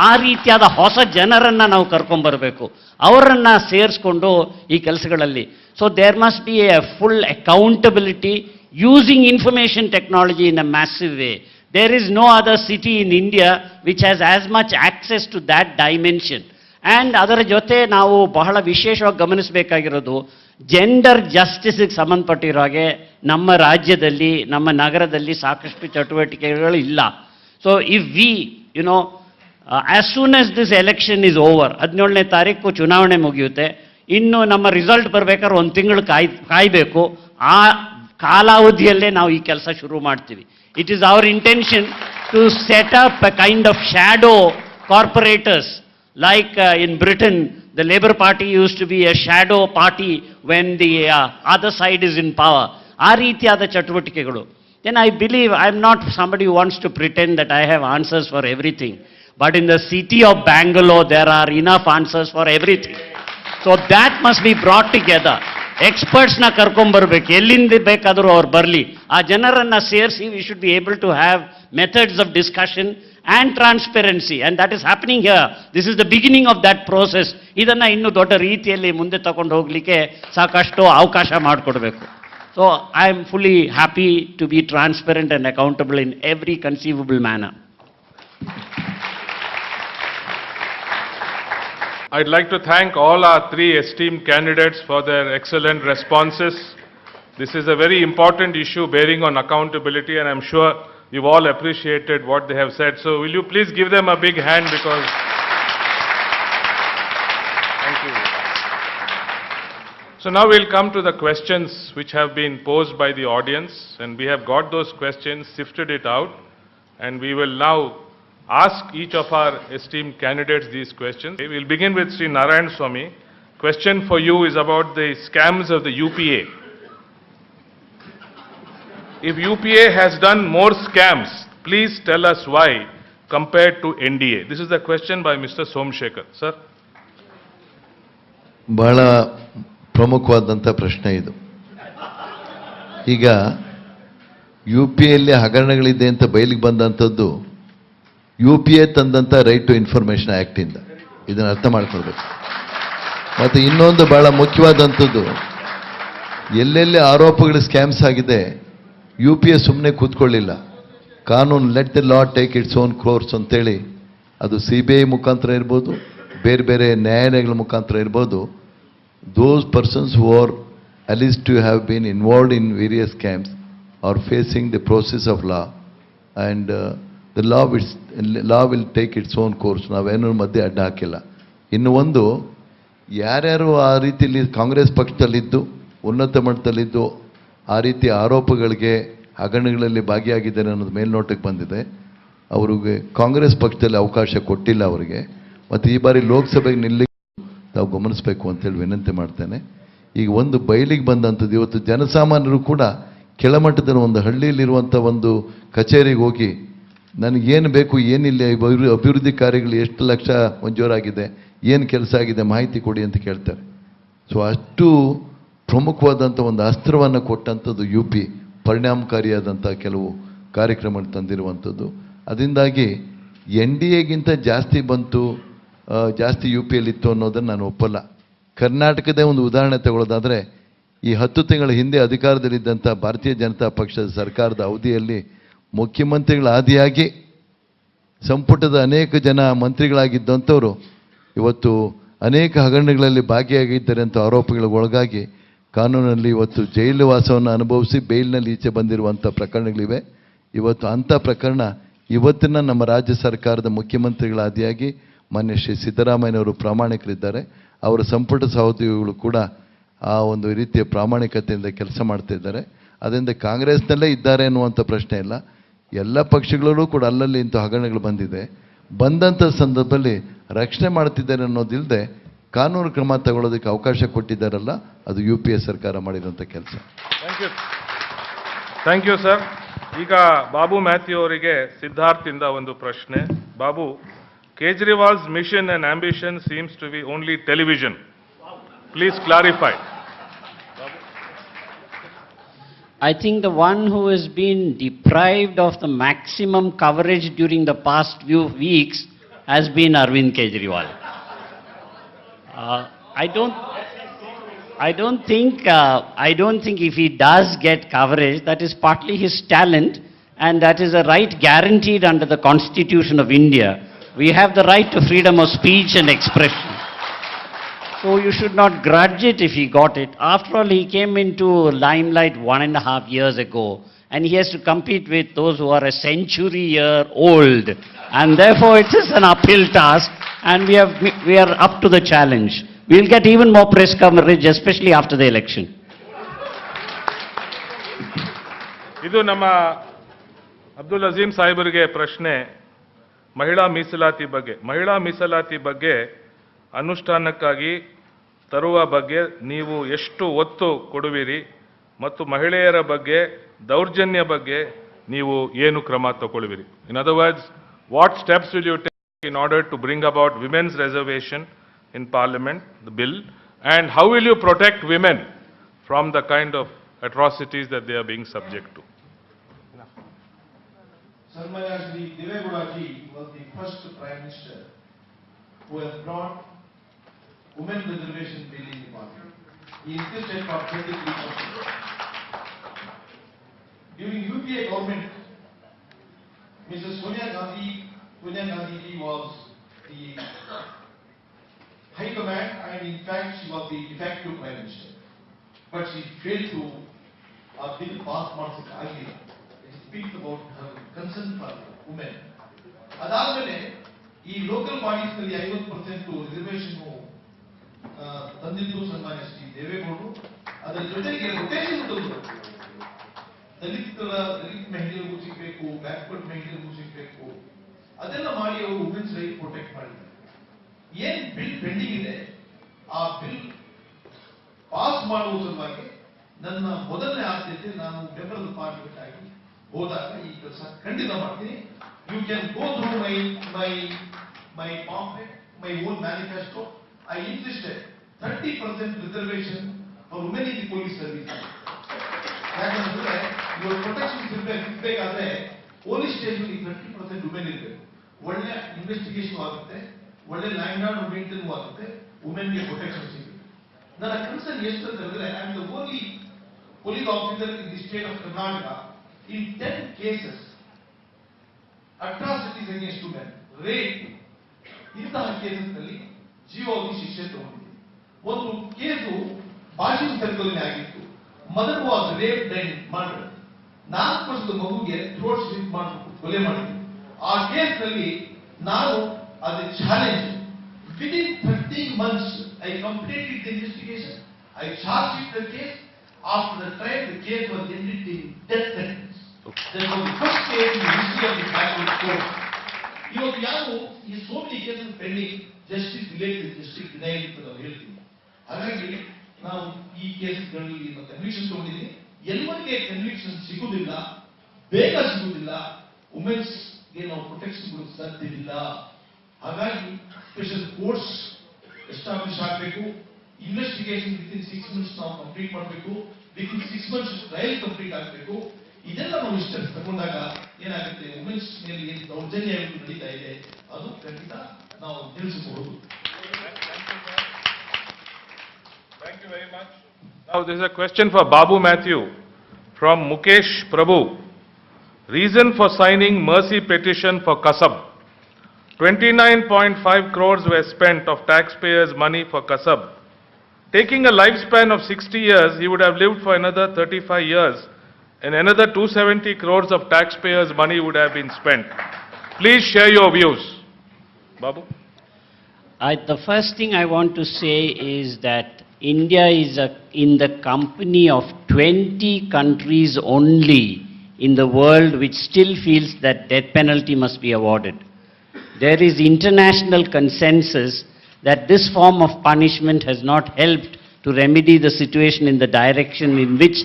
ಆ ರೀತಿಯಾದ ಹೊಸ ಜನರನ್ನು ನಾವು ಕರ್ಕೊಂಬರಬೇಕು, ಅವರನ್ನು ಸೇರಿಸ್ಕೊಂಡು ಈ ಕೆಲಸಗಳಲ್ಲಿ. So there must be a full accountability using information technology in a massive way. There is no other city in India which has as much access to that dimension. And ಅದರ ಜೊತೆ ನಾವು ಬಹಳ ವಿಶೇಷವಾಗಿ ಗಮನಿಸಬೇಕಾಗಿರೋದು, ಜೆಂಡರ್ ಜಸ್ಟಿಸ್ಗೆ ಸಂಬಂಧಪಟ್ಟಿರೋ ಹಾಗೆ ನಮ್ಮ ರಾಜ್ಯದಲ್ಲಿ, ನಮ್ಮ ನಗರದಲ್ಲಿ ಸಾಕಷ್ಟು ಚಟುವಟಿಕೆಗಳು ಇಲ್ಲ. So if we as soon as this election is over, 17ನೇ ತಾರೀಕು ಚುನಾವಣೆ ಮುಗಿಯುತ್ತೆ, ಇನ್ನು ನಮ್ಮ ರಿಸಲ್ಟ್ ಬರಬೇಕಾದ್ರೆ 1 ತಿಂಗಳು ಕಾಯಬೇಕು. ಆ ಕಾಲಾವಧಿಯಲ್ಲೇ ನಾವು ಈ ಕೆಲಸ ಶುರು ಮಾಡ್ತೀವಿ. It is our intention to set up a kind of shadow corporators Like in Britain, the Labour Party used to be a shadow party when the other side is in power. ಆ ರೀತಿಯಾದ ಚಟುವಟಿಕೆಗಳು. Then I believe, I'm not somebody who wants to pretend that I have answers for everything. But in the city of Bangalore, there are enough answers for everything. So that must be brought together. ಎಕ್ಸ್ಪರ್ಟ್ಸ್ನ ಕರ್ಕೊಂಬರ್ಬೇಕು, ಎಲ್ಲಿಂದ ಬೇಕಾದರೂ ಅವ್ರು ಬರಲಿ. ಆ ಜನರನ್ನು ಸೇರಿಸಿ we should be able to have methods of discussion and transparency, and that is happening here. This is the beginning of that process. ಇದನ್ನು ಇನ್ನೂ ದೊಡ್ಡ ರೀತಿಯಲ್ಲಿ ಮುಂದೆ ತಗೊಂಡು ಹೋಗಲಿಕ್ಕೆ ಸಾಕಷ್ಟು ಅವಕಾಶ ಮಾಡಿಕೊಡ್ಬೇಕು. So I am fully happy to be transparent and accountable in every conceivable manner. I'd like to thank all our three esteemed candidates for their excellent responses. This is a very important issue bearing on accountability, and I'm sure you've all appreciated what they have said. So will you please give them a big hand, because... Thank you. So now we'll come to the questions which have been posed by the audience, and we have got those questions, sifted it out, and we will now ask each of our esteemed candidates these questions. We'll begin with Sri Narayan Swamy. Question for you is about the scams of the UPA. If UPA has done more scams, please tell us why compared to NDA. This is the question by Mr. Somshekhar. Sir. ಬಹಳ ಪ್ರಮುಖವಾದಂಥ ಪ್ರಶ್ನೆ ಇದು. ಈಗ UPAಯಲ್ಲಿ ಹಗರಣಗಳಿದೆ ಅಂತ ಬಯಲಿಗೆ ಬಂದಂಥದ್ದು UPA ತಂದಂಥ right to information ಆ್ಯಕ್ಟಿಂದ. ಇದನ್ನು ಅರ್ಥ ಮಾಡ್ಕೊಳ್ಬೇಕು. ಮತ್ತು ಇನ್ನೊಂದು ಬಹಳ ಮುಖ್ಯವಾದಂಥದ್ದು, ಎಲ್ಲೆಲ್ಲಿ ಆರೋಪಗಳು ಸ್ಕ್ಯಾಮ್ಸ್ ಆಗಿದೆ UPA ಸುಮ್ಮನೆ ಕೂತ್ಕೊಳ್ಳಿಲ್ಲ. ಕಾನೂನು let the law take its own course ಅಂತೇಳಿ, ಅದು CBI ಮುಖಾಂತರ ಇರ್ಬೋದು, ಬೇರೆ ಬೇರೆ ನ್ಯಾಯಾಲಯಗಳ ಮುಖಾಂತರ ಇರ್ಬೋದು, those persons who are alleged to have been involved in various scams are facing the process of law, and the law will take its own course. ನಾವೇನೂ ಮಧ್ಯೆ ಅಡ್ಡ ಹಾಕಿಲ್ಲ. ಇನ್ನು ಒಂದು, ಯಾರ್ಯಾರು ಆ ರೀತಿಯಲ್ಲಿ ಕಾಂಗ್ರೆಸ್ ಪಕ್ಷದಲ್ಲಿದ್ದು ಉನ್ನತ ಮಟ್ಟದಲ್ಲಿದ್ದು ಆ ರೀತಿ ಆರೋಪಗಳಿಗೆ ಹಗರಣಗಳಲ್ಲಿ ಭಾಗಿಯಾಗಿದ್ದಾರೆ ಅನ್ನೋದು ಮೇಲ್ನೋಟಕ್ಕೆ ಬಂದಿದೆ. ಅವ್ರಿಗೆ ಕಾಂಗ್ರೆಸ್ ಪಕ್ಷದಲ್ಲಿ ಅವಕಾಶ ಕೊಟ್ಟಿಲ್ಲ ಅವರಿಗೆ. ಮತ್ತು ಈ ಬಾರಿ ಲೋಕಸಭೆಗೆ ನಿಲ್ಲಿಗೆ ತಾವು ಗಮನಿಸಬೇಕು ಅಂತೇಳಿ ವಿನಂತಿ ಮಾಡ್ತೇನೆ. ಈಗ ಒಂದು ಬಯಲಿಗೆ ಬಂದಂಥದ್ದು, ಇವತ್ತು ಜನಸಾಮಾನ್ಯರು ಕೂಡ ಕೆಳಮಟ್ಟದಲ್ಲಿ ಒಂದು ಹಳ್ಳಿಯಲ್ಲಿರುವಂಥ ಒಂದು ಕಚೇರಿಗೆ ಹೋಗಿ ನನಗೇನು ಬೇಕು, ಏನಿಲ್ಲ, ಅಭಿವೃದ್ಧಿ ಕಾರ್ಯಗಳು ಎಷ್ಟು ಲಕ್ಷ ಮಂಜೂರಾಗಿದೆ, ಏನು ಕೆಲಸ ಆಗಿದೆ, ಮಾಹಿತಿ ಕೊಡಿ ಅಂತ ಕೇಳ್ತಾರೆ. ಸೊ ಅಷ್ಟು ಪ್ರಮುಖವಾದಂಥ ಒಂದು ಅಸ್ತ್ರವನ್ನು ಕೊಟ್ಟಂಥದ್ದು UP, ಪರಿಣಾಮಕಾರಿಯಾದಂಥ ಕೆಲವು ಕಾರ್ಯಕ್ರಮ ತಂದಿರುವಂಥದ್ದು. ಅದರಿಂದಾಗಿ NDAಗಿಂತ ಜಾಸ್ತಿ ಬಂತು, ಜಾಸ್ತಿ UPಯಲ್ಲಿತ್ತು ಅನ್ನೋದನ್ನು ನಾನು ಒಪ್ಪಲ್ಲ. ಕರ್ನಾಟಕದ ಒಂದು ಉದಾಹರಣೆ ತಗೊಳ್ಳೋದಾದರೆ, ಈ 10 ತಿಂಗಳ ಹಿಂದೆ ಅಧಿಕಾರದಲ್ಲಿದ್ದಂಥ ಭಾರತೀಯ ಜನತಾ ಪಕ್ಷದ ಸರ್ಕಾರದ ಅವಧಿಯಲ್ಲಿ ಮುಖ್ಯಮಂತ್ರಿಗಳ ಆದಿಯಾಗಿ ಸಂಪುಟದ ಅನೇಕ ಜನ ಮಂತ್ರಿಗಳಾಗಿದ್ದಂಥವರು ಇವತ್ತು ಅನೇಕ ಹಗರಣಗಳಲ್ಲಿ ಭಾಗಿಯಾಗಿದ್ದಾರೆ ಅಂತ ಆರೋಪಗಳಿಗೆ ಒಳಗಾಗಿ ಕಾನೂನಲ್ಲಿ ಇವತ್ತು ಜೈಲು ವಾಸವನ್ನು ಅನುಭವಿಸಿ ಬೇಲ್ನಲ್ಲಿ ಈಚೆ ಬಂದಿರುವಂಥ ಪ್ರಕರಣಗಳಿವೆ. ಇವತ್ತು ಅಂಥ ಪ್ರಕರಣ ಇವತ್ತಿನ ನಮ್ಮ ರಾಜ್ಯ ಸರ್ಕಾರದ ಮುಖ್ಯಮಂತ್ರಿಗಳ ಆದಿಯಾಗಿ ಮಾನ್ಯ ಶ್ರೀ ಸಿದ್ದರಾಮಯ್ಯನವರು ಪ್ರಾಮಾಣಿಕರಿದ್ದಾರೆ. ಅವರ ಸಂಪುಟ ಸಹೋದ್ಯೋಗಿಗಳು ಕೂಡ ಆ ಒಂದು ರೀತಿಯ ಪ್ರಾಮಾಣಿಕತೆಯಿಂದ ಕೆಲಸ ಮಾಡ್ತಾ ಇದ್ದಾರೆ. ಅದರಿಂದ ಕಾಂಗ್ರೆಸ್ನಲ್ಲೇ ಇದ್ದಾರೆ ಅನ್ನುವಂಥ ಪ್ರಶ್ನೆ ಇಲ್ಲ. ಎಲ್ಲ ಪಕ್ಷಗಳಲ್ಲೂ ಕೂಡ ಅಲ್ಲಲ್ಲಿ ಇಂಥ ಹಗರಣಗಳು ಬಂದಿದೆ. ಬಂದಂಥ ಸಂದರ್ಭದಲ್ಲಿ ರಕ್ಷಣೆ ಮಾಡ್ತಿದ್ದಾರೆ ಅನ್ನೋದಿಲ್ಲದೆ ಕಾನೂನು ಕ್ರಮ ತಗೊಳ್ಳೋದಕ್ಕೆ ಅವಕಾಶ ಕೊಟ್ಟಿದ್ದಾರಲ್ಲ, ಅದು UPA ಸರ್ಕಾರ ಮಾಡಿದಂಥ ಕೆಲಸ. Thank you sir. ಈಗ ಬಾಬು ಮ್ಯಾಥ್ಯೂ ಅವರಿಗೆ ಸಿದ್ಧಾರ್ಥಿಂದ ಒಂದು ಪ್ರಶ್ನೆ. Babu, Kejriwal's mission and ambition seems to be only television. Please clarify. I think the one who has been deprived of the maximum coverage during the past few weeks has been Arvind Kejriwal. I don't think if he does get coverage, that is partly his talent, and that is a right guaranteed under the Constitution of India. We have the right to freedom of speech and expression. So you should not grudge it if he got it. After all, he came into limelight 1.5 years ago, and he has to compete with those who are a century-year old. And therefore, it is an uphill task, and we are up to the challenge. We'll get even more press coverage, especially after the election. ಇದು ನಮ್ಮ ಅಬ್ದುಲ್ ಅಜೀಂ ಸಾಹೇಬರಿಗೆ ಪ್ರಶ್ನೆ. ಮಹಿಳಾ ಮೀಸಲಾತಿ ಬಗ್ಗೆ ಅನುಷ್ಠಾನಕ್ಕಾಗಿ ತರುವ ಬಗ್ಗೆ ನೀವು ಎಷ್ಟು ಒತ್ತು ಕೊಡುವಿರಿ ಮತ್ತು ಮಹಿಳೆಯರ ಬಗ್ಗೆ ದೌರ್ಜನ್ಯ ಬಗ್ಗೆ ನೀವು ಏನು ಕ್ರಮ ತಗೊಳ್ಳುವಿರಿ? In other words, what steps will you take in order to bring about women's reservation in Parliament, the bill, and how will you protect women from the kind of atrocities that they are being subject to? Sarmaya Shri Devegowda ji was the first Prime Minister who has brought women reservation bill in the Parliament. He insisted for 23%. During UPA government, Mrs. Sonia Gandhi ji was the High Command, and in fact she was the de facto Prime Minister. But she failed to bill pass ಮಾಡಿಸಕ್ಕೆ ಆಗಲಿಲ್ಲ. It speaks about her concern for women. ಅದಾದಮೇಲೆ ಈ local bodies ನಲ್ಲಿ 50% reservation ತಂದಿದ್ದು ಸನ್ಮಾನ್ಯ ಶ್ರೀ ದೇವೇಗೌಡರು. ಅದರ ಜೊತೆಗೆ rotation ತಂದರು. ದಲಿತ ಮಹಿಳೆಯರಿಗೂ ಸಿಗಬೇಕು, ಬ್ಯಾಕ್ವರ್ಡ್ ಮಹಿಳೆಯರಿಗೂ ಸಿಗಬೇಕು, ಅದೆಲ್ಲ ಮಾಡಿ ಅವರು ವುಮೆನ್ಸ್ ರೈಟ್ ಪ್ರೊಟೆಕ್ಟ್ ಮಾಡಿದ್ದಾರೆ. ಏನ್ ಬಿಲ್ ಪೆಂಡಿಂಗ್ ಇದೆ ಆ ಬಿಲ್ ಪಾಸ್ ಮಾಡುವ ಸಲುವಾಗಿ ನನ್ನ ಮೊದಲನೇ ಆದ್ಯತೆ ನಾನು ಮೆಂಬರ್ ಆಫ್ ಪಾರ್ಲಿಮೆಂಟ್ ಆಗಿ ಹೋದಾಗ ಈ ಕೆಲಸ ಖಂಡಿತ ಮಾಡ್ತೀನಿ. You can go through my pamphlet, my own manifesto. I insisted 30% reservation for women in the police service. ಯಾಕಂದ್ರೆ ಇವಾಗ ಪ್ರೊಟೆಕ್ಷನ್ ಸಿಗಬೇಕಾದ್ರೆ ಪೊಲೀಸ್ ಸ್ಟೇಷನ್ 30% ವುಮೆನ್ ಇರಬೇಕು. ಒಳ್ಳೆ ಇನ್ವೆಸ್ಟಿಗೇಷನ್ ಆಗುತ್ತೆ, ಒಳ್ಳೆ ಲ್ಯಾಂಡ್ ಆರ್ಡರ್ ಮೇಂಟೈನ್ ಆಗುತ್ತೆ, ವುಮೆನ್ಗೆ ಪ್ರೊಟೆಕ್ಷನ್ ಸಿಗುತ್ತೆ. ನನ್ನ ಕನ್ಸರ್ನ್ ಎಷ್ಟು ಅಂತಂದ್ರೆ I am the only police officer in the state of Karnataka in 10 cases, atrocities against women, rape, ಇಂತಹ ಕೇಸಲ್ಲಿ ಜೀವಾವಧಿ ಶಿಕ್ಷೆ ತಗೊಂಡಿದೆ. ಒಂದು ಕೇಸು ಬಾಷಿಂಗ್ ಸರ್ಕಲ್ ಆಗಿತ್ತು. Mother was rape and murder. 4 ವರ್ಷದ ಮಗುಗೆ ಥ್ರೋಟ್ ಸ್ಲಿಪ್ ಮಾಡಿ ಕೊಲೆ ಮಾಡಿದ್ರು. ಆ ಕೇಸ್ನಲ್ಲಿ ನಾನು ಅದು challenge within 13 months I completed the investigation. I charged the case. After the trial, the case was ended in death sentence. That was the first case in the history of the backward court. Iವಾಗ ಯಾರು ಈ so many cases pending, justice delayed, justice denied ಅಂತ ನಾವು ಹೇಳ್ತೀವಿ. ಹಾಗಾಗಿ ನಾವು ಈ ಕೇಸ್ಗಳಲ್ಲಿ conviction ತಗೊಂಡಿದ್ದೀವಿ. ಎಲ್ಲರಿಗೆ ಕನ್ವಿಕ್ಷನ್ ಸಿಗುವುದಿಲ್ಲ, ಬೇಗ ಸಿಗುವುದಿಲ್ಲ, ವುಮೆನ್ಸ್ಗೆ ನಾವು ಪ್ರೊಟೆಕ್ಷನ್ ಕೊಡೋಕೆ ಸಾಧ್ಯವಿಲ್ಲ. ಹಾಗಾಗಿ ಸ್ಪೆಷಲ್ ಕೋರ್ಟ್ಸ್ ಎಸ್ಟಾಬ್ಲಿಷ್ ಆಗಬೇಕು. ಇನ್ವೆಸ್ಟಿಗೇಷನ್ ವಿತಿನ್ 6 months ನಾವು ಕಂಪ್ಲೀಟ್ ಮಾಡಬೇಕು. ವಿತಿನ್ 6 months ಟ್ರಯಲ್ ಕಂಪ್ಲೀಟ್ ಆಗಬೇಕು. ಇದೆಲ್ಲ ನಾವು ಇಷ್ಟ ತಗೊಂಡಾಗ ಏನಾಗುತ್ತೆ, ವುಮೆನ್ಸ್ ಮೇಲೆ ಏನು ದೌರ್ಜನ್ಯ ನಡೀತಾ ಇದೆ ಅದು ಖಂಡಿತ ನಾವು ತಿಳಿಸಬಹುದು. Thank you very much. Now there is a question for Babu Matthew from Mukesh Prabhu. Reason for signing mercy petition for Kasab. 29.5 crores were spent of taxpayers' money for Kasab. Taking a lifespan of 60 years, he would have lived for another 35 years, and another 270 crores of taxpayers' money would have been spent. Please share your views. Babu? The first thing I want to say is that India is in the company of 20 countries only in the world which still feels that death penalty must be awarded. There is international consensus that this form of punishment has not helped to remedy the situation in the direction in which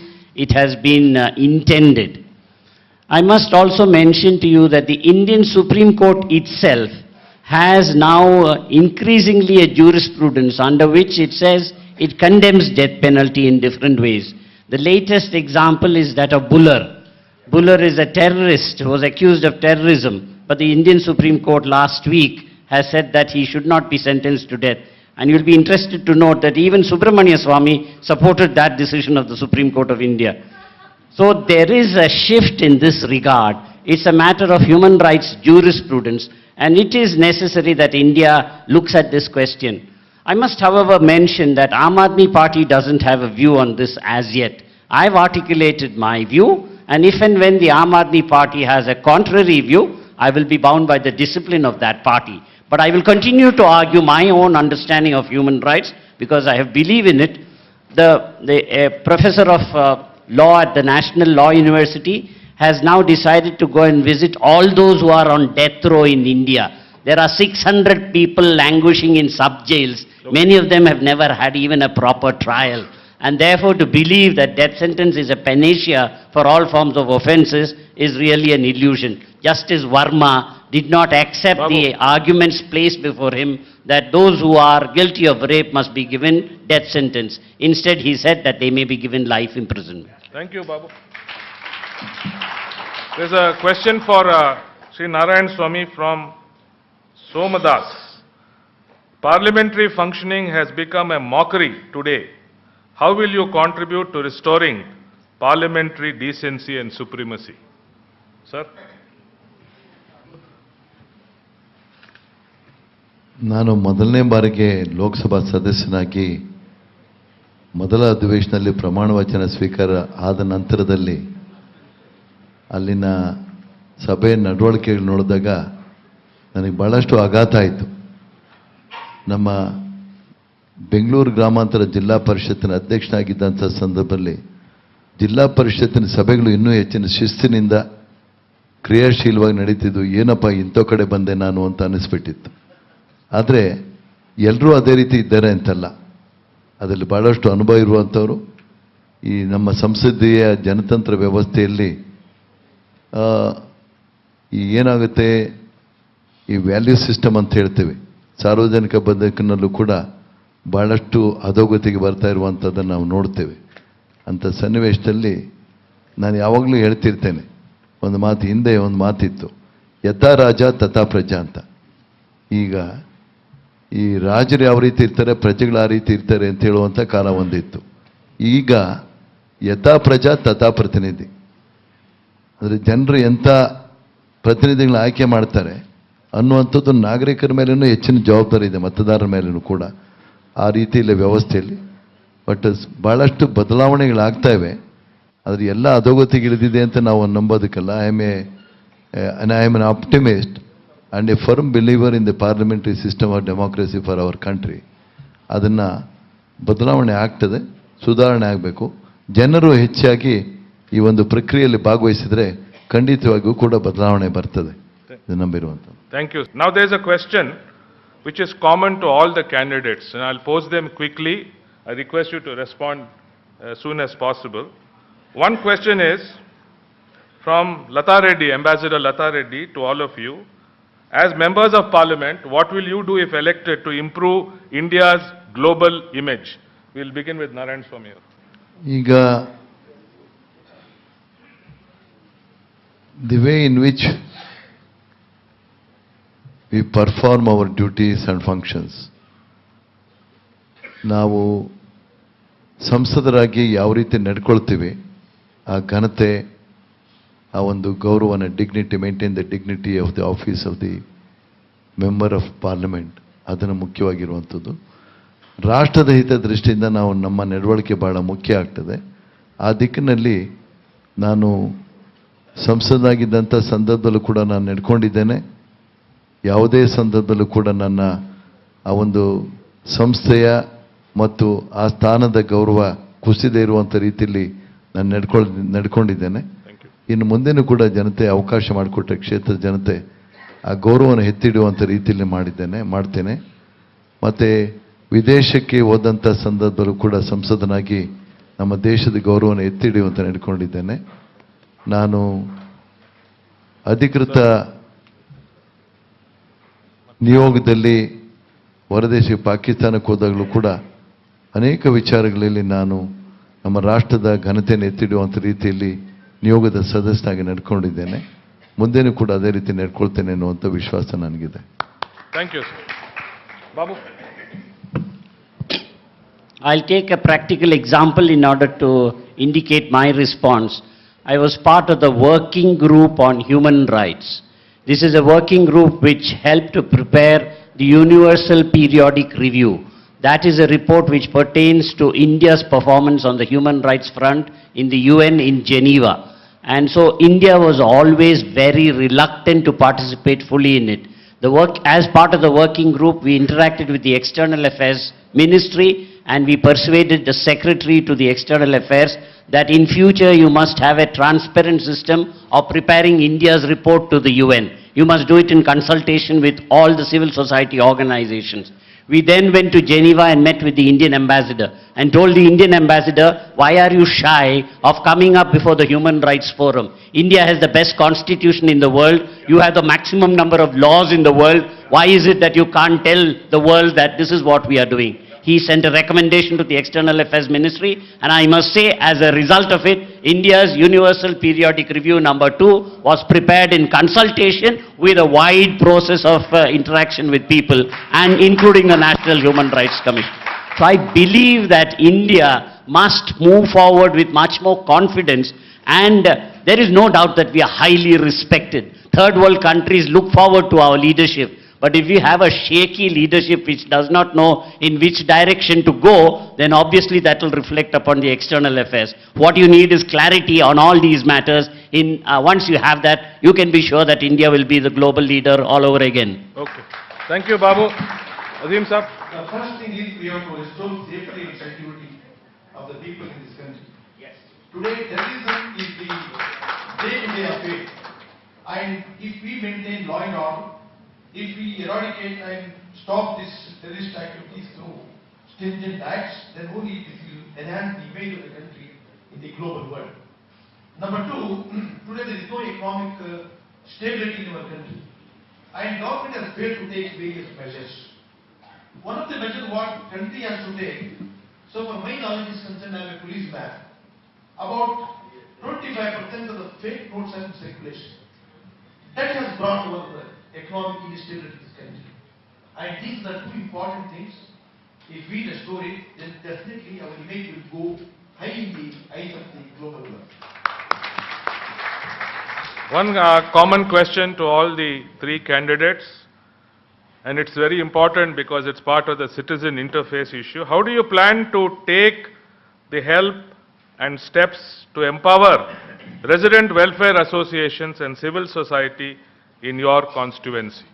it has been intended. I must also mention to you that the Indian Supreme Court itself has now increasingly a jurisprudence under which it says it condemns death penalty in different ways. The latest example is that of Buller. Buller is a terrorist who was accused of terrorism, but the Indian Supreme Court last week has said that he should not be sentenced to death. And you'll be interested to note that even Subramania Swamy supported that decision of the Supreme Court of India. So there is a shift in this regard. It's a matter of human rights jurisprudence, and it is necessary that India looks at this question. I must, however, mention that Aam Aadmi Party doesn't have a view on this as yet. I've articulated my view, and if and when the Aam Aadmi Party has a contrary view, I will be bound by the discipline of that party. But I will continue to argue my own understanding of human rights because I have believed in it. The professor of law at the National Law University has now decided to go and visit all those who are on death row in India. There are 600 people languishing in sub-jails. Many of them have never had even a proper trial. And therefore, to believe that death sentence is a panacea for all forms of offences is really an illusion. Justice Verma did not accept Babu. the arguments placed before him that those who are guilty of rape must be given death sentence. Instead, he said that they may be given life imprisonment. Thank you, Babu. There's a question for Sri Narayan Swamy from Somadas. Parliamentary functioning has become a mockery today. How will you contribute to restoring parliamentary decency and supremacy? Sir? ನಾನು ಮೊದಲನೇ ಬಾರಿಗೆ ಲೋಕಸಭಾ ಸದಸ್ಯನಾಗಿ ಮೊದಲ ಅಧಿವೇಶನದಲ್ಲಿ ಪ್ರಮಾಣ ವಚನ ಸ್ವೀಕಾರ ಆದ ನಂತರದಲ್ಲಿ ಅಲ್ಲಿನ ಸಭೆ ನಡವಳಿಕೆಗಳು ನೋಡಿದಾಗ ನನಗೆ ಭಾಳಷ್ಟು ಆಘಾತ ಆಯಿತು. ನಮ್ಮ ಬೆಂಗಳೂರು ಗ್ರಾಮಾಂತರ ಜಿಲ್ಲಾ ಪರಿಷತ್ತಿನ ಅಧ್ಯಕ್ಷನಾಗಿದ್ದಂಥ ಸಂದರ್ಭದಲ್ಲಿ ಜಿಲ್ಲಾ ಪರಿಷತ್ತಿನ ಸಭೆಗಳು ಇನ್ನೂ ಹೆಚ್ಚಿನ ಶಿಸ್ತಿನಿಂದ ಕ್ರಿಯಾಶೀಲವಾಗಿ ನಡೀತಿದ್ದು. ಏನಪ್ಪ ಇಂಥ ಕಡೆ ಬಂದೆ ನಾನು ಅಂತ ಅನ್ನಿಸ್ಬಿಟ್ಟಿತ್ತು. ಆದರೆ ಎಲ್ಲರೂ ಅದೇ ರೀತಿ ಇದ್ದಾರೆ ಅಂತಲ್ಲ, ಅದರಲ್ಲಿ ಭಾಳಷ್ಟು ಅನುಭವ ಇರುವಂಥವರು. ಈ ನಮ್ಮ ಸಂಸದೀಯ ಜನತಂತ್ರ ವ್ಯವಸ್ಥೆಯಲ್ಲಿ ಈ ಏನಾಗುತ್ತೆ, ಈ ವ್ಯಾಲ್ಯೂ ಸಿಸ್ಟಮ್ ಅಂತ ಹೇಳ್ತೇವೆ, ಸಾರ್ವಜನಿಕ ಬದುಕಿನಲ್ಲೂ ಕೂಡ ಭಾಳಷ್ಟು ಅಧೋಗತಿಗೆ ಬರ್ತಾ ಇರುವಂಥದ್ದನ್ನು ನಾವು ನೋಡ್ತೇವೆ. ಅಂಥ ಸನ್ನಿವೇಶದಲ್ಲಿ ನಾನು ಯಾವಾಗಲೂ ಹೇಳ್ತಿರ್ತೇನೆ, ಒಂದು ಮಾತು, ಹಿಂದೆ ಒಂದು ಮಾತಿತ್ತು, ಯಥಾ ರಾಜ ತಥಾ ಪ್ರಜಾ ಅಂತ. ಈಗ ಈ ರಾಜರು ಯಾವ ರೀತಿ ಇರ್ತಾರೆ, ಪ್ರಜೆಗಳು ಆ ರೀತಿ ಇರ್ತಾರೆ ಅಂತ ಹೇಳುವಂಥ ಕಾಲ ಒಂದಿತ್ತು. ಈಗ ಯಥಾ ಪ್ರಜಾ ತಥಾ ಪ್ರತಿನಿಧಿ, ಅಂದರೆ ಜನರು ಎಂಥ ಪ್ರತಿನಿಧಿಗಳನ್ನ ಆಯ್ಕೆ ಮಾಡ್ತಾರೆ ಅನ್ನುವಂಥದ್ದು ನಾಗರಿಕರ ಮೇಲೂ ಹೆಚ್ಚಿನ ಜವಾಬ್ದಾರಿ ಇದೆ, ಮತದಾರರ ಮೇಲೂ ಕೂಡ. ಆ ರೀತಿಯಲ್ಲಿ ವ್ಯವಸ್ಥೆಯಲ್ಲಿ ಬಟ್ ಭಾಳಷ್ಟು ಬದಲಾವಣೆಗಳಾಗ್ತಾ ಇವೆ. ಆದರೆ ಎಲ್ಲ ಅಧೋಗತಿಗಿಳಿದಿದೆ ಅಂತ ನಾವು ನಂಬೋದಕ್ಕಲ್ಲ. I am an optimist and a firm believer in the parliamentary system of democracy for our country. ಅದನ್ನು ಬದಲಾವಣೆ ಆಗ್ತದೆ, ಸುಧಾರಣೆ ಆಗಬೇಕು. ಜನರು ಹೆಚ್ಚಾಗಿ ಈ ಒಂದು ಪ್ರಕ್ರಿಯೆಯಲ್ಲಿ ಭಾಗವಹಿಸಿದರೆ ಖಂಡಿತವಾಗಿಯೂ ಕೂಡ ಬದಲಾವಣೆ ಬರ್ತದೆ, ಇದು ನಂಬಿರುವಂಥದ್ದು. Thank you. Now there is a question which is common to all the candidates, and I'll pose them quickly. I request you to respond as soon as possible. One question is from Lata Reddy, Ambassador Lata Reddy, to all of you. As members of Parliament, what will you do if elected to improve India's global image? We'll begin with Narayan Swamy. ಈಗ the way in which we perform our duties and functions, ನಾವು ಸಂಸದರಾಗಿ ಯಾವ ರೀತಿ ನಡ್ಕೊಳ್ತೀವಿ, ಆ ಘನತೆ, ಆ ಒಂದು ಗೌರವನ, dignity, maintain the dignity of the office of the member of parliament, ಅದನ್ನು ಮುಖ್ಯವಾಗಿರುವಂಥದ್ದು. ರಾಷ್ಟ್ರದ ಹಿತ ದೃಷ್ಟಿಯಿಂದ ನಾವು ನಮ್ಮ ನಡವಳಿಕೆ ಭಾಳ ಮುಖ್ಯ ಆಗ್ತದೆ. ಆ ದಿಕ್ಕಿನಲ್ಲಿ ನಾನು ಸಂಸದನಾಗಿದ್ದಂಥ ಸಂದರ್ಭದಲ್ಲೂ ಕೂಡ ನಾನು ನಡ್ಕೊಂಡಿದ್ದೇನೆ. ಯಾವುದೇ ಸಂದರ್ಭದಲ್ಲೂ ಕೂಡ ನನ್ನ ಆ ಒಂದು ಸಂಸ್ಥೆಯ ಮತ್ತು ಆ ಸ್ಥಾನದ ಗೌರವ ಕುಸಿದೇ ಇರುವಂಥ ರೀತಿಯಲ್ಲಿ ನಾನು ನಡ್ಕೊಂಡಿದ್ದೇನೆ. ಇನ್ನು ಮುಂದೆನೂ ಕೂಡ ಜನತೆ ಅವಕಾಶ ಮಾಡಿಕೊಟ್ರೆ ಕ್ಷೇತ್ರದ ಜನತೆ ಆ ಗೌರವವನ್ನು ಎತ್ತಿಡುವಂಥ ರೀತಿಯಲ್ಲಿ ಮಾಡ್ತೇನೆ. ಮತ್ತು ವಿದೇಶಕ್ಕೆ ಹೋದಂಥ ಸಂದರ್ಭದಲ್ಲೂ ಕೂಡ ಸಂಸದನಾಗಿ ನಮ್ಮ ದೇಶದ ಗೌರವವನ್ನು ಎತ್ತಿಡುವಂತ ನಡ್ಕೊಂಡಿದ್ದೇನೆ. ನಾನು ಅಧಿಕೃತ ನಿಯೋಗದಲ್ಲಿ ಹೊರದೇಶಕ್ಕೆ ಪಾಕಿಸ್ತಾನಕ್ಕೆ ಹೋದಾಗಲೂ ಕೂಡ ಅನೇಕ ವಿಚಾರಗಳಲ್ಲಿ ನಾನು ನಮ್ಮ ರಾಷ್ಟ್ರದ ಘನತೆಯನ್ನು ಎತ್ತಿಡುವಂಥ ರೀತಿಯಲ್ಲಿ ನಿಯೋಗದ ಸದಸ್ಯನಾಗಿ ನಡ್ಕೊಂಡಿದ್ದೇನೆ. ಮುಂದೆನೂ ಕೂಡ ಅದೇ ರೀತಿ ನಡ್ಕೊಳ್ತೇನೆ ಅನ್ನುವಂಥ ವಿಶ್ವಾಸ ನನಗಿದೆ. Thank you sir. Babu, I'll take a practical example in order to indicate my response. I was part of the working group on human rights. This is a working group which helped to prepare the Universal Periodic Review. That is a report which pertains to India's performance on the human rights front in the UN in Geneva. And so India was always very reluctant to participate fully in it. As part of the working group, we interacted with the External Affairs Ministry, and we persuaded the Secretary to the External Affairs that in future you must have a transparent system of preparing India's report to the UN. You must do it in consultation with all the civil society organizations. We then went to Geneva and met with the Indian ambassador and told the Indian ambassador, why are you shy of coming up before the Human Rights Forum? India has the best constitution in the world. You have the maximum number of laws in the world. Why is it that you can't tell the world that this is what we are doing? He sent a recommendation to the External Affairs Ministry, and I must say, as a result of it, India's Universal Periodic Review number 2 was prepared in consultation with a wide process of interaction with people, and including the National Human Rights Commission. So I believe that India must move forward with much more confidence, and there is no doubt that we are highly respected. Third world countries look forward to our leadership. But if we have a shaky leadership which does not know in which direction to go, then obviously that will reflect upon the external affairs. What you need is clarity on all these matters. Once you have that, you can be sure that India will be the global leader all over again. Okay. Thank you, Babu. Azim Saab. The first thing is we have to restore safety and security of the people in this country. Yes. Today, terrorism is the day-to-day affair. And if we maintain law and order, if we eradicate and stop this terrorist activities through stringent acts, then only this will enhance the image of the country in the global world. Number two, today there is no economic stability in our country. And government has failed to take various measures. One of the measures what country has to take, so for my knowledge is concerned, I am a policeman, about 25% of the fake notes are in circulation. That has brought our economic instability in this country. And these are two important things. If we restore it, then definitely our image will go high in the eyes of the global world. One common question to all the three candidates, and it's very important because it's part of the citizen interface issue. How do you plan to take the help and steps to empower resident welfare associations and civil society in your constituency?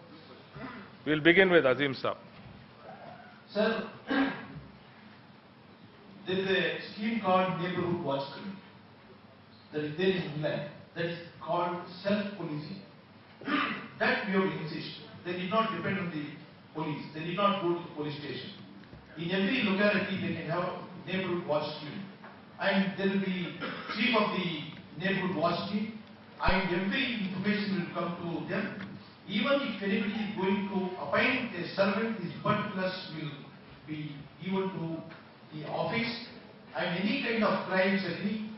We'll begin with Azim Saab. Sir, there is a scheme called Neighborhood Watch Scheme that is there in England, that is called self-policing. That we have to insist. They did not depend on the police. They did not go to the police station. In every locality they can have a neighborhood watch scheme. And there will be chief of the neighborhood watch team, and every information will come to them. Even if anybody is going to appoint a servant, his particulars will be given to the office, and any kind of crimes, any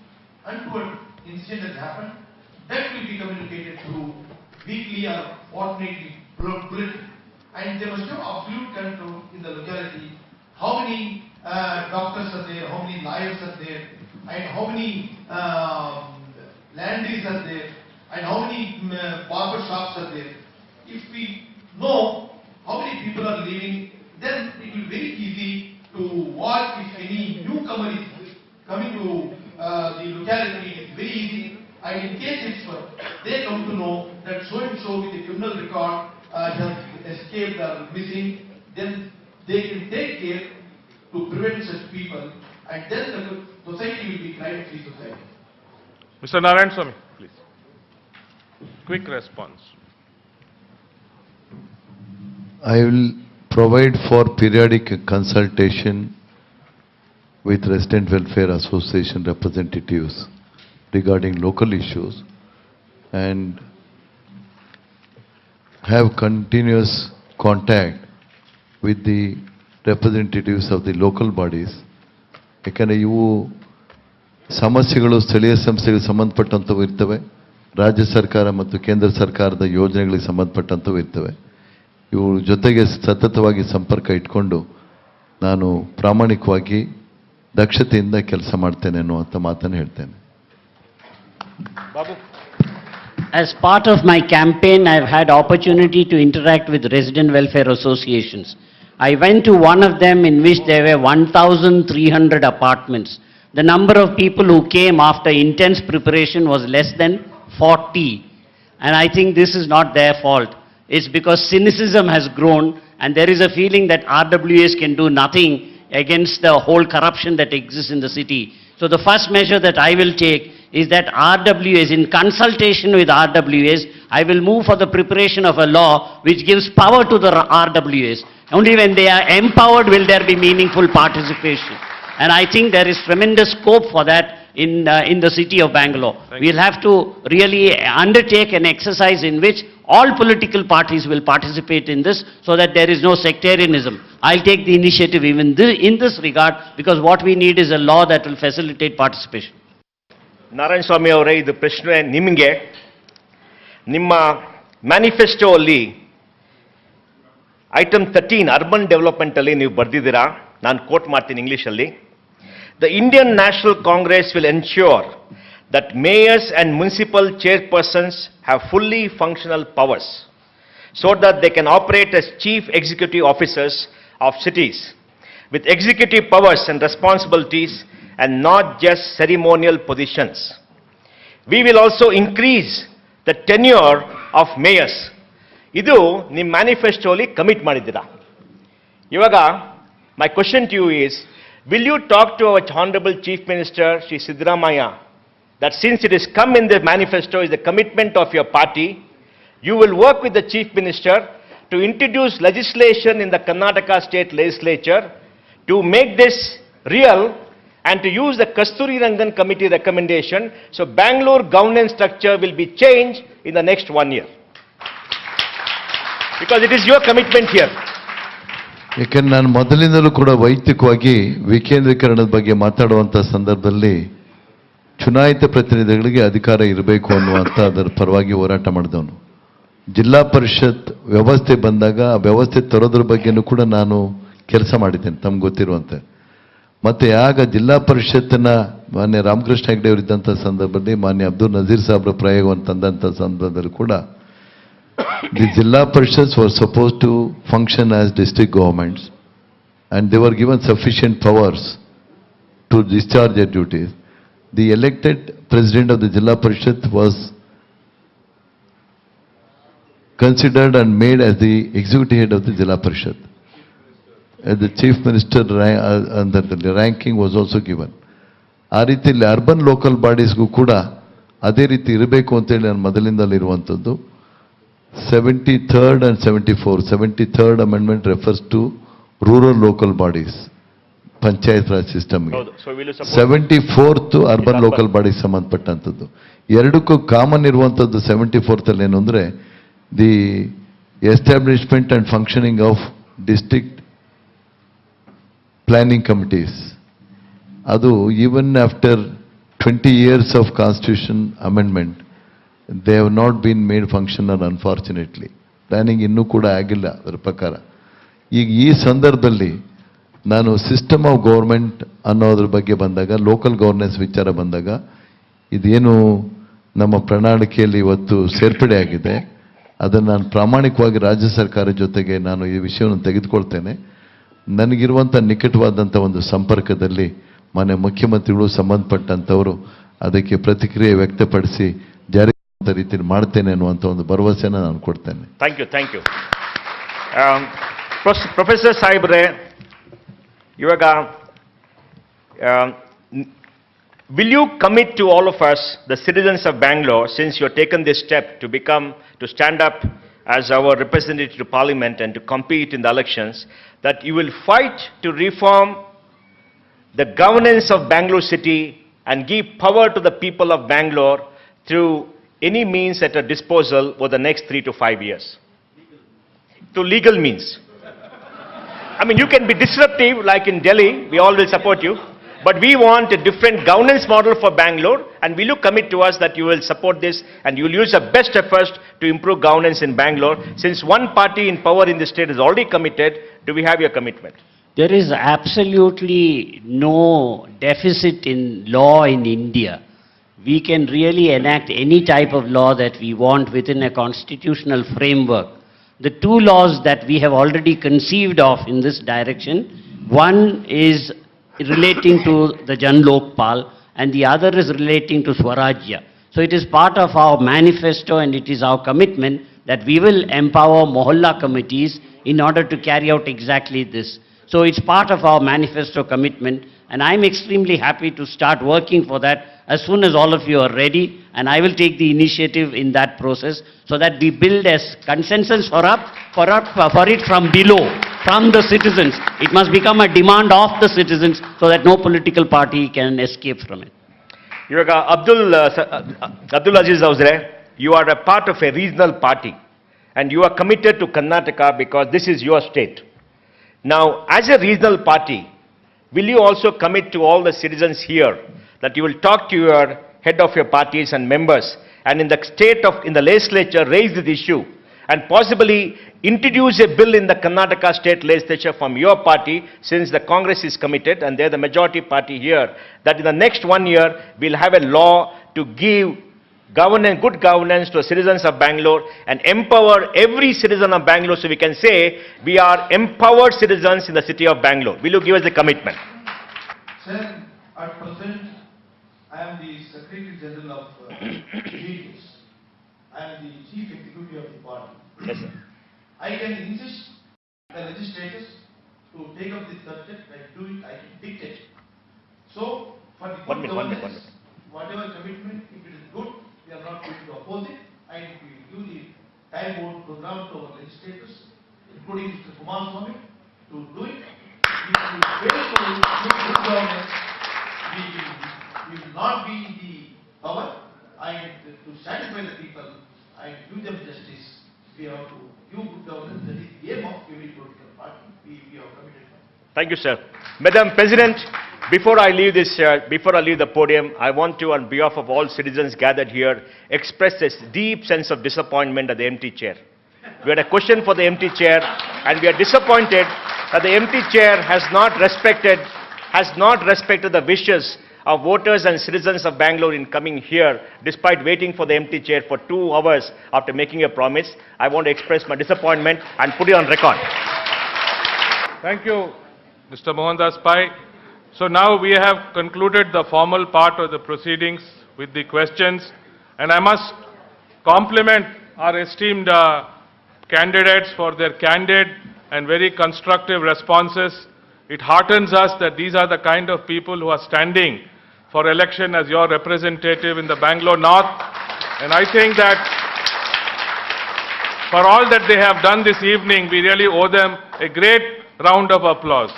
untoward incident that happened, that will be communicated through weekly or fortnightly bulletin. And they must have absolute control in the locality. How many doctors are there, how many lawyers are there, and how many landries are there, and how many barber shops are there. If we know how many people are living, then it will be very easy to watch if any newcomer is coming to the locality. It's very easy. And in case if they come to know that so and so with a criminal record has escaped or missing, then they can take care to prevent such people, and then the society will be crime-free society. Mr. Narayan Swamy, please. Quick response. I will provide for periodic consultation with Resident Welfare Association representatives regarding local issues and have continuous contact with the representatives of the local bodies. ಯಾಕಂದರೆ ಇವು ಸಮಸ್ಯೆಗಳು ಸ್ಥಳೀಯ ಸಂಸ್ಥೆಗಳಿಗೆ ಸಂಬಂಧಪಟ್ಟಂಥವು ಇರ್ತವೆ, ರಾಜ್ಯ ಸರ್ಕಾರ ಮತ್ತು ಕೇಂದ್ರ ಸರ್ಕಾರದ ಯೋಜನೆಗಳಿಗೆ ಸಂಬಂಧಪಟ್ಟಂಥವು ಇರ್ತವೆ. ಇವು ಜೊತೆಗೆ ಸತತವಾಗಿ ಸಂಪರ್ಕ ಇಟ್ಕೊಂಡು ನಾನು ಪ್ರಾಮಾಣಿಕವಾಗಿ ದಕ್ಷತೆಯಿಂದ ಕೆಲಸ ಮಾಡ್ತೇನೆ ಅನ್ನುವಂಥ ಮಾತನ್ನು ಹೇಳ್ತೇನೆ. Babu. As part of my campaign, I've had opportunity to interact with resident welfare associations. I went to one of them in which there were 1,300 apartments. The number of people who came after intense preparation was less than 40. And I think this is not their fault. It's because cynicism has grown and there is a feeling that RWAs can do nothing against the whole corruption that exists in the city. So the first measure that I will take is that RWAs, in consultation with RWAs, I will move for the preparation of a law which gives power to the RWAs. Only when they are empowered will there be meaningful participation. And I think there is tremendous scope for that in the city of Bangalore. We'll have to really undertake an exercise in which all political parties will participate in this so that there is no sectarianism. I'll take the initiative even in this regard, because what we need is a law that will facilitate participation. Narayana ಸ್ವಾಮಿ ಅವರೇ, ಇದು ಪ್ರಶ್ನೆ ನಿಮಗೆ. ನಿಮ್ಮ manifesto ಅಲ್ಲಿ item 13 urban development ಅಲ್ಲಿ ನೀವು ಬರೆದಿದ್ದೀರಾ. ನಾನು coat ಮಾಡ್ತೀನಿ ಇಂಗ್ಲಿಷಲ್ಲಿ. The Indian National Congress will ensure that mayors and municipal chairpersons have fully functional powers so that they can operate as chief executive officers of cities with executive powers and responsibilities and not just ceremonial positions. We will also increase the tenure of mayors. ಇದು ನಿಮ್ಮ ಮ್ಯಾನಿಫೆಸ್ಟೋಲಿ commit ಮಾಡಿದ್ದೀರಾ. ಇವಾಗ my question to you is, will you talk to our Honorable Chief Minister, Shri Siddaramaiah, that since it has come in the manifesto, is the commitment of your party, you will work with the Chief Minister to introduce legislation in the Karnataka State Legislature to make this real and to use the Kasturi Rangan Committee recommendation, so Bangalore governance structure will be changed in the next 1 year. Because it is your commitment here. ಯಾಕೆಂದ್ರೆ ನಾನು ಮೊದಲಿಂದಲೂ ಕೂಡ ವೈಯಕ್ತಿಕವಾಗಿ ವಿಕೇಂದ್ರೀಕರಣದ ಬಗ್ಗೆ ಮಾತಾಡುವಂಥ ಸಂದರ್ಭದಲ್ಲಿ ಚುನಾಯಿತ ಪ್ರತಿನಿಧಿಗಳಿಗೆ ಅಧಿಕಾರ ಇರಬೇಕು ಅನ್ನುವಂಥ ಅದರ ಪರವಾಗಿ ಹೋರಾಟ ಮಾಡಿದವನು. ಜಿಲ್ಲಾ ಪರಿಷತ್ ವ್ಯವಸ್ಥೆ ಬಂದಾಗ ಆ ವ್ಯವಸ್ಥೆ ತರೋದ್ರ ಬಗ್ಗೆನೂ ಕೂಡ ನಾನು ಕೆಲಸ ಮಾಡಿದ್ದೇನೆ, ತಮ್ಗೆ ಗೊತ್ತಿರುವಂತೆ. ಮತ್ತು ಆಗ ಜಿಲ್ಲಾ ಪರಿಷತ್ತಿನ ಮಾನ್ಯ ರಾಮಕೃಷ್ಣ ಹೆಗಡೆ ಅವರಿದ್ದಂಥ ಸಂದರ್ಭದಲ್ಲಿ ಮಾನ್ಯ ಅಬ್ದುಲ್ ನಜೀರ್ ಸಾಬ್ರ ಪ್ರಯೋಗವನ್ನು ತಂದಂಥ ಸಂದರ್ಭದಲ್ಲಿ ಕೂಡ the Jilla Parishads were supposed to function as district governments and they were given sufficient powers to discharge their duties. The elected president of the Jilla Parishad was considered and made as the executive head of the Jilla Parishad. And the chief minister under the ranking was also given. ಆ ರೀತಿಯಲ್ಲಿ urban local ಬಾಡೀಸ್ಗೂ ಕೂಡ ಅದೇ ರೀತಿ ಇರಬೇಕು ಅಂತೇಳಿ ನಾನು ಮೊದಲಿಂದಲಿರುವಂಥದ್ದು. 73rd and 74th. 73rd amendment refers to rural local bodies, panchayat raj system. 74th urban local bodies ಸಂಬಂಧಪಟ್ಟಂಥದ್ದು. ಎರಡಕ್ಕೂ common ಇರುವಂಥದ್ದು 74th ಅಲ್ಲಿ ಏನು ಅಂದರೆ the establishment and functioning of district planning committees. ಅದು even after 20 years of constitution amendment, they have not been made functional unfortunately. Planning ಇನ್ನೂ ಕೂಡ ಆಗಿಲ್ಲ ಅದರ ಪ್ರಕಾರ. ಈಗ ಈ ಸಂದರ್ಭದಲ್ಲಿ ನಾನು ಸಿಸ್ಟಮ್ ಆಫ್ ಗೌರ್ಮೆಂಟ್ ಅನ್ನೋದ್ರ ಬಗ್ಗೆ ಬಂದಾಗ, ಲೋಕಲ್ ಗವರ್ನೆನ್ಸ್ ವಿಚಾರ ಬಂದಾಗ, ಇದೇನು ನಮ್ಮ ಪ್ರಣಾಳಿಕೆಯಲ್ಲಿ ಇವತ್ತು ಸೇರ್ಪಡೆ ಆಗಿದೆ ಅದನ್ನು ನಾನು ಪ್ರಾಮಾಣಿಕವಾಗಿ ರಾಜ್ಯ ಸರ್ಕಾರ ಜೊತೆಗೆ ನಾನು ಈ ವಿಷಯವನ್ನು ತೆಗೆದುಕೊಳ್ತೇನೆ. ನನಗಿರುವಂಥ ನಿಕಟವಾದಂಥ ಒಂದು ಸಂಪರ್ಕದಲ್ಲಿ ಮಾನ್ಯ ಮುಖ್ಯಮಂತ್ರಿಗಳು ಸಂಬಂಧಪಟ್ಟಂಥವರು ಅದಕ್ಕೆ ಪ್ರತಿಕ್ರಿಯೆ ವ್ಯಕ್ತಪಡಿಸಿ ಜಾರಿ ರೀತಿಯಲ್ಲಿ ಮಾಡ್ತೇನೆ ಅನ್ನುವಂಥ ಒಂದು ಭರವಸೆನ ನಾನು ಕೊಡ್ತೇನೆ. Thank you. ಪ್ರೊಫೆಸರ್ ಸಾಹೇಬ್ರೆ, ಇವಾಗ will you commit to all of us, the citizens of Bangalore, since you have taken this step to stand up as our representative to Parliament and to compete in the elections, that you will fight to reform the governance of Bangalore city and give power to the people of Bangalore through any means at a disposal over the next 3 to 5 years? Through legal means. I mean, you can be disruptive like in Delhi, we all will support you, but we want a different governance model for Bangalore, and will you commit to us that you will support this and you will use your best efforts to improve governance in Bangalore? Since one party in power in the state is already committed, do we have your commitment? There is absolutely no deficit in law in India. We can really enact any type of law that we want within a constitutional framework. The two laws that we have already conceived of in this direction, one is relating to the Jan Lokpal and the other is relating to Swarajya. So it is part of our manifesto and it is our commitment that we will empower Mohalla committees in order to carry out exactly this. So it's part of our manifesto commitment, and I'm extremely happy to start working for that as soon as all of you are ready, and I will take the initiative in that process so that we build a consensus for it from below, from the citizens. It must become a demand of the citizens so that no political party can escape from it. ಇವಾಗ Abdul Aziz Awzre, you are a part of a regional party and you are committed to Karnataka because this is your state. Now, as a regional party, will you also commit to all the citizens here that you will talk to your head of your parties and members and in the legislature raise this issue and possibly introduce a bill in the Karnataka state legislature from your party, since the Congress is committed and they're the majority party here, that in the next 1 year we'll have a law to give good governance to the citizens of Bangalore and empower every citizen of Bangalore, so we can say we are empowered citizens in the city of Bangalore. Will you give us the commitment? Sir, at present, I am the Secretary General of GDS. I am the Chief Executive of the party. Yes, sir. I can insist the legislators to take up this subject, I do it, I can dictate. So, for the good governance, whatever commitment, if it is good, we are not going to oppose it, and we will give the time-bound program to our legislators, including Mr. Kumaraswamy, to do it. If we fail to make good governance, we will not be in the power, and to satisfy the people and do them justice, we have to give good governance. That is the aim of every political party. We are committed. Thank you, sir. Madam President, before I leave the podium, I want to, on behalf of all citizens gathered here, express this deep sense of disappointment at the empty chair. We had a question for the empty chair, and we are disappointed that the empty chair has not respected the wishes of voters and citizens of Bangalore in coming here, despite waiting for the empty chair for 2 hours after making a promise. I want to express my disappointment and put it on record. Thank you, Mr. Mohandas Pai. So now we have concluded the formal part of the proceedings with the questions, and I must compliment our esteemed candidates for their candid and very constructive responses. It heartens us that these are the kind of people who are standing for election as your representative in the Bangalore North, and I think that for all that they have done this evening, we really owe them a great round of applause.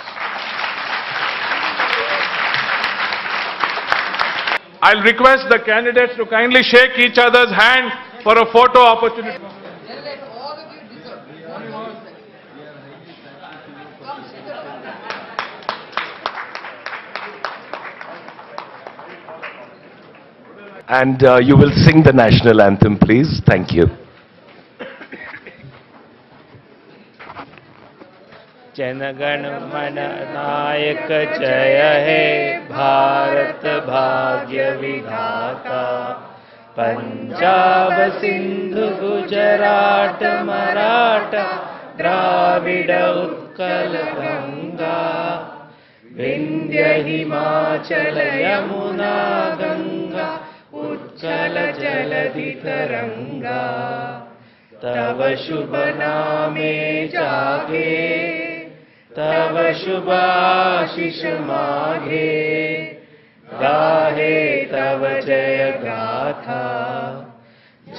I'll request the candidates to kindly shake each other's hand for a photo opportunity. And you will sing the national anthem, please. Thank you. जनगण मन नायक जय हे भारत भाग्य विधाता पंजाब सिंधु गुजरात मराठा द्राविड उत्कल गंगा विंध्य हिमाचल यमुना गंगा उत्कल जलधि तरंगा तव शुभ नामे जागे तव शुभ आशीष मागे गाहे तव जय गाथा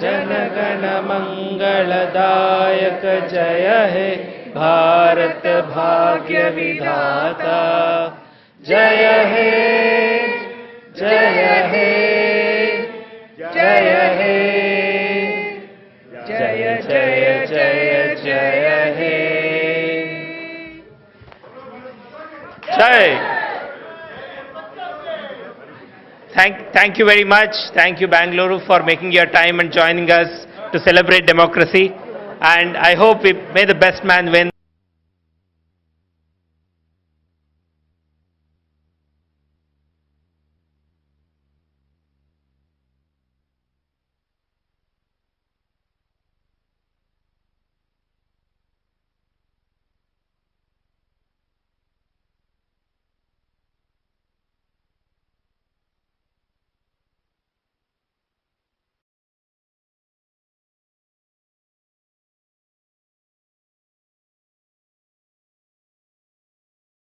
जनगण मंगलदायक जय हे भारत भाग्य विधाता जय हे जय हे जय हे जय जय जय जय हे जय. Thank you very much. Thank you, Bangalore, for making your time and joining us to celebrate democracy. And I hope may the best man win.